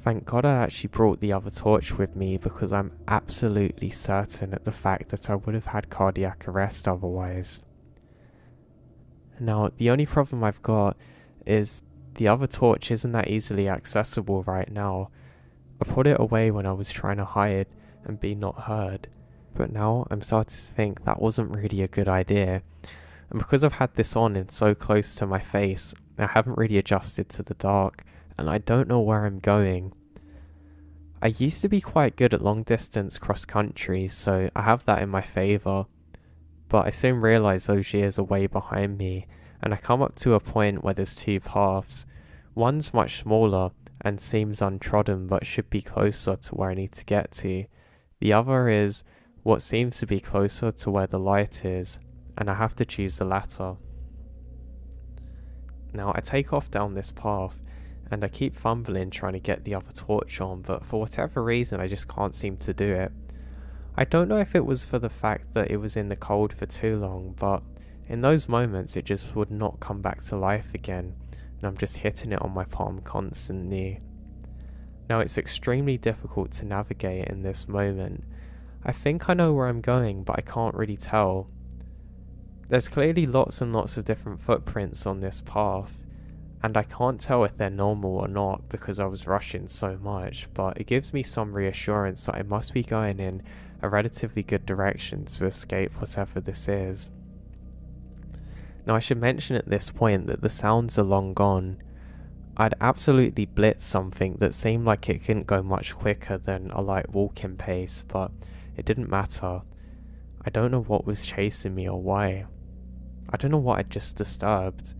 Thank God I actually brought the other torch with me, because I'm absolutely certain at the fact that I would have had cardiac arrest otherwise. Now, the only problem I've got is the other torch isn't that easily accessible right now. I put it away when I was trying to hide and be not heard, but now I'm starting to think that wasn't really a good idea. And because I've had this on and so close to my face, I haven't really adjusted to the dark, and I don't know where I'm going. I used to be quite good at long distance cross country, so I have that in my favour. But I soon realise those years are way behind me, and I come up to a point where there's two paths. One's much smaller and seems untrodden but should be closer to where I need to get to. The other is what seems to be closer to where the light is, and I have to choose the latter. Now I take off down this path, and I keep fumbling trying to get the other torch on, but for whatever reason I just can't seem to do it. I don't know if it was for the fact that it was in the cold for too long, but in those moments it just would not come back to life again, and I'm just hitting it on my palm constantly. Now it's extremely difficult to navigate in this moment. I think I know where I'm going, but I can't really tell. There's clearly lots and lots of different footprints on this path, and I can't tell if they're normal or not because I was rushing so much, but it gives me some reassurance that I must be going in a relatively good direction to escape whatever this is. Now I should mention at this point that the sounds are long gone. I'd absolutely blitzed something that seemed like it couldn't go much quicker than a light walking pace, but it didn't matter. I don't know what was chasing me or why. I don't know what I'd just disturbed.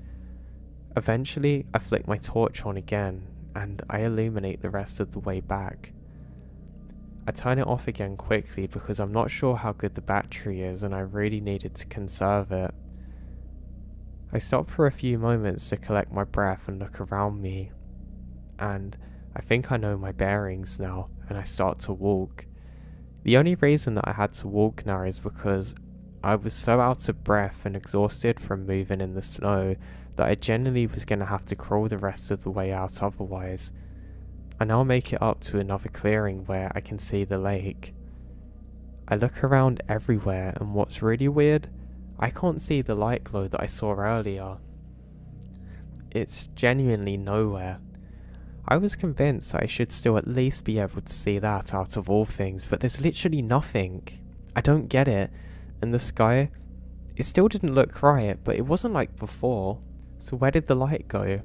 Eventually, I flick my torch on again, and I illuminate the rest of the way back. I turn it off again quickly because I'm not sure how good the battery is and I really needed to conserve it. I stop for a few moments to collect my breath and look around me, and I think I know my bearings now, and I start to walk. The only reason that I had to walk now is because I was so out of breath and exhausted from moving in the snow that I genuinely was going to have to crawl the rest of the way out otherwise. I now make it up to another clearing where I can see the lake. I look around everywhere, and what's really weird, I can't see the light glow that I saw earlier. It's genuinely nowhere. I was convinced I should still at least be able to see that out of all things, but there's literally nothing. I don't get it. And the sky, it still didn't look right, but it wasn't like before. So where did the light go?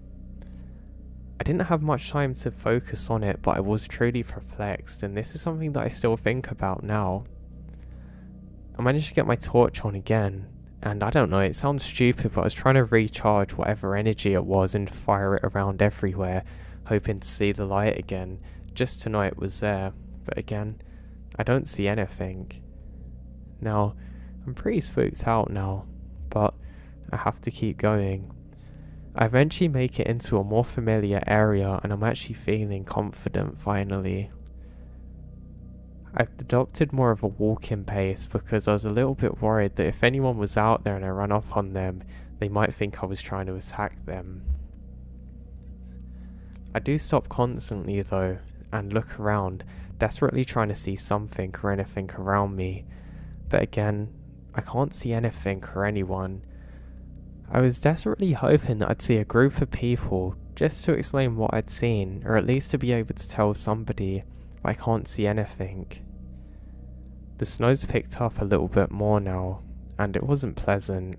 I didn't have much time to focus on it, but I was truly perplexed, and this is something that I still think about now. I managed to get my torch on again, and I don't know, it sounds stupid, but I was trying to recharge whatever energy it was and fire it around everywhere, hoping to see the light again, just to know it was there. But again, I don't see anything. Now, I'm pretty spooked out now, but I have to keep going. I eventually make it into a more familiar area, and I'm actually feeling confident finally. I've adopted more of a walking pace because I was a little bit worried that if anyone was out there and I ran up on them, they might think I was trying to attack them. I do stop constantly though, and look around, desperately trying to see something or anything around me, but again, I can't see anything or anyone. I was desperately hoping that I'd see a group of people just to explain what I'd seen, or at least to be able to tell somebody, but I can't see anything. The snow's picked up a little bit more now, and it wasn't pleasant.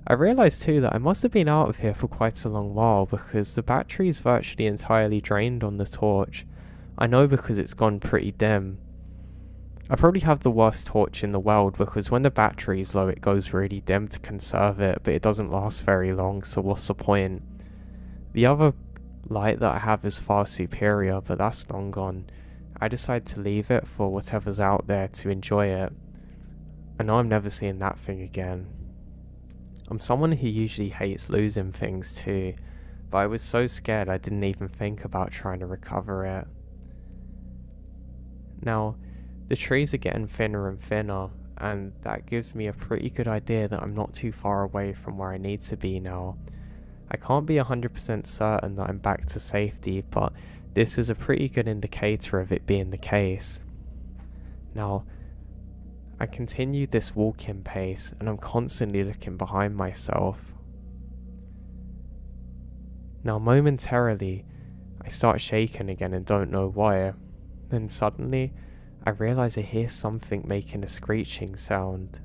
I realised too that I must have been out of here for quite a long while because the battery's virtually entirely drained on the torch. I know because it's gone pretty dim. I probably have the worst torch in the world because when the battery's low it goes really dim to conserve it, but it doesn't last very long, so what's the point? The other light that I have is far superior, but that's long gone. I decide to leave it for whatever's out there to enjoy it. I know I'm never seeing that thing again. I'm someone who usually hates losing things too, but I was so scared I didn't even think about trying to recover it. Now, the trees are getting thinner and thinner, and that gives me a pretty good idea that I'm not too far away from where I need to be now. I can't be 100% certain that I'm back to safety, but this is a pretty good indicator of it being the case. Now, I continue this walking pace, and I'm constantly looking behind myself. Now, momentarily, I start shaking again and don't know why. Then suddenly, I realise I hear something making a screeching sound.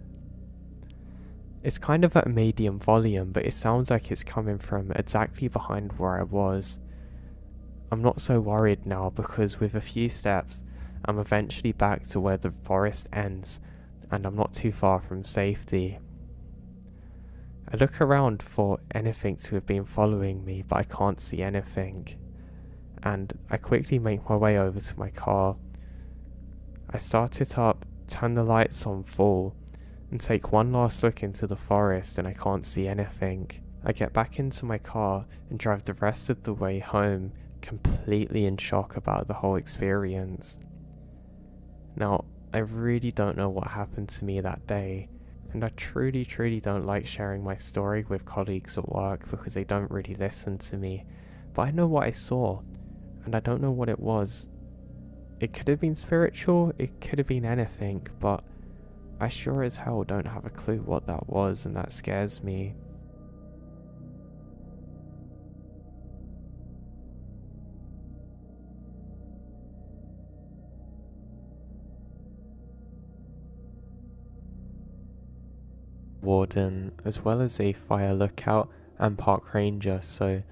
It's kind of at a medium volume, but it sounds like it's coming from exactly behind where I was. I'm not so worried now because with a few steps, I'm eventually back to where the forest ends, and I'm not too far from safety. I look around for anything to have been following me, but I can't see anything, and I quickly make my way over to my car. I start it up, turn the lights on full, and take one last look into the forest, and I can't see anything. I get back into my car and drive the rest of the way home, completely in shock about the whole experience. Now, I really don't know what happened to me that day, and I truly don't like sharing my story with colleagues at work because they don't really listen to me, but I know what I saw, and I don't know what it was. It could have been spiritual, it could have been anything, but I sure as hell don't have a clue what that was, and that scares me. Warden, as well as a fire lookout and park ranger, so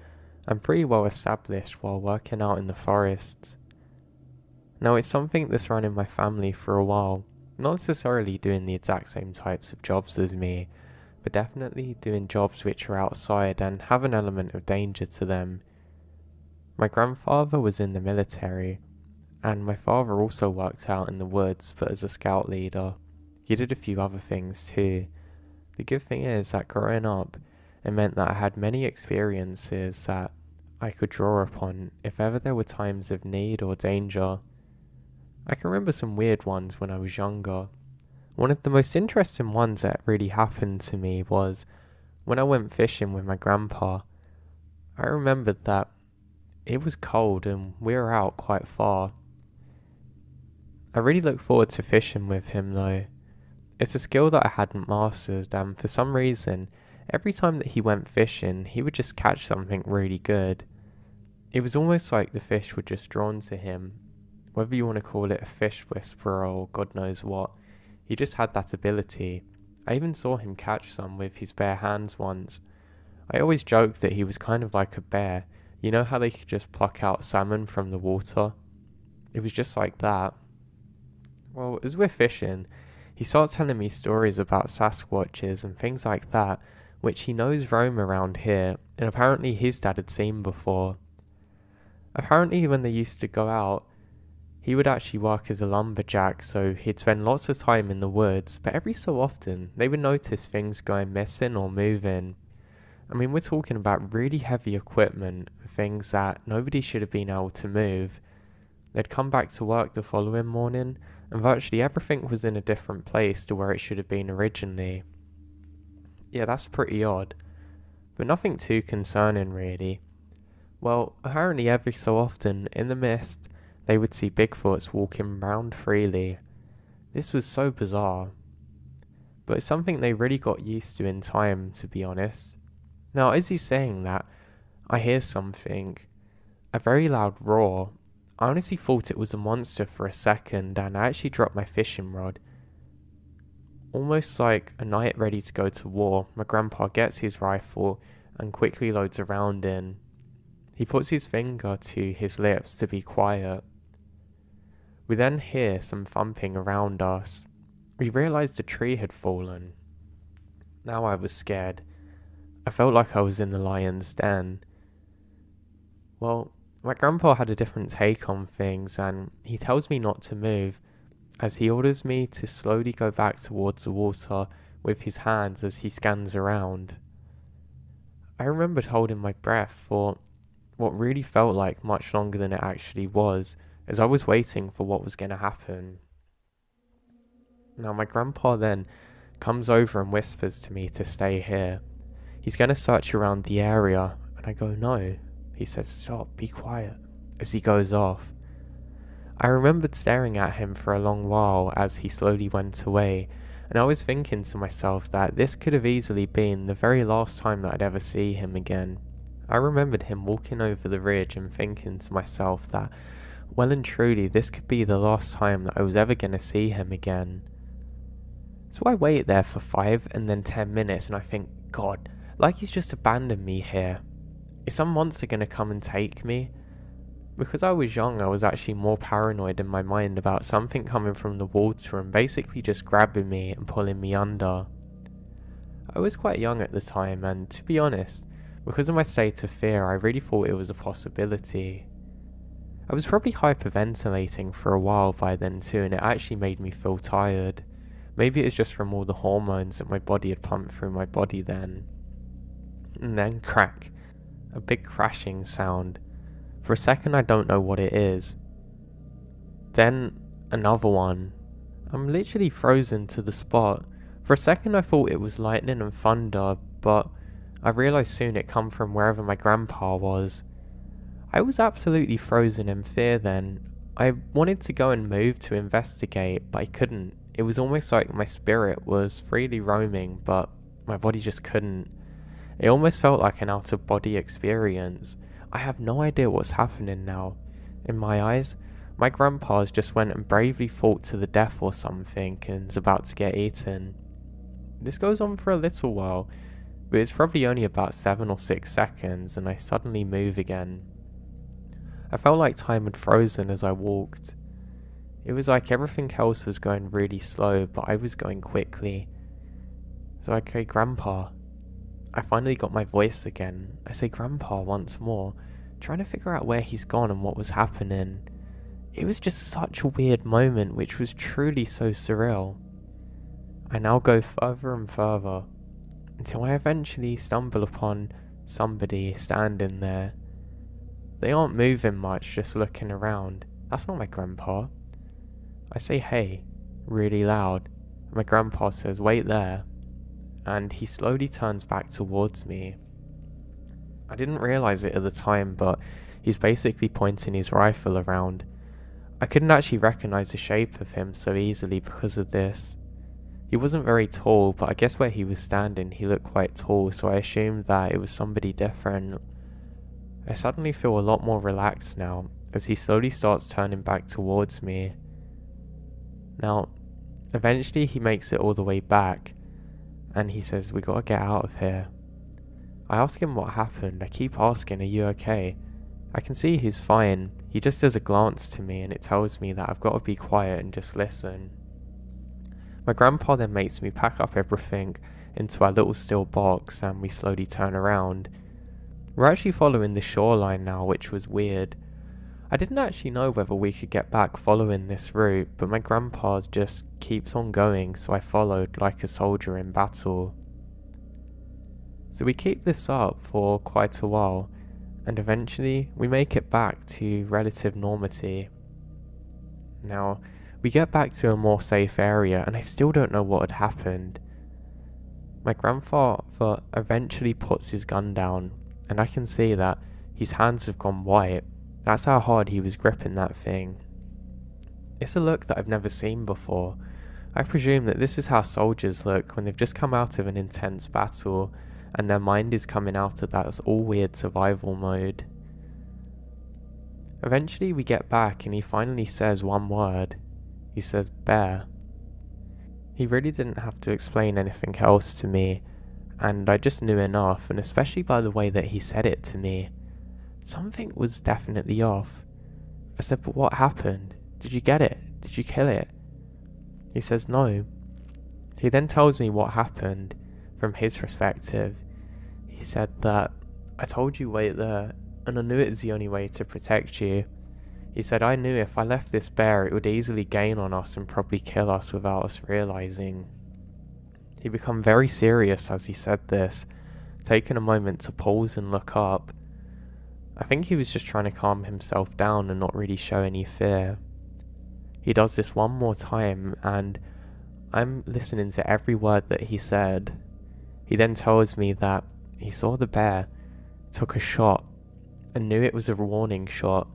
I'm pretty well established while working out in the forests. Now, it's something that's run in my family for a while, not necessarily doing the exact same types of jobs as me, but definitely doing jobs which are outside and have an element of danger to them. My grandfather was in the military, and my father also worked out in the woods, but as a scout leader. He did a few other things too. The good thing is that growing up, it meant that I had many experiences that I could draw upon if ever there were times of need or danger. I can remember some weird ones when I was younger. One of the most interesting ones that really happened to me was when I went fishing with my grandpa. I remembered that it was cold and we were out quite far. I really look forward to fishing with him though. It's a skill that I hadn't mastered, and for some reason, every time that he went fishing, he would just catch something really good. It was almost like the fish were just drawn to him. Whether you want to call it a fish whisperer or God knows what, he just had that ability. I even saw him catch some with his bare hands once. I always joked that he was kind of like a bear. You know how they could just pluck out salmon from the water? It was just like that. Well, as we're fishing, he starts telling me stories about Sasquatches and things like that, which he knows roam around here, and apparently his dad had seen before. Apparently when they used to go out, he would actually work as a lumberjack, so he'd spend lots of time in the woods, but every so often they would notice things going missing or moving. I mean, we're talking about really heavy equipment, things that nobody should have been able to move. They'd come back to work the following morning, and virtually everything was in a different place to where it should have been originally. Yeah, that's pretty odd, but nothing too concerning really. Well, apparently every so often, in the mist, they would see Bigfoots walking around freely. This was so bizarre, but it's something they really got used to in time, to be honest. Now, as he's saying that, I hear something, a very loud roar. I honestly thought it was a monster for a second, and I actually dropped my fishing rod. Almost like a knight ready to go to war, my grandpa gets his rifle and quickly loads a round in. He puts his finger to his lips to be quiet. We then hear some thumping around us. We realised a tree had fallen. Now I was scared. I felt like I was in the lion's den. Well, my grandpa had a different take on things, and he tells me not to move, as he orders me to slowly go back towards the water with his hands as he scans around. I remembered holding my breath for what really felt like much longer than it actually was, as I was waiting for what was going to happen. Now my grandpa then comes over and whispers to me to stay here. He's going to search around the area, and I go, no. He says, stop, be quiet, as he goes off. I remembered staring at him for a long while as he slowly went away, and I was thinking to myself that this could have easily been the very last time that I'd ever see him again. I remembered him walking over the ridge and thinking to myself that, well and truly, this could be the last time that I was ever going to see him again. So I wait there for 5 and then 10 minutes, and I think, God, like he's just abandoned me here. Is some monster going to come and take me? Because I was young, I was actually more paranoid in my mind about something coming from the water and basically just grabbing me and pulling me under. I was quite young at the time, and to be honest, because of my state of fear, I really thought it was a possibility. I was probably hyperventilating for a while by then too, and it actually made me feel tired. Maybe it's just from all the hormones that my body had pumped through my body then. And then crack. A big crashing sound. For a second I don't know what it is. Then another one. I'm literally frozen to the spot. For a second I thought it was lightning and thunder, but I realised soon it come from wherever my grandpa was. I was absolutely frozen in fear then. I wanted to go and move to investigate, but I couldn't. It was almost like my spirit was freely roaming, but my body just couldn't. It almost felt like an out-of-body experience. I have no idea what's happening now. In my eyes, my grandpa's just went and bravely fought to the death or something and is about to get eaten. This goes on for a little while, but it's probably only about 7 or 6 seconds, and I suddenly move again. I felt like time had frozen as I walked. It was like everything else was going really slow, but I was going quickly. So I say, Grandpa. I finally got my voice again. I say Grandpa once more, trying to figure out where he's gone and what was happening. It was just such a weird moment, which was truly so surreal. I now go further and further, until I eventually stumble upon somebody standing there. They aren't moving much, just looking around. That's not my grandpa. I say hey, really loud. My grandpa says wait there, and he slowly turns back towards me. I didn't realise it at the time, but he's basically pointing his rifle around. I couldn't actually recognise the shape of him so easily because of this. He wasn't very tall, but I guess where he was standing he looked quite tall, so I assumed that it was somebody different. I suddenly feel a lot more relaxed now, as he slowly starts turning back towards me. Now, eventually he makes it all the way back, and he says, "We gotta get out of here." I ask him what happened. I keep asking, "Are you okay?" I can see he's fine. He just does a glance to me and it tells me that I've got to be quiet and just listen. My grandpa then makes me pack up everything into our little steel box and we slowly turn around. We're actually following the shoreline now, which was weird. I didn't actually know whether we could get back following this route, but my grandpa just keeps on going, so I followed like a soldier in battle. So we keep this up for quite a while, and eventually we make it back to relative normality. Now, we get back to a more safe area, and I still don't know what had happened. My grandfather eventually puts his gun down, and I can see that his hands have gone white. That's how hard he was gripping that thing. It's a look that I've never seen before. I presume that this is how soldiers look when they've just come out of an intense battle and their mind is coming out of that all-weird survival mode. Eventually we get back and he finally says one word. He says, "bear." He really didn't have to explain anything else to me, and I just knew enough, and especially by the way that he said it to me. Something was definitely off. I said, "But what happened? Did you get it? Did you kill it?" He says, "No." He then tells me what happened from his perspective. He said that, "I told you wait there, and I knew it was the only way to protect you." He said, "I knew if I left this bear it would easily gain on us and probably kill us without us realising." He became very serious as he said this, taking a moment to pause and look up. I think he was just trying to calm himself down and not really show any fear. He does this one more time and I'm listening to every word that he said. He then tells me that he saw the bear, took a shot, and knew it was a warning shot.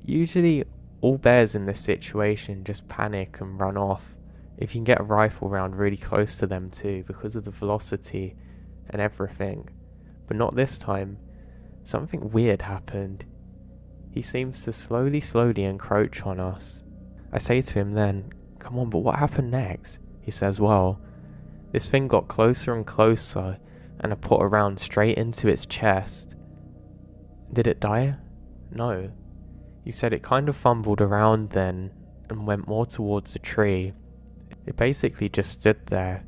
Usually all bears in this situation just panic and run off if you can get a rifle round really close to them too, because of the velocity and everything. But not this time. Something weird happened. He seems to slowly encroach on us. I say to him then, "Come on, but what happened next?" He says, "Well, this thing got closer and closer and I put a round straight into its chest." "Did it die?" "No." He said it kind of fumbled around then and went more towards a tree. It basically just stood there.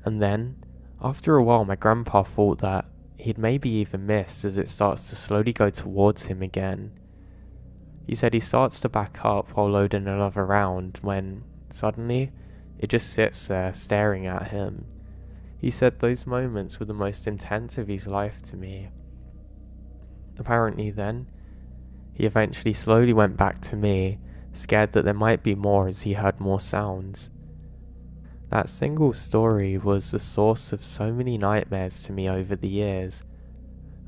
And then, after a while, my grandpa thought that he'd maybe even missed as it starts to slowly go towards him again. He said he starts to back up while loading another round when, suddenly, it just sits there staring at him. He said those moments were the most intense of his life to me. Apparently then, he eventually slowly went back to me, scared that there might be more as he heard more sounds. That single story was the source of so many nightmares to me over the years.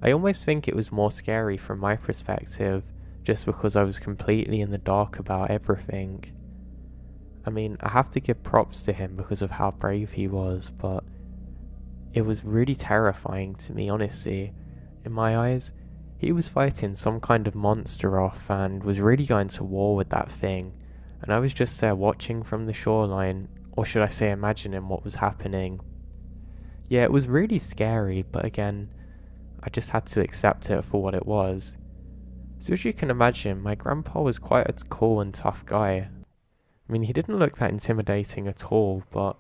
I almost think it was more scary from my perspective, just because I was completely in the dark about everything. I mean, I have to give props to him because of how brave he was, but it was really terrifying to me, honestly. In my eyes, he was fighting some kind of monster off and was really going to war with that thing, and I was just there watching from the shoreline, or should I say imagining what was happening. Yeah, it was really scary, but again, I just had to accept it for what it was. So as you can imagine, my grandpa was quite a cool and tough guy. I mean, he didn't look that intimidating at all, but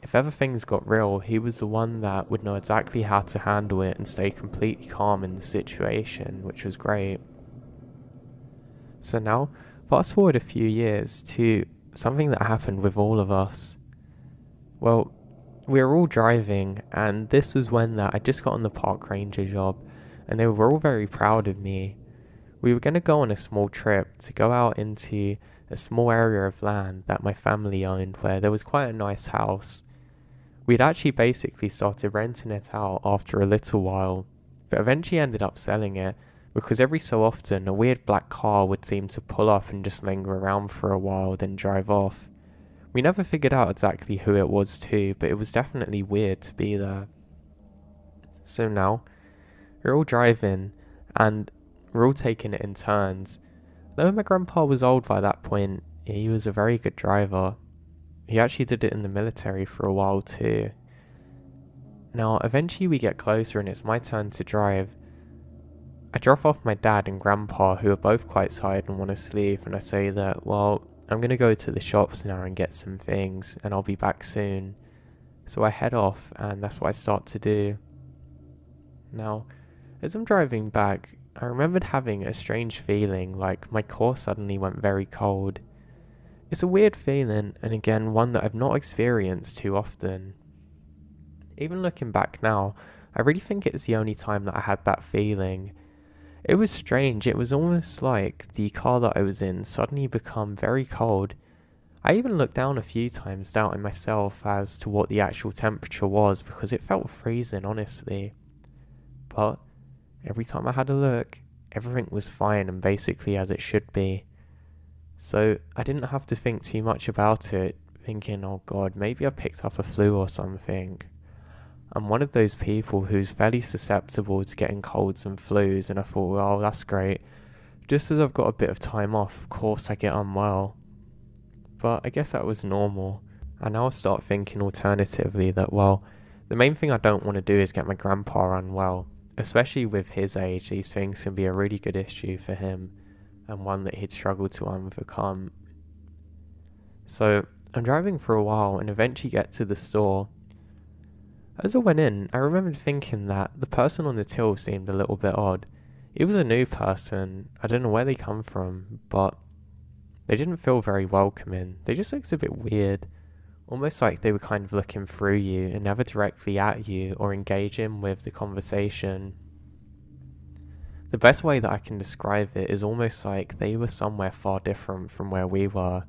if ever things got real, he was the one that would know exactly how to handle it and stay completely calm in the situation, which was great. So now, Fast forward a few years to something that happened with all of us. Well, we were all driving, and this was when that I just got on the park ranger job, and they were all very proud of me. We were going to go on a small trip to go out into a small area of land that my family owned where there was quite a nice house. We'd actually basically started renting it out after a little while, but eventually ended up selling it because every so often a weird black car would seem to pull up and just linger around for a while, then drive off. We never figured out exactly who it was too, but it was definitely weird to be there. So now, we're all driving, and we're all taking it in turns. Though my grandpa was old by that point, he was a very good driver. He actually did it in the military for a while too. Now, eventually we get closer and it's my turn to drive. I drop off my dad and grandpa, who are both quite tired and want to sleep, and I say that, well, I'm going to go to the shops now and get some things, and I'll be back soon. So I head off, and that's what I start to do. Now, as I'm driving back, I remembered having a strange feeling, like my core suddenly went very cold. It's a weird feeling, and again, one that I've not experienced too often. Even looking back now, I really think it's the only time that I had that feeling. It was strange. It was almost like the car that I was in suddenly become very cold. I even looked down a few times, doubting myself as to what the actual temperature was, because it felt freezing, honestly. But every time I had a look, everything was fine and basically as it should be. So I didn't have to think too much about it, thinking, oh god, maybe I picked up a flu or something. I'm one of those people who's fairly susceptible to getting colds and flus, and I thought, well, that's great. Just as I've got a bit of time off, of course I get unwell. But I guess that was normal. And now I start thinking alternatively that, well, the main thing I don't want to do is get my grandpa unwell. Especially with his age, these things can be a really good issue for him, and one that he'd struggle to overcome. So I'm driving for a while and eventually get to the store. As I went in, I remembered thinking that the person on the till seemed a little bit odd. He was a new person. I don't know where they come from, but they didn't feel very welcoming. They just looked a bit weird. Almost like they were kind of looking through you and never directly at you or engaging with the conversation. The best way that I can describe it is almost like they were somewhere far different from where we were.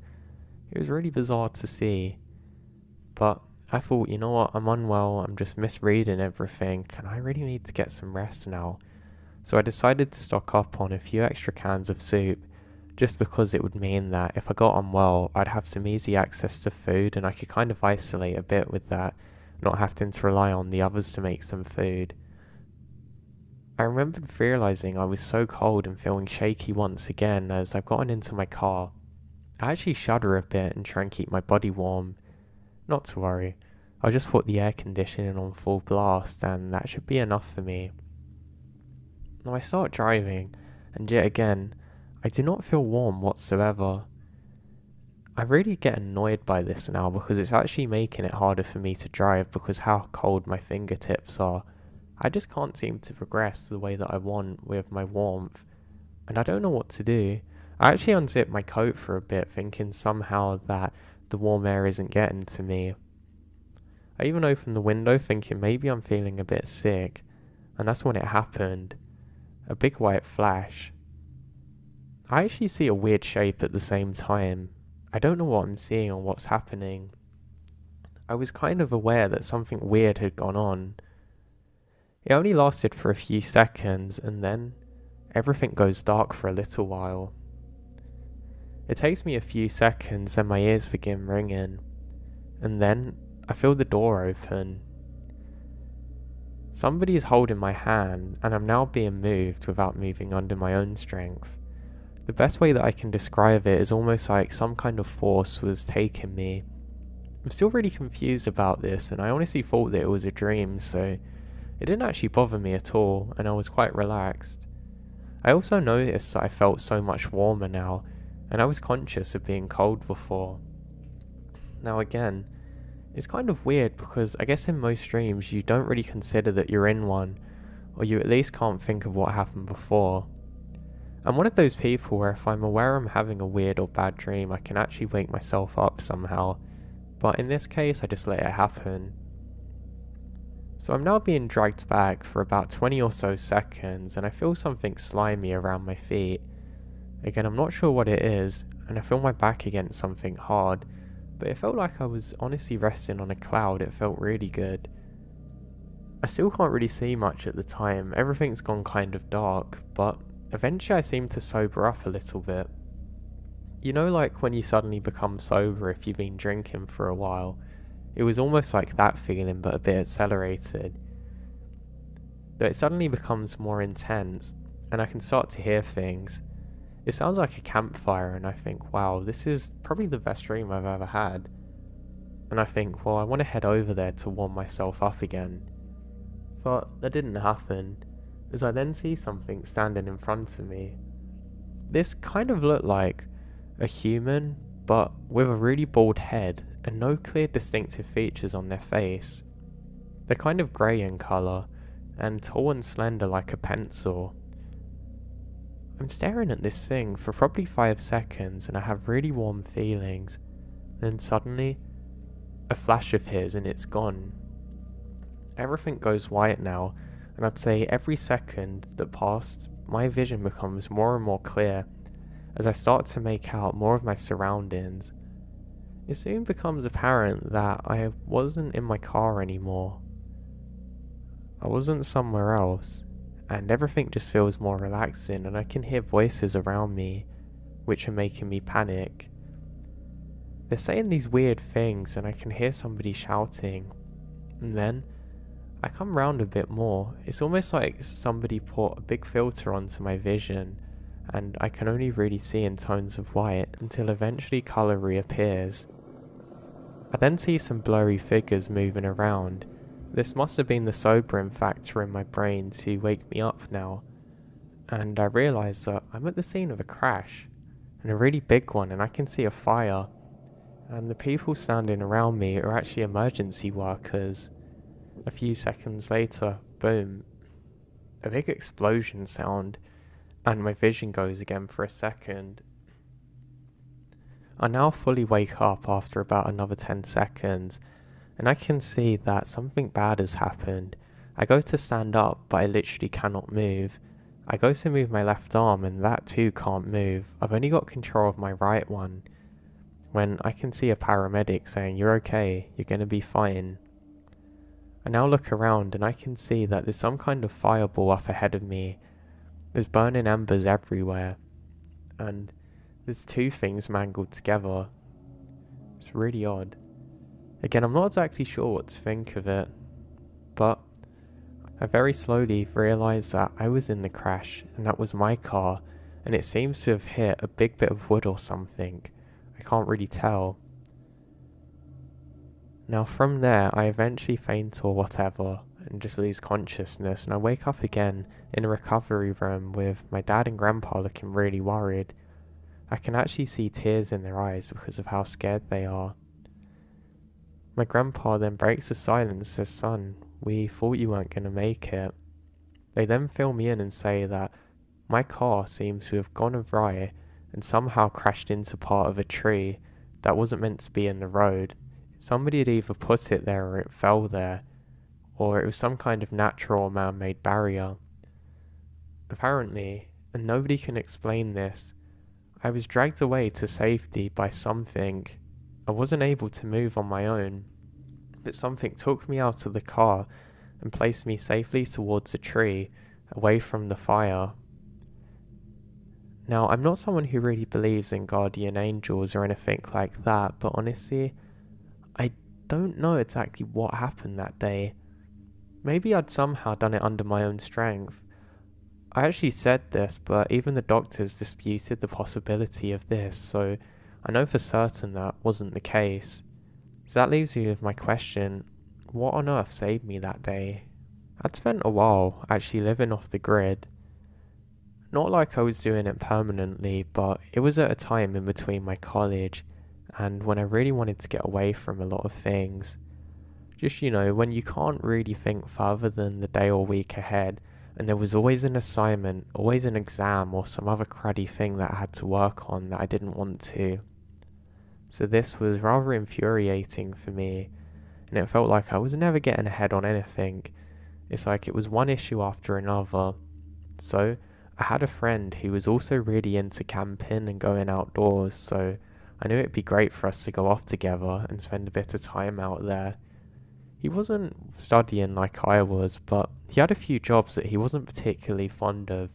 It was really bizarre to see. But I thought, you know what, I'm unwell, I'm just misreading everything, and I really need to get some rest now. So I decided to stock up on a few extra cans of soup, just because it would mean that if I got unwell, I'd have some easy access to food and I could kind of isolate a bit with that, not having to rely on the others to make some food. I remembered realising I was so cold and feeling shaky once again as I've gotten into my car. I actually shudder a bit and try and keep my body warm. Not to worry, I'll just put the air conditioning on full blast and that should be enough for me. Now I start driving, and yet again, I do not feel warm whatsoever. I really get annoyed by this now because it's actually making it harder for me to drive because how cold my fingertips are. I just can't seem to progress the way that I want with my warmth, and I don't know what to do. I actually unzipped my coat for a bit, thinking somehow that the warm air isn't getting to me. I even opened the window thinking maybe I'm feeling a bit sick, and that's when it happened. A big white flash. I actually see a weird shape at the same time. I don't know what I'm seeing or what's happening. I was kind of aware that something weird had gone on. It only lasted for a few seconds, and then everything goes dark for a little while. It takes me a few seconds and my ears begin ringing, and then I feel the door open. Somebody is holding my hand, and I'm now being moved without moving under my own strength. The best way that I can describe it is almost like some kind of force was taking me. I'm still really confused about this, and I honestly thought that it was a dream, so it didn't actually bother me at all, and I was quite relaxed. I also noticed that I felt so much warmer now, and I was conscious of being cold before. Now again, it's kind of weird because I guess in most dreams you don't really consider that you're in one, or you at least can't think of what happened before. I'm one of those people where if I'm aware I'm having a weird or bad dream, I can actually wake myself up somehow, but in this case I just let it happen. So I'm now being dragged back for about 20 or so seconds, and I feel something slimy around my feet. Again, I'm not sure what it is, and I feel my back against something hard, but it felt like I was honestly resting on a cloud. It felt really good. I still can't really see much at the time, everything's gone kind of dark, but eventually I seem to sober up a little bit. You know, like when you suddenly become sober if you've been drinking for a while? It was almost like that feeling, but a bit accelerated. But it suddenly becomes more intense, and I can start to hear things. It sounds like a campfire, and I think, wow, this is probably the best dream I've ever had. And I think, well, I want to head over there to warm myself up again. But that didn't happen, as I then see something standing in front of me. This kind of looked like a human, but with a really bald head and no clear distinctive features on their face. They're kind of grey in colour, and tall and slender like a pencil. I'm staring at this thing for probably 5 seconds, and I have really warm feelings. Then suddenly, a flash appears and it's gone. Everything goes white now, and I'd say every second that passed, my vision becomes more and more clear as I start to make out more of my surroundings. It soon becomes apparent that I wasn't in my car anymore. I wasn't somewhere else, and everything just feels more relaxing, and I can hear voices around me, which are making me panic. They're saying these weird things, and I can hear somebody shouting. And then, I come round a bit more. It's almost like somebody put a big filter onto my vision, and I can only really see in tones of white until eventually colour reappears. I then see some blurry figures moving around. This must have been the sobering factor in my brain to wake me up now, and I realise that I'm at the scene of a crash, and a really big one, and I can see a fire, and the people standing around me are actually emergency workers. A few seconds later, boom, a big explosion sound, and my vision goes again for a second. I now fully wake up after about another 10 seconds, and I can see that something bad has happened. I go to stand up, but I literally cannot move. I go to move my left arm, and that too can't move. I've only got control of my right one, when I can see a paramedic saying, "You're okay, you're gonna be fine." I now look around, and I can see that there's some kind of fireball up ahead of me. There's burning embers everywhere, and there's two things mangled together. It's really odd. Again, I'm not exactly sure what to think of it, but I very slowly realised that I was in the crash, and that was my car, and it seems to have hit a big bit of wood or something. I can't really tell. Now from there, I eventually faint or whatever, and just lose consciousness, and I wake up again in a recovery room with my dad and grandpa looking really worried. I can actually see tears in their eyes because of how scared they are. My grandpa then breaks the silence and says, "Son, we thought you weren't going to make it." They then fill me in and say that my car seems to have gone awry and somehow crashed into part of a tree that wasn't meant to be in the road. Somebody had either put it there or it fell there, or it was some kind of natural or man-made barrier. Apparently, and nobody can explain this, I was dragged away to safety by something. I wasn't able to move on my own, but something took me out of the car and placed me safely towards a tree, away from the fire. Now, I'm not someone who really believes in guardian angels or anything like that, but honestly, I don't know exactly what happened that day. Maybe I'd somehow done it under my own strength. I actually said this, but even the doctors disputed the possibility of this, so I know for certain that wasn't the case. So that leaves me with my question, what on earth saved me that day? I'd spent a while actually living off the grid. Not like I was doing it permanently, but it was at a time in between my college and when I really wanted to get away from a lot of things. Just, when you can't really think further than the day or week ahead, and there was always an assignment, always an exam or some other cruddy thing that I had to work on that I didn't want to. So this was rather infuriating for me, and it felt like I was never getting ahead on anything. It's like it was one issue after another. So I had a friend who was also really into camping and going outdoors, so I knew it'd be great for us to go off together and spend a bit of time out there. He wasn't studying like I was, but he had a few jobs that he wasn't particularly fond of.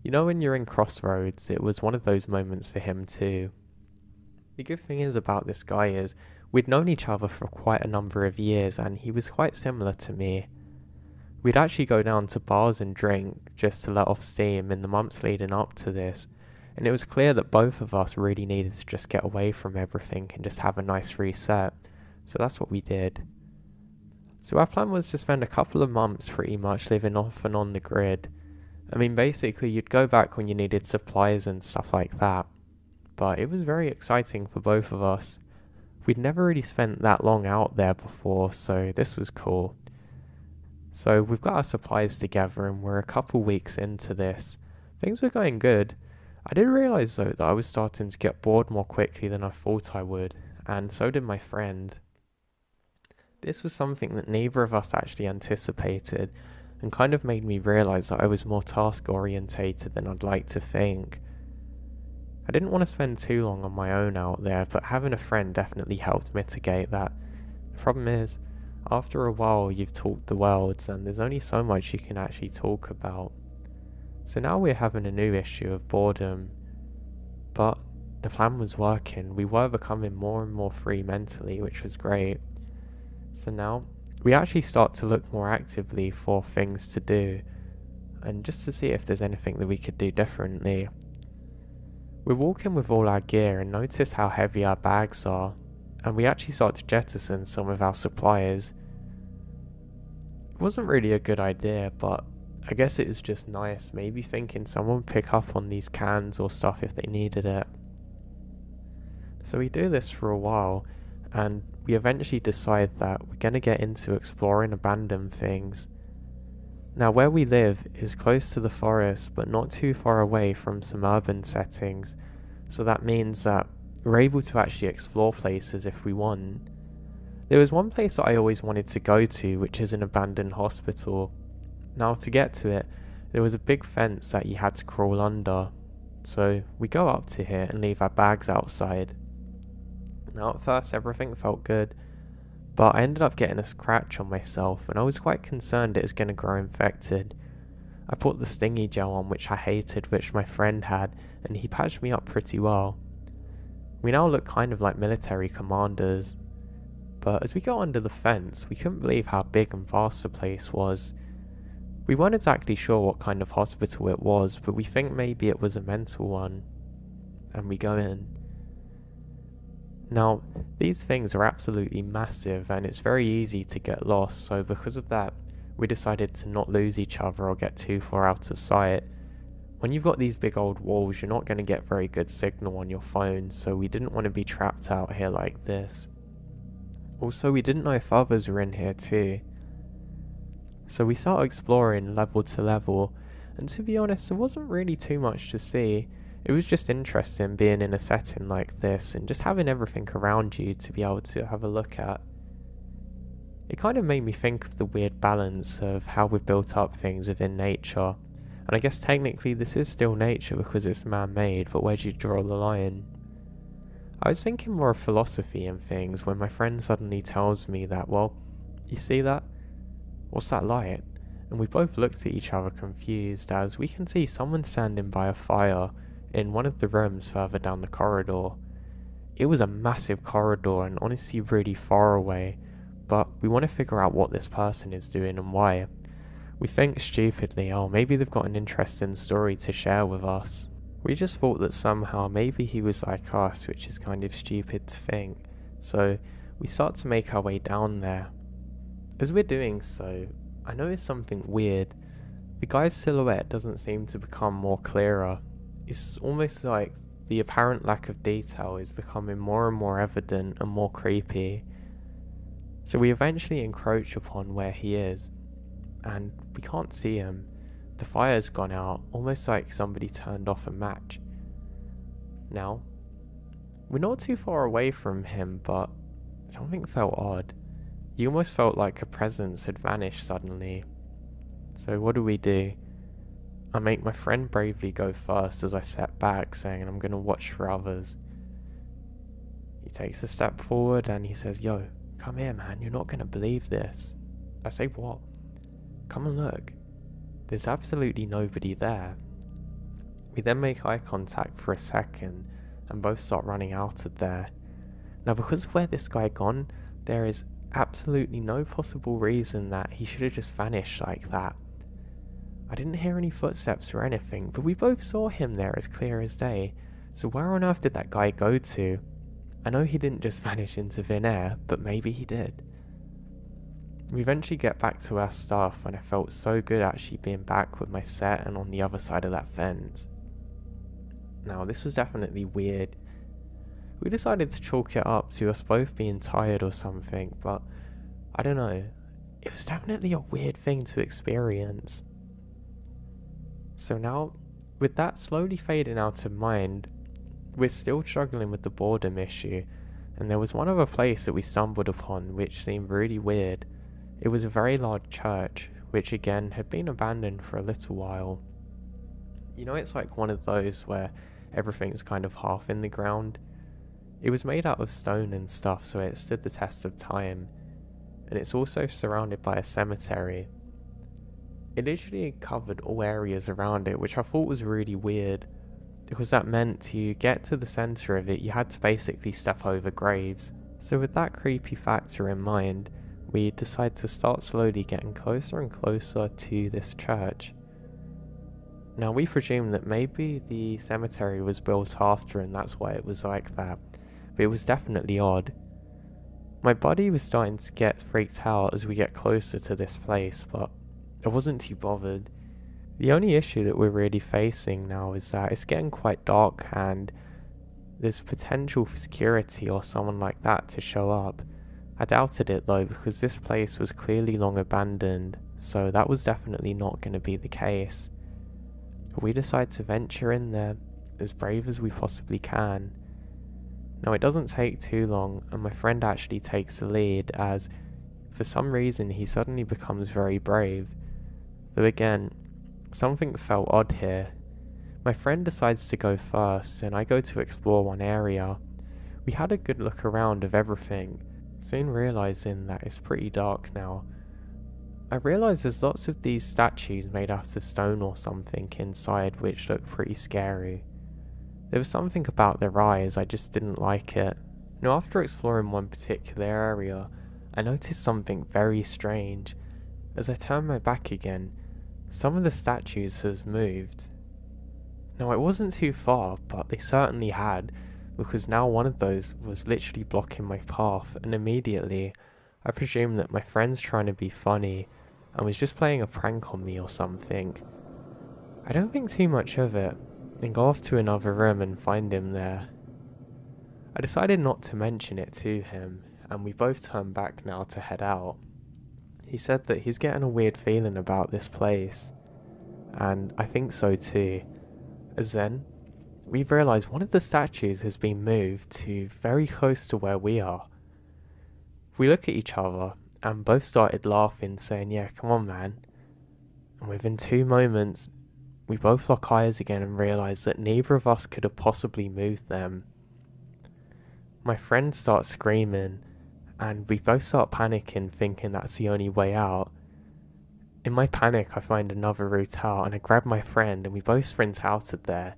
You know, when you're in crossroads, it was one of those moments for him too. The good thing is about this guy is we'd known each other for quite a number of years, and he was quite similar to me. We'd actually go down to bars and drink just to let off steam in the months leading up to this, and it was clear that both of us really needed to just get away from everything and just have a nice reset, so that's what we did. So our plan was to spend a couple of months pretty much living off and on the grid. I mean, basically you'd go back when you needed supplies and stuff like that, but it was very exciting for both of us. We'd never really spent that long out there before, so this was cool. So we've got our supplies together and we're a couple weeks into this. Things were going good. I did realise though that I was starting to get bored more quickly than I thought I would, and so did my friend. This was something that neither of us actually anticipated, and kind of made me realise that I was more task orientated than I'd like to think. I didn't want to spend too long on my own out there, but having a friend definitely helped mitigate that. The problem is, after a while you've talked the worlds and there's only so much you can actually talk about. So now we're having a new issue of boredom, but the plan was working. We were becoming more and more free mentally, which was great. So now we actually start to look more actively for things to do, and just to see if there's anything that we could do differently. We're walking with all our gear and notice how heavy our bags are, and we actually start to jettison some of our supplies. It wasn't really a good idea, but I guess it is just nice, maybe thinking someone would pick up on these cans or stuff if they needed it. So we do this for a while, and we eventually decide that we're going to get into exploring abandoned things. Now where we live is close to the forest but not too far away from some urban settings, so that means that we're able to actually explore places if we want. There was one place that I always wanted to go to, which is an abandoned hospital. Now to get to it, there was a big fence that you had to crawl under, so we go up to here and leave our bags outside. Now at first everything felt good, but I ended up getting a scratch on myself and I was quite concerned it was going to grow infected. I put the stingy gel on, which I hated, which my friend had, and he patched me up pretty well. We now look kind of like military commanders, but as we got under the fence we couldn't believe how big and vast the place was. We weren't exactly sure what kind of hospital it was, but we think maybe it was a mental one, and we go in. Now, these things are absolutely massive and it's very easy to get lost, so because of that, we decided to not lose each other or get too far out of sight. When you've got these big old walls, you're not going to get very good signal on your phone, so we didn't want to be trapped out here like this. Also, we didn't know if others were in here too. So we started exploring level to level, and to be honest, there wasn't really too much to see. It was just interesting being in a setting like this and just having everything around you to be able to have a look at. It kind of made me think of the weird balance of how we've built up things within nature. And I guess technically this is still nature because it's man-made, but where do you draw the line? I was thinking more of philosophy and things when my friend suddenly tells me that, well, you see that? What's that light? And we both looked at each other confused as we can see someone standing by a fire in one of the rooms further down the corridor. It was a massive corridor and honestly really far away, but we want to figure out what this person is doing and why. We think stupidly, oh, maybe they've got an interesting story to share with us. We just thought that somehow maybe he was like us, which is kind of stupid to think. So we start to make our way down there. As we're doing so, I noticed something weird. The guy's silhouette doesn't seem to become more clearer. It's almost like the apparent lack of detail is becoming more and more evident and more creepy. So we eventually encroach upon where he is, and we can't see him, The fire's gone out, almost like somebody turned off a match. Now, we're not too far away from him, but something felt odd. You almost felt like a presence had vanished suddenly. So what do? I make my friend bravely go first as I step back, saying I'm going to watch for others. He takes a step forward and he says, "Yo, come here, man, you're not going to believe this." I say, "What?" "Come and look. There's absolutely nobody there." We then make eye contact for a second and both start running out of there. Now, because of where this guy gone, there is absolutely no possible reason that he should have just vanished like that. I didn't hear any footsteps or anything, but we both saw him there as clear as day. So where on earth did that guy go to? I know he didn't just vanish into thin air, but maybe he did. We eventually get back to our stuff, and I felt so good actually being back with my set and on the other side of that fence. Now, this was definitely weird. We decided to chalk it up to us both being tired or something, but I don't know. It was definitely a weird thing to experience. So now, with that slowly fading out of mind, we're still struggling with the boredom issue, and there was one other place that we stumbled upon which seemed really weird. It was a very large church, which again had been abandoned for a little while. You know, it's like one of those where everything's kind of half in the ground. It was made out of stone and stuff, so it stood the test of time, and it's also surrounded by a cemetery. It literally covered all areas around it, which I thought was really weird, because that meant to get to the centre of it, you had to basically step over graves. So with that creepy factor in mind, we decided to start slowly getting closer and closer to this church. Now, we presume that maybe the cemetery was built after and that's why it was like that, but it was definitely odd. My body was starting to get freaked out as we get closer to this place, but I wasn't too bothered. The only issue that we're really facing now is that it's getting quite dark and there's potential for security or someone like that to show up. I doubted it though, because this place was clearly long abandoned, so that was definitely not going to be the case. We decide to venture in there as brave as we possibly can. Now, it doesn't take too long, and my friend actually takes the lead as, for some reason, he suddenly becomes very brave. Though again, something felt odd here. My friend decides to go first, and I go to explore one area. We had a good look around of everything, soon realising that it's pretty dark now. I realised there's lots of these statues made out of stone or something inside which look pretty scary. There was something about their eyes, I just didn't like it. Now, after exploring one particular area, I noticed something very strange. As I turned my back again, some of the statues has moved. Now, it wasn't too far, but they certainly had, because now one of those was literally blocking my path, and immediately I presumed that my friend's trying to be funny and was just playing a prank on me or something. I don't think too much of it, and go off to another room and find him there. I decided not to mention it to him, and we both turned back now to head out. He said that he's getting a weird feeling about this place, and I think so too, as then we've realised one of the statues has been moved to very close to where we are. We look at each other and both started laughing, saying, "Yeah, come on, man." And within 2 moments, we both lock eyes again and realise that neither of us could have possibly moved them. My friend starts screaming, and we both start panicking, thinking that's the only way out. In my panic, I find another route out, and I grab my friend, and we both sprint out of there.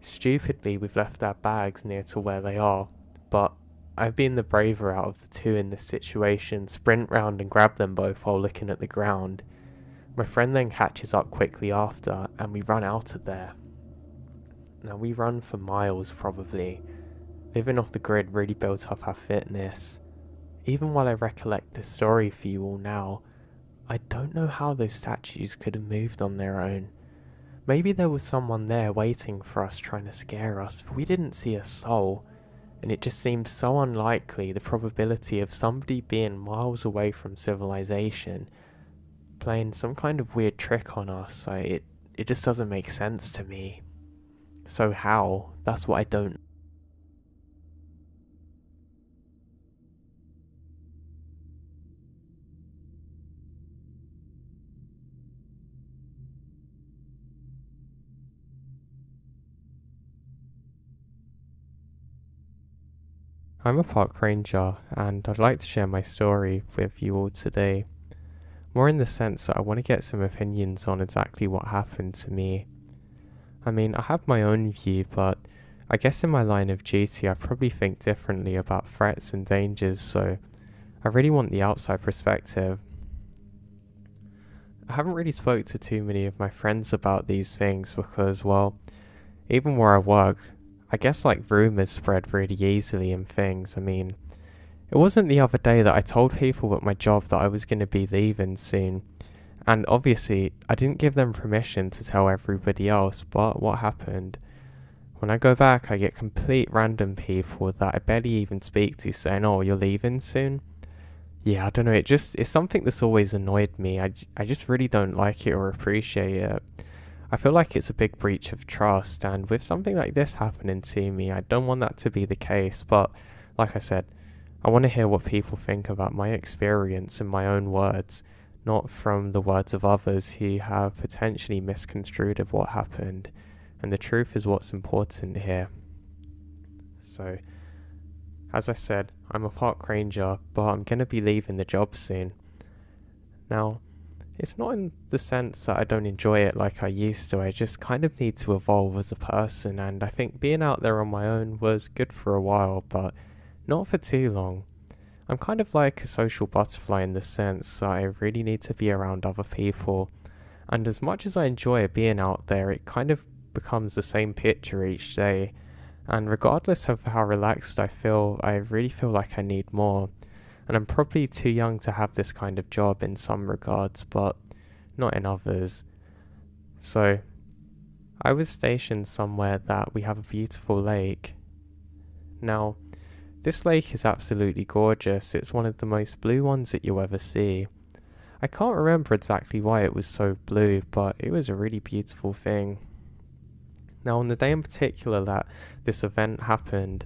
Stupidly, we've left our bags near to where they are, but I've been the braver out of the two in this situation, sprint round and grab them both while looking at the ground. My friend then catches up quickly after, and we run out of there. Now, we run for miles probably. Living off the grid really built up our fitness. Even while I recollect this story for you all now, I don't know how those statues could have moved on their own. Maybe there was someone there waiting for us, trying to scare us, but we didn't see a soul. And it just seemed so unlikely, the probability of somebody being miles away from civilization, playing some kind of weird trick on us. It just doesn't make sense to me. So how? That's what I don't. I'm a park ranger, and I'd like to share my story with you all today. More in the sense that I want to get some opinions on exactly what happened to me. I mean, I have my own view, but I guess in my line of duty I probably think differently about threats and dangers, so I really want the outside perspective. I haven't really spoke to too many of my friends about these things because, well, even where I work, I guess like rumours spread really easily and things. I mean, it wasn't the other day that I told people at my job that I was going to be leaving soon, and obviously I didn't give them permission to tell everybody else, but what happened? When I go back, I get complete random people that I barely even speak to saying, "Oh, you're leaving soon?" Yeah, I don't know, it's something that's always annoyed me. I just really don't like it or appreciate it. I feel like it's a big breach of trust, and with something like this happening to me, I don't want that to be the case, but like I said, I want to hear what people think about my experience in my own words, not from the words of others who have potentially misconstrued of what happened, and the truth is what's important here. So, as I said, I'm a park ranger, but I'm going to be leaving the job soon. Now, it's not in the sense that I don't enjoy it like I used to, I just kind of need to evolve as a person, and I think being out there on my own was good for a while, but not for too long. I'm kind of like a social butterfly in the sense that I really need to be around other people, and as much as I enjoy being out there, it kind of becomes the same picture each day, and regardless of how relaxed I feel, I really feel like I need more. And I'm probably too young to have this kind of job in some regards, but not in others. So, I was stationed somewhere that we have a beautiful lake. Now, this lake is absolutely gorgeous. It's one of the most blue ones that you'll ever see. I can't remember exactly why it was so blue, but it was a really beautiful thing. Now, on the day in particular that this event happened,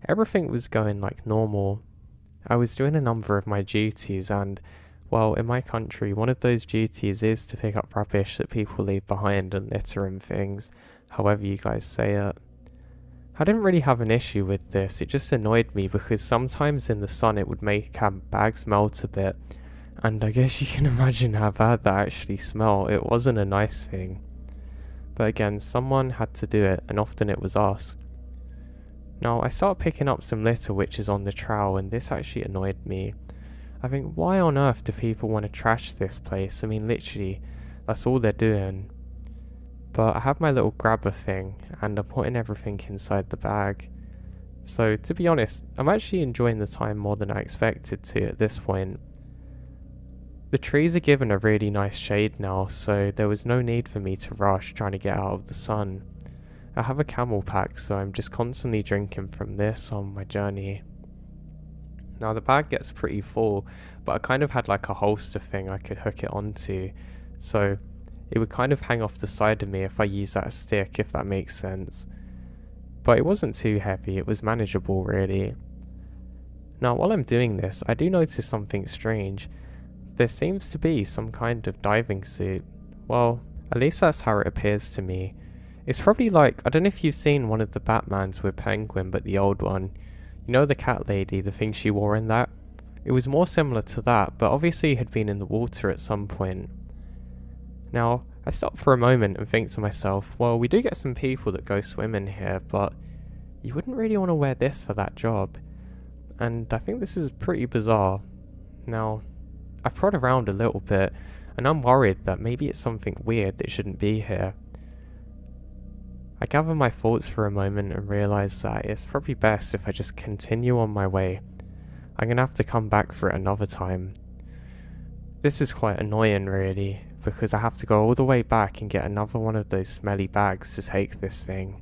everything was going like normal. I was doing a number of my duties, and, well, in my country, one of those duties is to pick up rubbish that people leave behind and litter and things, however you guys say it. I didn't really have an issue with this, it just annoyed me because sometimes in the sun it would make our bags melt a bit, and I guess you can imagine how bad that actually smelled. It wasn't a nice thing. But again, someone had to do it, and often it was us. Now, I started picking up some litter which is on the trowel, and this actually annoyed me. I think, why on earth do people want to trash this place? I mean, literally, that's all they're doing. But I have my little grabber thing, and I'm putting everything inside the bag. So, to be honest, I'm actually enjoying the time more than I expected to at this point. The trees are given a really nice shade now, so there was no need for me to rush trying to get out of the sun. I have a camel pack, so I'm just constantly drinking from this on my journey. Now the bag gets pretty full, but I kind of had like a holster thing I could hook it onto, so it would kind of hang off the side of me if I use that stick, if that makes sense. But it wasn't too heavy, it was manageable really. Now while I'm doing this, I do notice something strange. There seems to be some kind of diving suit. Well, at least that's how it appears to me. It's probably like, I don't know if you've seen one of the Batmans with Penguin, but the old one. You know the cat lady, the thing she wore in that? It was more similar to that, but obviously had been in the water at some point. Now, I stop for a moment and think to myself, well, we do get some people that go swimming here, but you wouldn't really want to wear this for that job. And I think this is pretty bizarre. Now, I've prod around a little bit, and I'm worried that maybe it's something weird that shouldn't be here. I gather my thoughts for a moment and realise that it's probably best if I just continue on my way. I'm gonna have to come back for it another time. This is quite annoying really, because I have to go all the way back and get another one of those smelly bags to take this thing.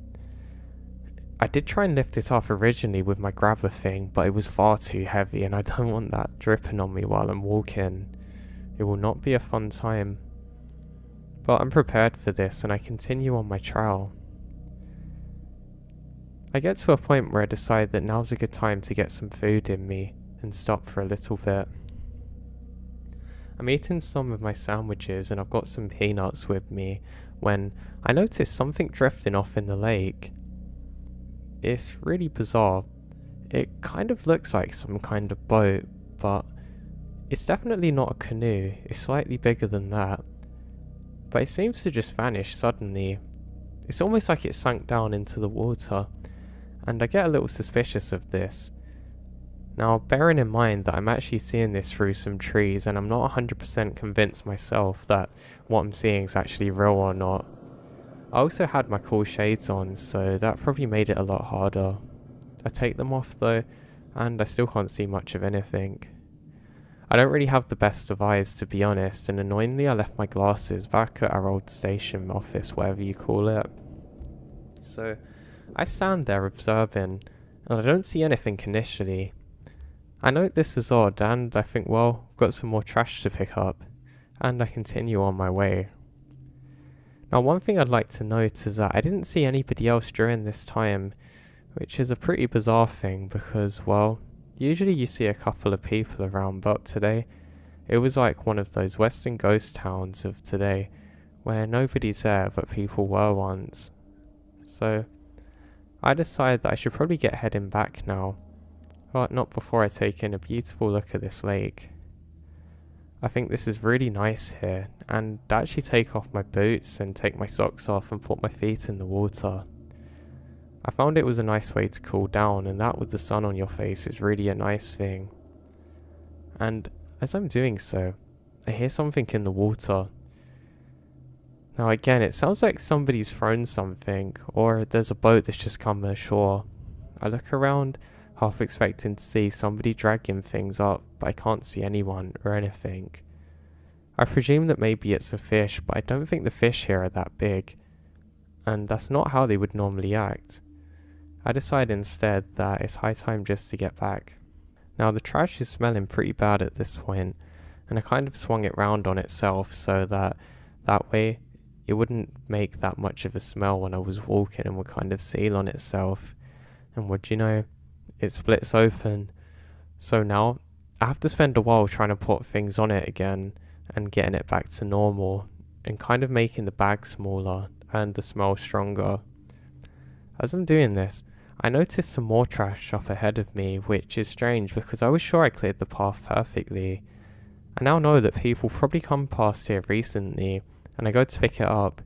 I did try and lift it off originally with my grabber thing, but it was far too heavy and I don't want that dripping on me while I'm walking. It will not be a fun time. But I'm prepared for this and I continue on my trail. I get to a point where I decide that now's a good time to get some food in me and stop for a little bit. I'm eating some of my sandwiches and I've got some peanuts with me when I notice something drifting off in the lake. It's really bizarre. It kind of looks like some kind of boat, but it's definitely not a canoe. It's slightly bigger than that. But it seems to just vanish suddenly. It's almost like it sunk down into the water, and I get a little suspicious of this. Now, bearing in mind that I'm actually seeing this through some trees and I'm not 100% convinced myself that what I'm seeing is actually real or not. I also had my cool shades on, so that probably made it a lot harder. I take them off though, and I still can't see much of anything. I don't really have the best of eyes, to be honest, and annoyingly I left my glasses back at our old station office, whatever you call it. So I stand there observing, and I don't see anything initially. I note this is odd, and I think, well, got some more trash to pick up, and I continue on my way. Now, one thing I'd like to note is that I didn't see anybody else during this time, which is a pretty bizarre thing because, well, usually you see a couple of people around, but today, it was like one of those western ghost towns of today, where nobody's there but people were once. So, I decided that I should probably get heading back now, but not before I take in a beautiful look at this lake. I think this is really nice here, and to actually take off my boots and take my socks off and put my feet in the water. I found it was a nice way to cool down, and that with the sun on your face is really a nice thing. And as I'm doing so, I hear something in the water. Now again, it sounds like somebody's thrown something, or there's a boat that's just come ashore. I look around, half expecting to see somebody dragging things up, but I can't see anyone or anything. I presume that maybe it's a fish, but I don't think the fish here are that big, and that's not how they would normally act. I decide instead that it's high time just to get back. Now the trash is smelling pretty bad at this point, and I kind of swung it round on itself so that way it wouldn't make that much of a smell when I was walking and would kind of seal on itself. And would you know, it splits open. So now I have to spend a while trying to put things on it again and getting it back to normal and kind of making the bag smaller and the smell stronger. As I'm doing this, I noticed some more trash up ahead of me, which is strange because I was sure I cleared the path perfectly. I now know that people probably come past here recently, and I go to pick it up.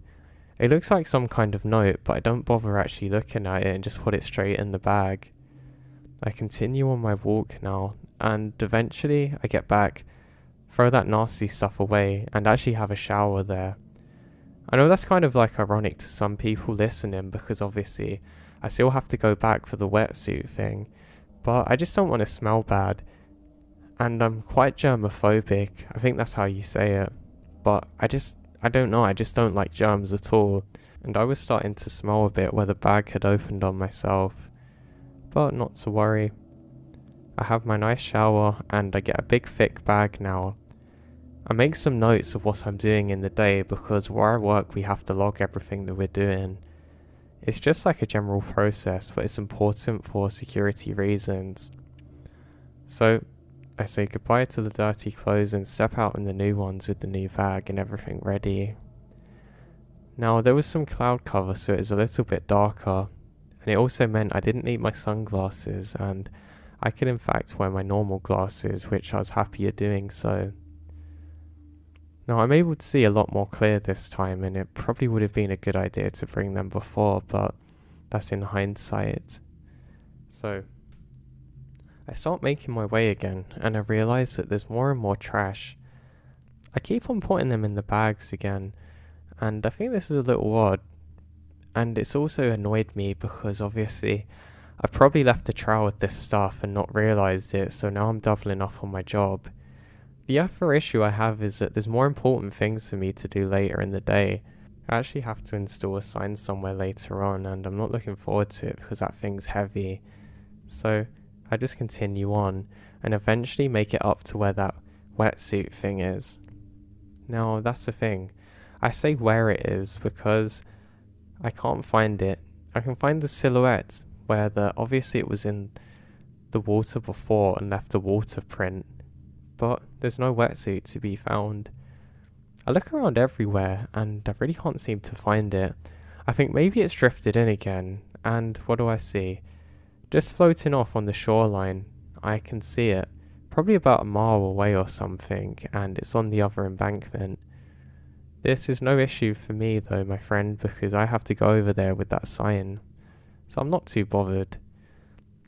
It looks like some kind of note, but I don't bother actually looking at it and just put it straight in the bag. I continue on my walk now, and eventually I get back, throw that nasty stuff away, and actually have a shower there. I know that's kind of like ironic to some people listening because obviously I still have to go back for the wetsuit thing, but I just don't want to smell bad, and I'm quite germophobic. I think that's how you say it, but I don't know, I just don't like germs at all, and I was starting to smell a bit where the bag had opened on myself. But not to worry. I have my nice shower and I get a big thick bag now. I make some notes of what I'm doing in the day because where I work we have to log everything that we're doing. It's just like a general process, but it's important for security reasons. So I say goodbye to the dirty clothes and step out in the new ones with the new bag and everything ready. Now there was some cloud cover, so it is a little bit darker. And it also meant I didn't need my sunglasses, and I could in fact wear my normal glasses, which I was happier doing so. Now I'm able to see a lot more clear this time, and it probably would have been a good idea to bring them before, but that's in hindsight. So I start making my way again, and I realise that there's more and more trash. I keep on putting them in the bags again, and I think this is a little odd. And it's also annoyed me because obviously I've probably left the trail with this stuff and not realised it, so now I'm doubling up on my job. The other issue I have is that there's more important things for me to do later in the day. I actually have to install a sign somewhere later on, and I'm not looking forward to it because that thing's heavy. So I just continue on and eventually make it up to where that wetsuit thing is. Now, that's the thing. I say where it is because I can't find it. I can find the silhouette where obviously it was in the water before and left a water print, but there's no wetsuit to be found. I look around everywhere and I really can't seem to find it. I think maybe it's drifted in again, and what do I see? Just floating off on the shoreline. I can see it, probably about a mile away or something, and it's on the other embankment. This is no issue for me though, my friend, because I have to go over there with that sign, so I'm not too bothered.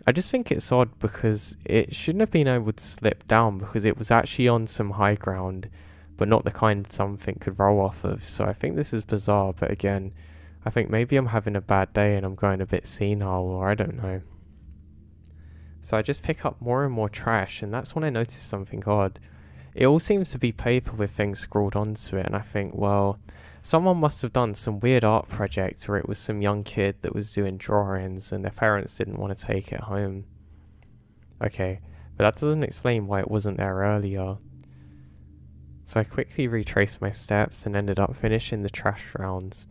I just think it's odd because it shouldn't have been able to slip down because it was actually on some high ground, but not the kind something could roll off of, so I think this is bizarre, but again, I think maybe I'm having a bad day and I'm going a bit senile, or I don't know. So I just pick up more and more trash, and that's when I notice something odd. It all seems to be paper with things scrawled onto it, and I think, well, someone must have done some weird art project, or it was some young kid that was doing drawings and their parents didn't want to take it home. Okay, but that doesn't explain why it wasn't there earlier. So I quickly retraced my steps and ended up finishing the trash rounds.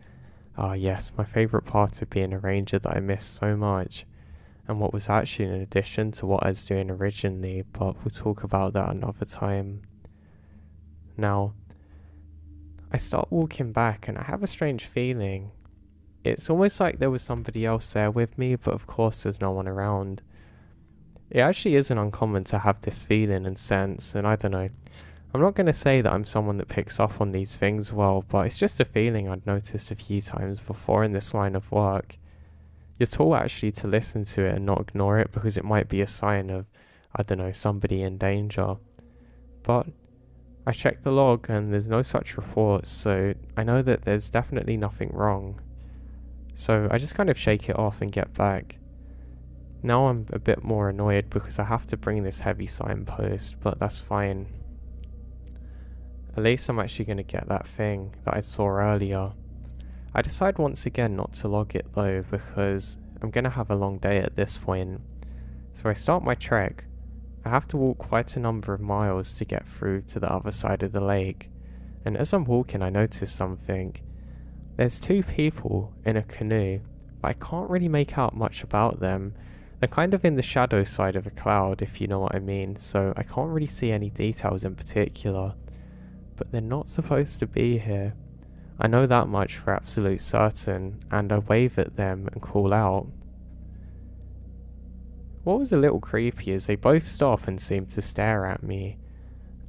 Ah yes, my favourite part of being a ranger that I missed so much, and what was actually an addition to what I was doing originally, but we'll talk about that another time. Now, I start walking back and I have a strange feeling. It's almost like there was somebody else there with me, but of course there's no one around. It actually isn't uncommon to have this feeling and sense, and I don't know. I'm not going to say that I'm someone that picks up on these things well, but it's just a feeling I'd noticed a few times before in this line of work. You're taught actually to listen to it and not ignore it because it might be a sign of, I don't know, somebody in danger. But I checked the log and there's no such reports, so I know that there's definitely nothing wrong. So I just kind of shake it off and get back. Now I'm a bit more annoyed because I have to bring this heavy signpost, but that's fine. At least I'm actually going to get that thing that I saw earlier. I decide once again not to log it though, because I'm going to have a long day at this point. So I start my trek. I have to walk quite a number of miles to get through to the other side of the lake, and as I'm walking I notice something. There's two people in a canoe, but I can't really make out much about them. They're kind of in the shadow side of a cloud, if you know what I mean, so I can't really see any details in particular. But they're not supposed to be here. I know that much for absolute certain, and I wave at them and call out. What was a little creepy is they both stop and seem to stare at me.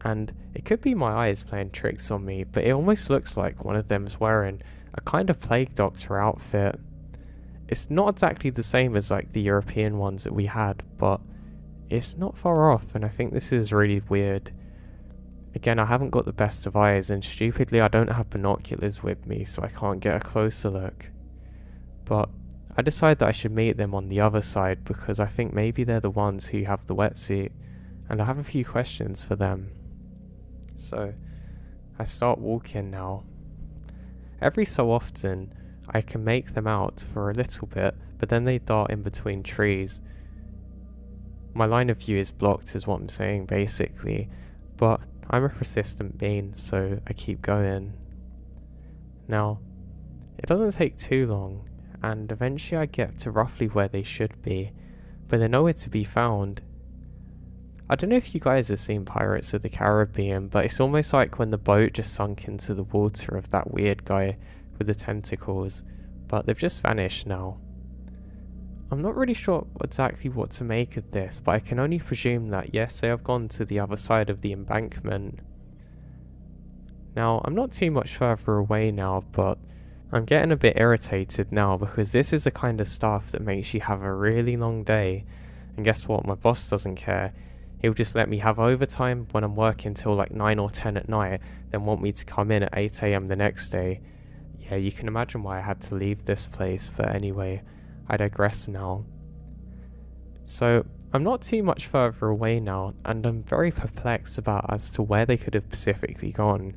And it could be my eyes playing tricks on me, but it almost looks like one of them's wearing a kind of plague doctor outfit. It's not exactly the same as like the European ones that we had, but it's not far off, and I think this is really weird. Again, I haven't got the best of eyes, and stupidly I don't have binoculars with me, so I can't get a closer look. But I decide that I should meet them on the other side because I think maybe they're the ones who have the wetsuit, and I have a few questions for them. So I start walking now. Every so often I can make them out for a little bit, but then they dart in between trees. My line of view is blocked is what I'm saying basically, but I'm a persistent being, so I keep going. Now, it doesn't take too long, and eventually I get to roughly where they should be, but they're nowhere to be found. I don't know if you guys have seen Pirates of the Caribbean, but it's almost like when the boat just sunk into the water of that weird guy with the tentacles, but they've just vanished now. I'm not really sure exactly what to make of this, but I can only presume that yes, they have gone to the other side of the embankment. Now, I'm not too much further away now, but I'm getting a bit irritated now because this is the kind of stuff that makes you have a really long day, and guess what, my boss doesn't care. He'll just let me have overtime when I'm working till like 9 or 10 at night, then want me to come in at 8 AM the next day. Yeah, you can imagine why I had to leave this place, but anyway, I digress now. So, I'm not too much further away now, and I'm very perplexed about as to where they could have specifically gone.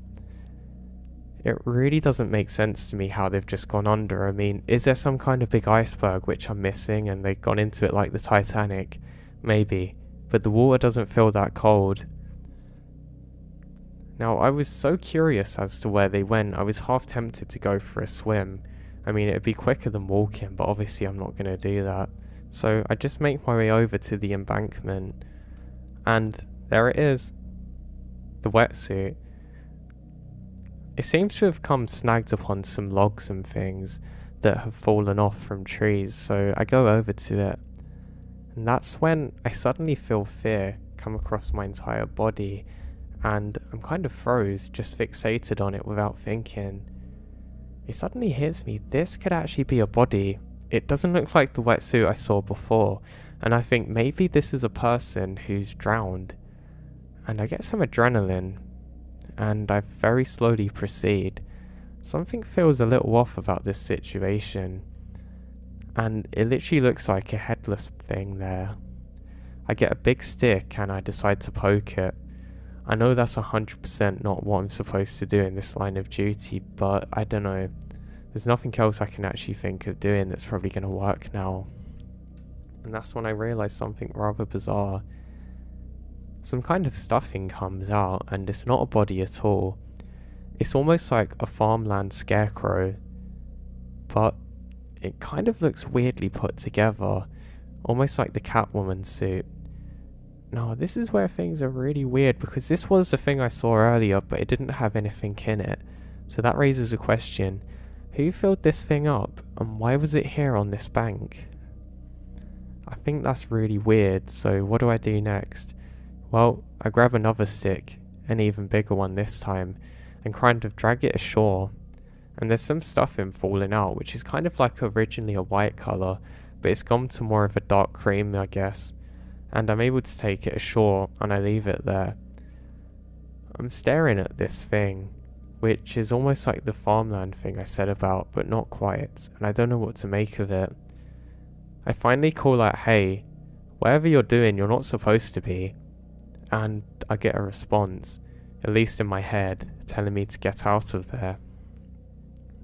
It really doesn't make sense to me how they've just gone under. I mean, is there some kind of big iceberg which I'm missing and they've gone into it like the Titanic? Maybe, but the water doesn't feel that cold. Now, I was so curious as to where they went, I was half tempted to go for a swim. I mean, it'd be quicker than walking, but obviously I'm not going to do that. So I just make my way over to the embankment, and there it is, the wetsuit. It seems to have come snagged upon some logs and things that have fallen off from trees, so I go over to it, and that's when I suddenly feel fear come across my entire body, and I'm kind of froze, just fixated on it without thinking. It suddenly hits me, this could actually be a body. It doesn't look like the wetsuit I saw before, and I think maybe this is a person who's drowned. And I get some adrenaline, and I very slowly proceed. Something feels a little off about this situation, and it literally looks like a headless thing there. I get a big stick and I decide to poke it. I know that's 100% not what I'm supposed to do in this line of duty, but I don't know. There's nothing else I can actually think of doing that's probably going to work now. And that's when I realise something rather bizarre. Some kind of stuffing comes out, and it's not a body at all. It's almost like a farmland scarecrow, but it kind of looks weirdly put together, almost like the Catwoman suit. Now, this is where things are really weird, because this was the thing I saw earlier, but it didn't have anything in it. So that raises a question. Who filled this thing up, and why was it here on this bank? I think that's really weird, so what do I do next? Well, I grab another stick, an even bigger one this time, and kind of drag it ashore. And there's some stuffing falling out, which is kind of like originally a white colour, but it's gone to more of a dark cream, I guess. And I'm able to take it ashore, and I leave it there. I'm staring at this thing, which is almost like the farmland thing I said about, but not quite, and I don't know what to make of it. I finally call out, "Hey, whatever you're doing, you're not supposed to be." And I get a response, at least in my head, telling me to get out of there.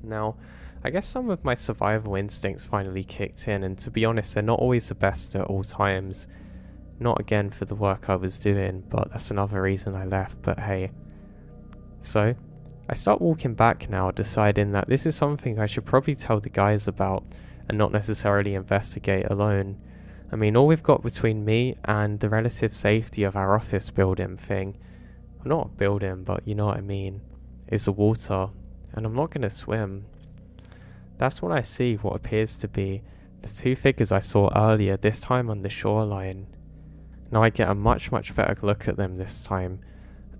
Now, I guess some of my survival instincts finally kicked in, and to be honest, they're not always the best at all times. Not again for the work I was doing, but that's another reason I left, but hey. So, I start walking back now, deciding that this is something I should probably tell the guys about, and not necessarily investigate alone. I mean, all we've got between me and the relative safety of our office building thing, well, not a building, but you know what I mean, is the water, and I'm not going to swim. That's when I see what appears to be the two figures I saw earlier, this time on the shoreline. Now I get a much better look at them this time,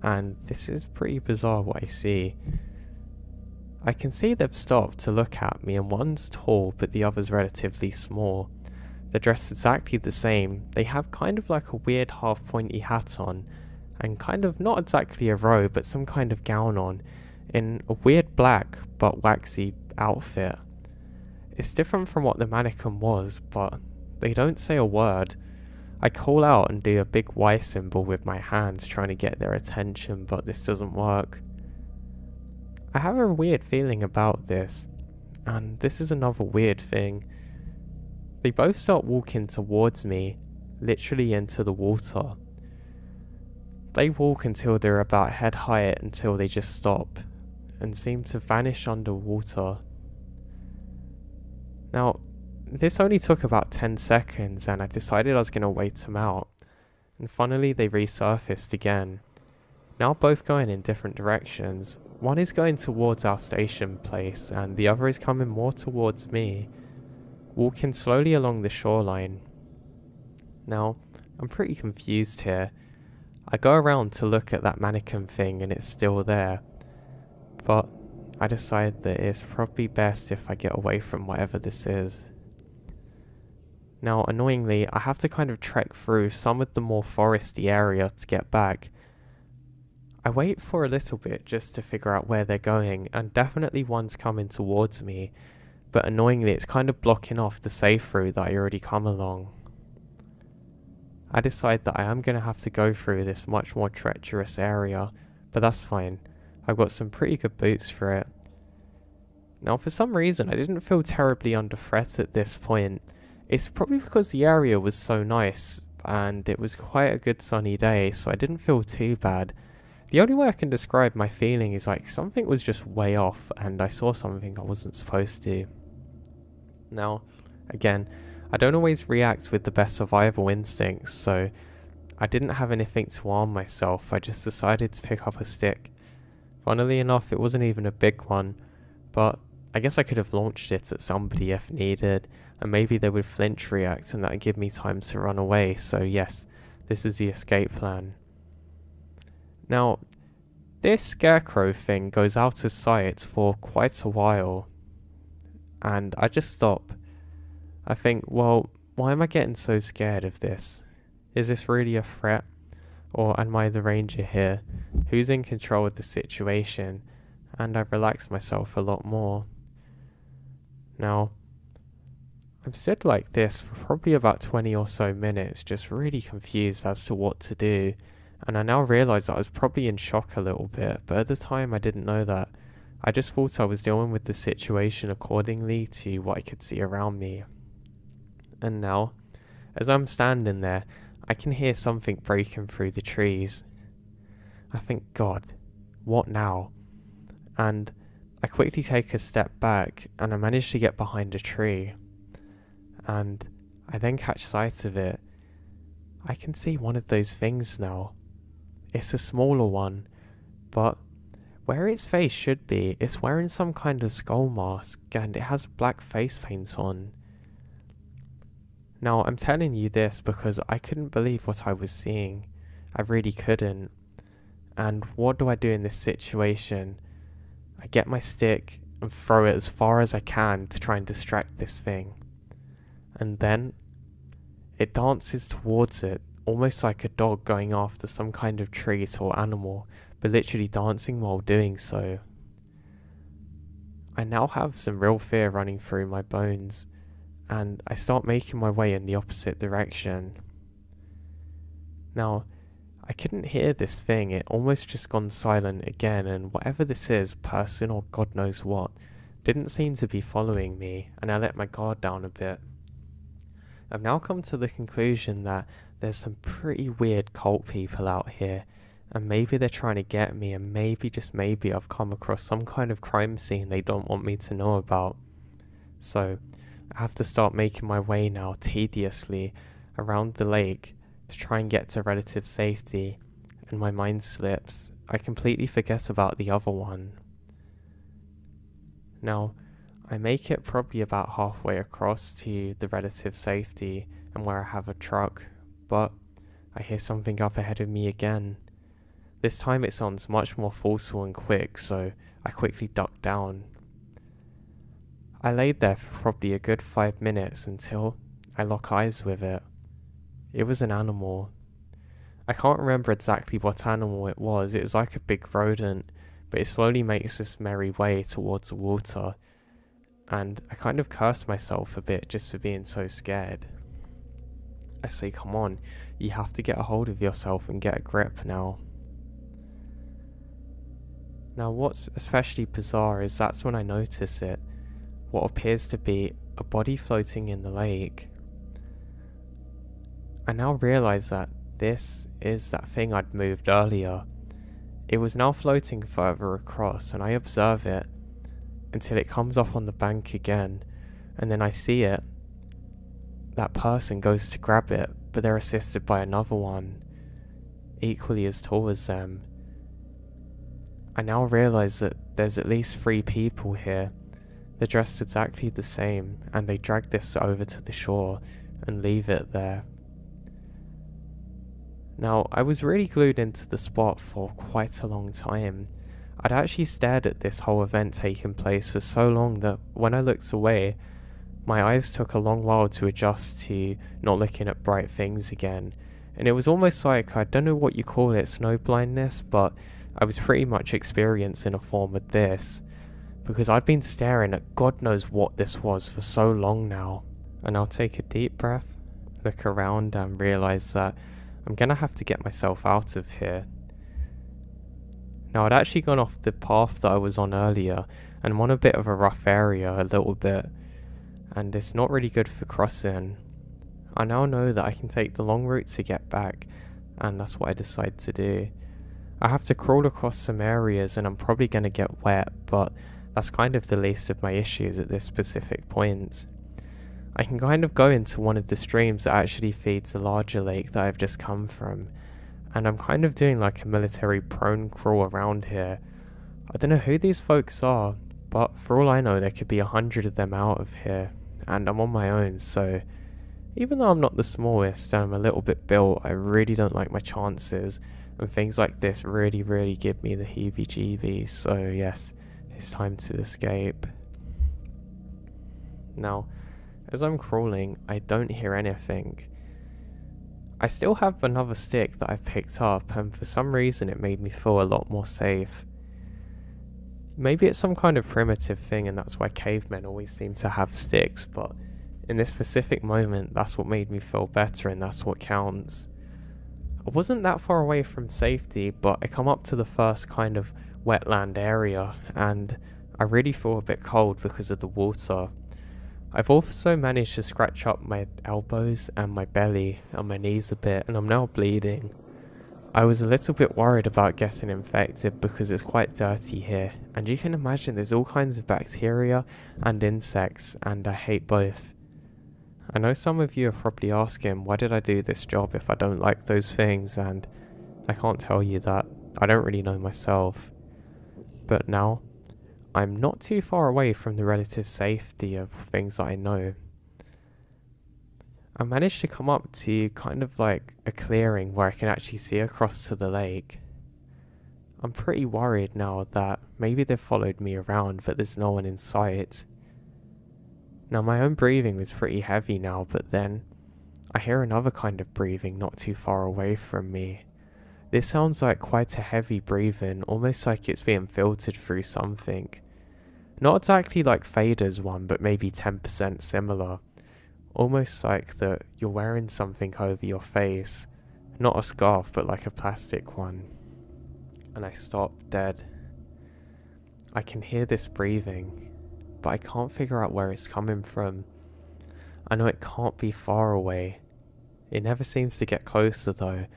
and this is pretty bizarre what I see. I can see they've stopped to look at me, and one's tall but the other's relatively small. They're dressed exactly the same. They have kind of like a weird half pointy hat on, and kind of not exactly a robe, but some kind of gown on, in a weird black but waxy outfit. It's different from what the mannequin was, but they don't say a word. I call out and do a big Y symbol with my hands, trying to get their attention, but this doesn't work. I have a weird feeling about this, and this is another weird thing. They both start walking towards me, literally into the water. They walk until they're about head height, until they just stop, and seem to vanish underwater. Now, this only took about 10 seconds, and I decided I was going to wait them out, and finally they resurfaced again. Now both going in different directions. One is going towards our station place, and the other is coming more towards me, walking slowly along the shoreline. Now, I'm pretty confused here. I go around to look at that mannequin thing, and it's still there, but I decide that it's probably best if I get away from whatever this is. Now, annoyingly, I have to kind of trek through some of the more foresty area to get back. I wait for a little bit just to figure out where they're going, and definitely one's coming towards me, but annoyingly it's kind of blocking off the safe route that I already come along. I decide that I am going to have to go through this much more treacherous area, but that's fine. I've got some pretty good boots for it. Now, for some reason, I didn't feel terribly under threat at this point. It's probably because the area was so nice, and it was quite a good sunny day, so I didn't feel too bad. The only way I can describe my feeling is like something was just way off and I saw something I wasn't supposed to. Now, again, I don't always react with the best survival instincts, so I didn't have anything to arm myself. I just decided to pick up a stick. Funnily enough, it wasn't even a big one, but I guess I could have launched it at somebody if needed, and maybe they would flinch react and that would give me time to run away. So yes, this is the escape plan. Now, this scarecrow thing goes out of sight for quite a while, and I just stop. I think, well, why am I getting so scared of this? Is this really a threat? Or am I the ranger here? Who's in control of the situation? And I relax myself a lot more. Now, I'm stood like this for probably about 20 or so minutes, just really confused as to what to do. And I now realise that I was probably in shock a little bit, but at the time I didn't know that. I just thought I was dealing with the situation accordingly to what I could see around me. And now, as I'm standing there, I can hear something breaking through the trees. I think, God, what now? And I quickly take a step back and I manage to get behind a tree. And I then catch sight of it. I can see one of those things now. It's a smaller one, but where its face should be, it's wearing some kind of skull mask and it has black face paint on. Now, I'm telling you this because I couldn't believe what I was seeing. I really couldn't. And what do I do in this situation? I get my stick and throw it as far as I can to try and distract this thing. And then it dances towards it, almost like a dog going after some kind of treat or animal, but literally dancing while doing so. I now have some real fear running through my bones, and I start making my way in the opposite direction. Now, I couldn't hear this thing, it almost just gone silent again, and whatever this is, person or God knows what, didn't seem to be following me, and I let my guard down a bit. I've now come to the conclusion that there's some pretty weird cult people out here, and maybe they're trying to get me, and maybe, just maybe, I've come across some kind of crime scene they don't want me to know about. So, I have to start making my way now, tediously, around the lake, to try and get to relative safety, and my mind slips. I completely forget about the other one. Now, I make it probably about halfway across to the relative safety and where I have a truck, but I hear something up ahead of me again. This time it sounds much more forceful and quick, so I quickly duck down. I laid there for probably a good 5 minutes until I lock eyes with it. It was an animal. I can't remember exactly what animal it was. It was like a big rodent, but it slowly makes this merry way towards the water. And I kind of cursed myself a bit just for being so scared. I say, come on, you have to get a hold of yourself and get a grip now. Now what's especially bizarre is that's when I notice it. What appears to be a body floating in the lake. I now realise that this is that thing I'd moved earlier. It was now floating further across, and I observe it until it comes up on the bank again, and then I see it. That person goes to grab it, but they're assisted by another one, equally as tall as them. I now realise that there's at least 3 people here. They're dressed exactly the same, and they drag this over to the shore and leave it there. Now, I was really glued into the spot for quite a long time. I'd actually stared at this whole event taking place for so long that when I looked away, my eyes took a long while to adjust to not looking at bright things again. And it was almost like, I don't know what you call it, snow blindness, but I was pretty much experiencing a form of this. Because I'd been staring at God knows what this was for so long now. And I'll take a deep breath, look around and realise that I'm gonna have to get myself out of here. Now, I'd actually gone off the path that I was on earlier, and I'm on a bit of a rough area, a little bit, and it's not really good for crossing. I now know that I can take the long route to get back, and that's what I decide to do. I have to crawl across some areas and I'm probably going to get wet, but that's kind of the least of my issues at this specific point. I can kind of go into one of the streams that actually feeds a larger lake that I've just come from, and I'm kind of doing like a military prone crawl around here. I don't know who these folks are, but for all I know there could be 100 of them out of here, and I'm on my own, so even though I'm not the smallest and I'm a little bit built, I really don't like my chances, and things like this really give me the heebie-jeebies, so yes, it's time to escape. Now, as I'm crawling, I don't hear anything. I still have another stick that I've picked up, and for some reason it made me feel a lot more safe. Maybe it's some kind of primitive thing and that's why cavemen always seem to have sticks, but in this specific moment that's what made me feel better and that's what counts. I wasn't that far away from safety, but I come up to the first kind of wetland area and I really feel a bit cold because of the water. I've also managed to scratch up my elbows and my belly and my knees a bit, and I'm now bleeding. I was a little bit worried about getting infected because it's quite dirty here, and you can imagine there's all kinds of bacteria and insects, and I hate both. I know some of you are probably asking, why did I do this job if I don't like those things, and I can't tell you that. I don't really know myself. But now, I'm not too far away from the relative safety of things that I know. I managed to come up to kind of like a clearing where I can actually see across to the lake. I'm pretty worried now that maybe they've followed me around but there's no one in sight. Now my own breathing was pretty heavy now, but then I hear another kind of breathing not too far away from me. This sounds like quite a heavy breathing, almost like it's being filtered through something. Not exactly like Fader's one, but maybe 10% similar. Almost like that you're wearing something over your face. Not a scarf, but like a plastic one. And I stop dead. I can hear this breathing, but I can't figure out where it's coming from. I know it can't be far away. It never seems to get closer though,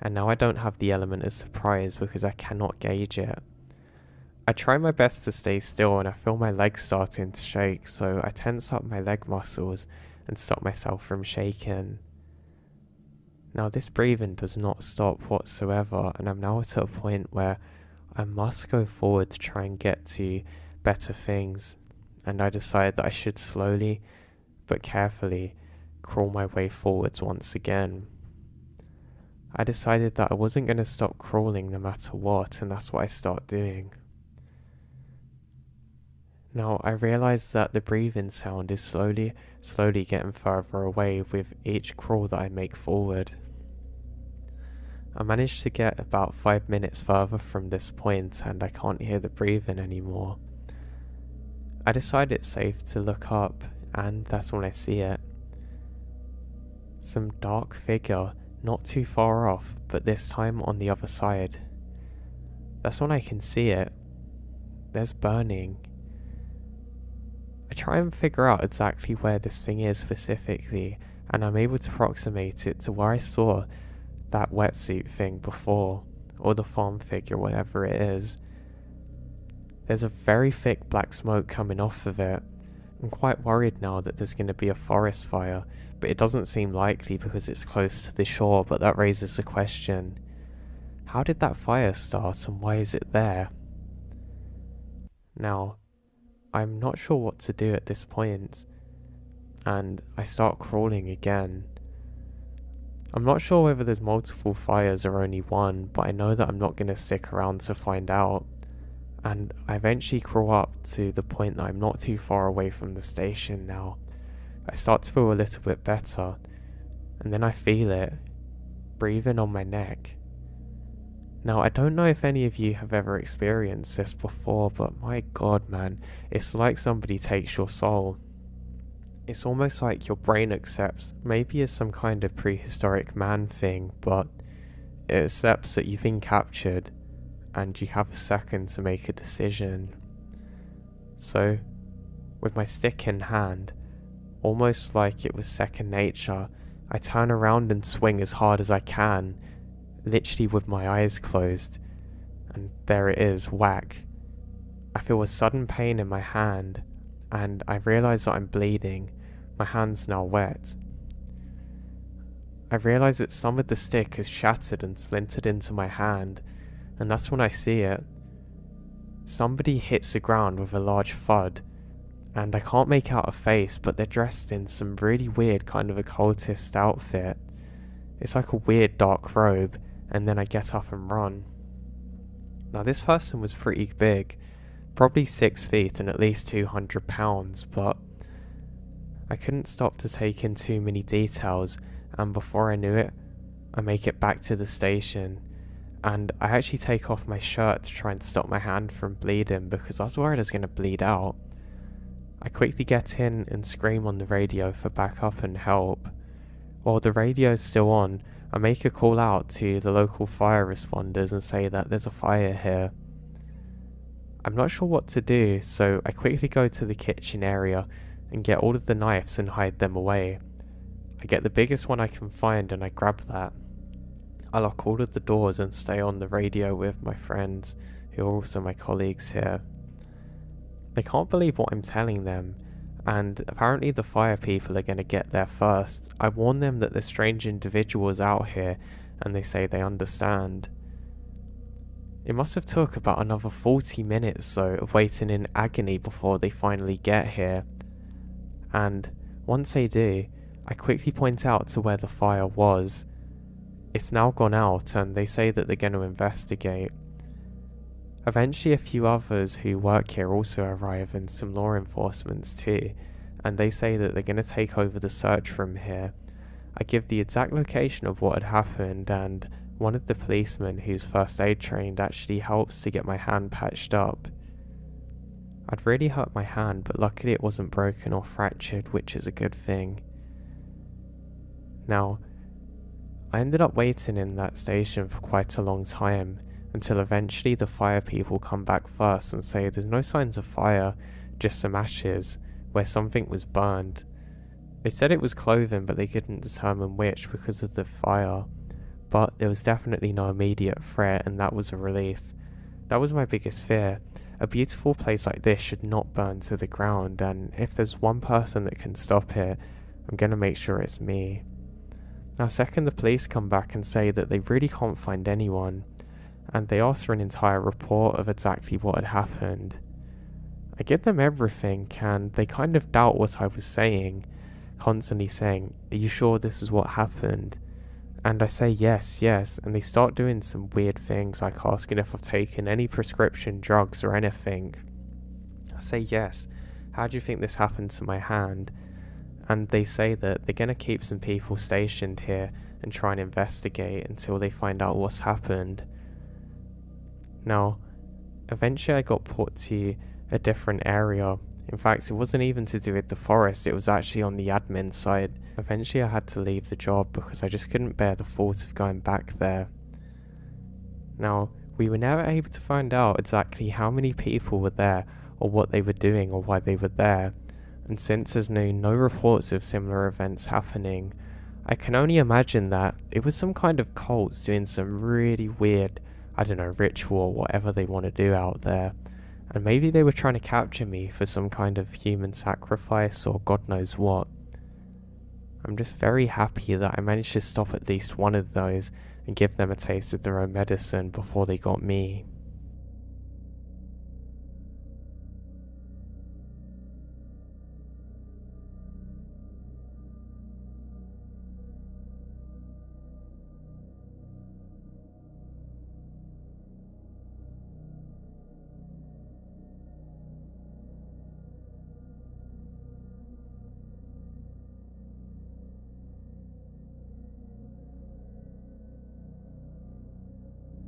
and now I don't have the element of surprise because I cannot gauge it. I try my best to stay still and I feel my legs starting to shake, so I tense up my leg muscles and stop myself from shaking. Now this breathing does not stop whatsoever, and I'm now at a point where I must go forward to try and get to better things, and I decide that I should slowly but carefully crawl my way forwards once again. I decided that I wasn't going to stop crawling no matter what, and that's what I start doing. Now I realise that the breathing sound is slowly getting further away with each crawl that I make forward. I managed to get about 5 minutes further from this point and I can't hear the breathing anymore. I decide it's safe to look up, and that's when I see it. Some dark figure not too far off, but this time on the other side. That's when I can see it. There's burning. I try and figure out exactly where this thing is specifically, and I'm able to approximate it to where I saw that wetsuit thing before, or the farm figure, whatever it is. There's a very thick black smoke coming off of it. I'm quite worried now that there's going to be a forest fire, but it doesn't seem likely because it's close to the shore, but that raises the question, how did that fire start and why is it there? Now, I'm not sure what to do at this point, and I start crawling again. I'm not sure whether there's multiple fires or only one, but I know that I'm not going to stick around to find out, and I eventually crawl up to the point that I'm not too far away from the station now. I start to feel a little bit better, and then I feel it breathing on my neck. Now, I don't know if any of you have ever experienced this before, but my god man, it's like somebody takes your soul. It's almost like your brain accepts, maybe it's some kind of prehistoric man thing, but it accepts that you've been captured and you have a second to make a decision. So, with my stick in hand, almost like it was second nature, I turn around and swing as hard as I can, literally with my eyes closed. and there it is, whack. I feel a sudden pain in my hand, and I realise that I'm bleeding. My hand's now wet. I realise that some of the stick is shattered and splintered into my hand, and that's when I see it. Somebody hits the ground with a large thud, and I can't make out a face, but they're dressed in some really weird kind of occultist outfit. It's like a weird dark robe, and then I get up and run. Now this person was pretty big, probably 6 feet and at least 200 pounds, but I couldn't stop to take in too many details, and before I knew it, I make it back to the station, and I actually take off my shirt to try and stop my hand from bleeding because I was worried I was going to bleed out. I quickly get in and scream on the radio for backup and help. While the radio's still on, I make a call out to the local fire responders and say that there's a fire here. I'm not sure what to do, so I quickly go to the kitchen area and get all of the knives and hide them away. I get the biggest one I can find and I grab that. I lock all of the doors and stay on the radio with my friends, who are also my colleagues here. They can't believe what I'm telling them, and apparently the fire people are going to get there first. I warn them that there's strange individuals out here, and they say they understand. It must have took about another 40 minutes though of waiting in agony before they finally get here. And once they do, I quickly point out to where the fire was. It's now gone out, and they say that they're going to investigate. Eventually a few others who work here also arrive, and some law enforcements too, and they say that they're going to take over the search from here. I give the exact location of what had happened, and one of the policemen who's first aid trained actually helps to get my hand patched up. I'd really hurt my hand, but luckily it wasn't broken or fractured, which is a good thing. Now, I ended up waiting in that station for quite a long time, until eventually the fire people come back first and say there's no signs of fire, just some ashes, where something was burned. They said it was clothing, but they couldn't determine which because of the fire, but there was definitely no immediate threat, and that was a relief. That was my biggest fear. A beautiful place like this should not burn to the ground, and if there's one person that can stop it, I'm going to make sure it's me. Now second, the police come back and say that they really can't find anyone, and they ask for an entire report of exactly what had happened. I give them everything, and they kind of doubt what I was saying, constantly saying, "Are you sure this is what happened?" And I say yes, and they start doing some weird things, like asking if I've taken any prescription drugs or anything. I say yes. How do you think this happened to my hand? And they say that they're going to keep some people stationed here and try and investigate until they find out what's happened. Now, eventually I got put to a different area. In fact, it wasn't even to do with the forest, it was actually on the admin side. Eventually I had to leave the job because I just couldn't bear the thought of going back there. Now, we were never able to find out exactly how many people were there, or what they were doing, or why they were there. And since there's no reports of similar events happening, I can only imagine that it was some kind of cults doing some really weird, I don't know, ritual or whatever they want to do out there. And maybe they were trying to capture me for some kind of human sacrifice or God knows what. I'm just very happy that I managed to stop at least one of those and give them a taste of their own medicine before they got me.